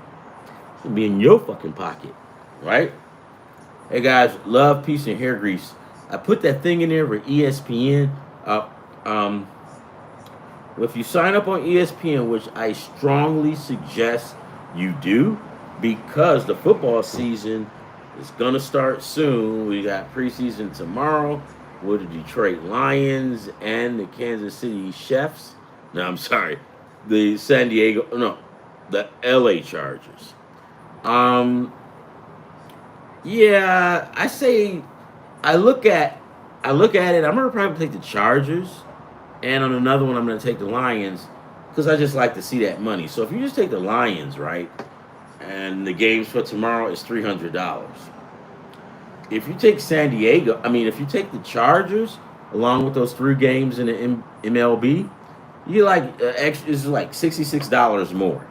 It's going to be in your fucking pocket, right? Hey, guys, love, peace, and hair grease. I put that thing in there for ESPN. If you sign up on ESPN, which I strongly suggest you do, because the football season is going to start soon. We got preseason tomorrow with the Detroit Lions and the Kansas City Chiefs. No, I'm sorry. The the LA Chargers. Yeah, I say I look at it. I'm gonna probably take the Chargers, and on another one, I'm gonna take the Lions because I just like to see that money. So if you just take the Lions, right, and the games for tomorrow is $300. If you take if you take the Chargers along with those 3 games in the MLB, you it's like $66 more.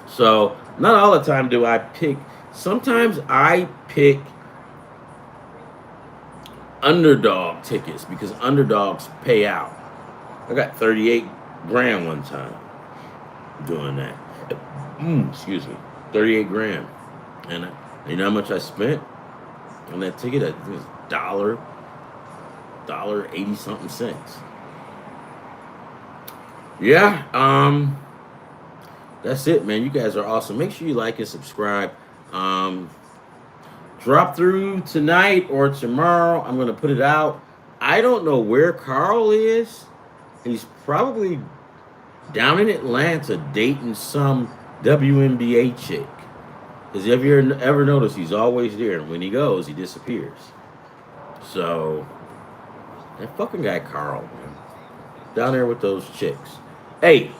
So not all the time do I pick. Sometimes I pick underdog tickets because underdogs pay out. I got 38 grand one time doing that. Excuse me, 38 grand, and you know how much I spent on that ticket? I think it was $1.80 something cents. Yeah. That's it, man. You guys are awesome. Make sure you like and subscribe. Um, Drop through tonight or tomorrow. I'm gonna put it out. I don't know where Carl is. He's probably down in Atlanta dating some WNBA chick. Because have you ever noticed he's always there, and when he goes, he disappears. So that fucking guy Carl, man, down there with those chicks. Hey,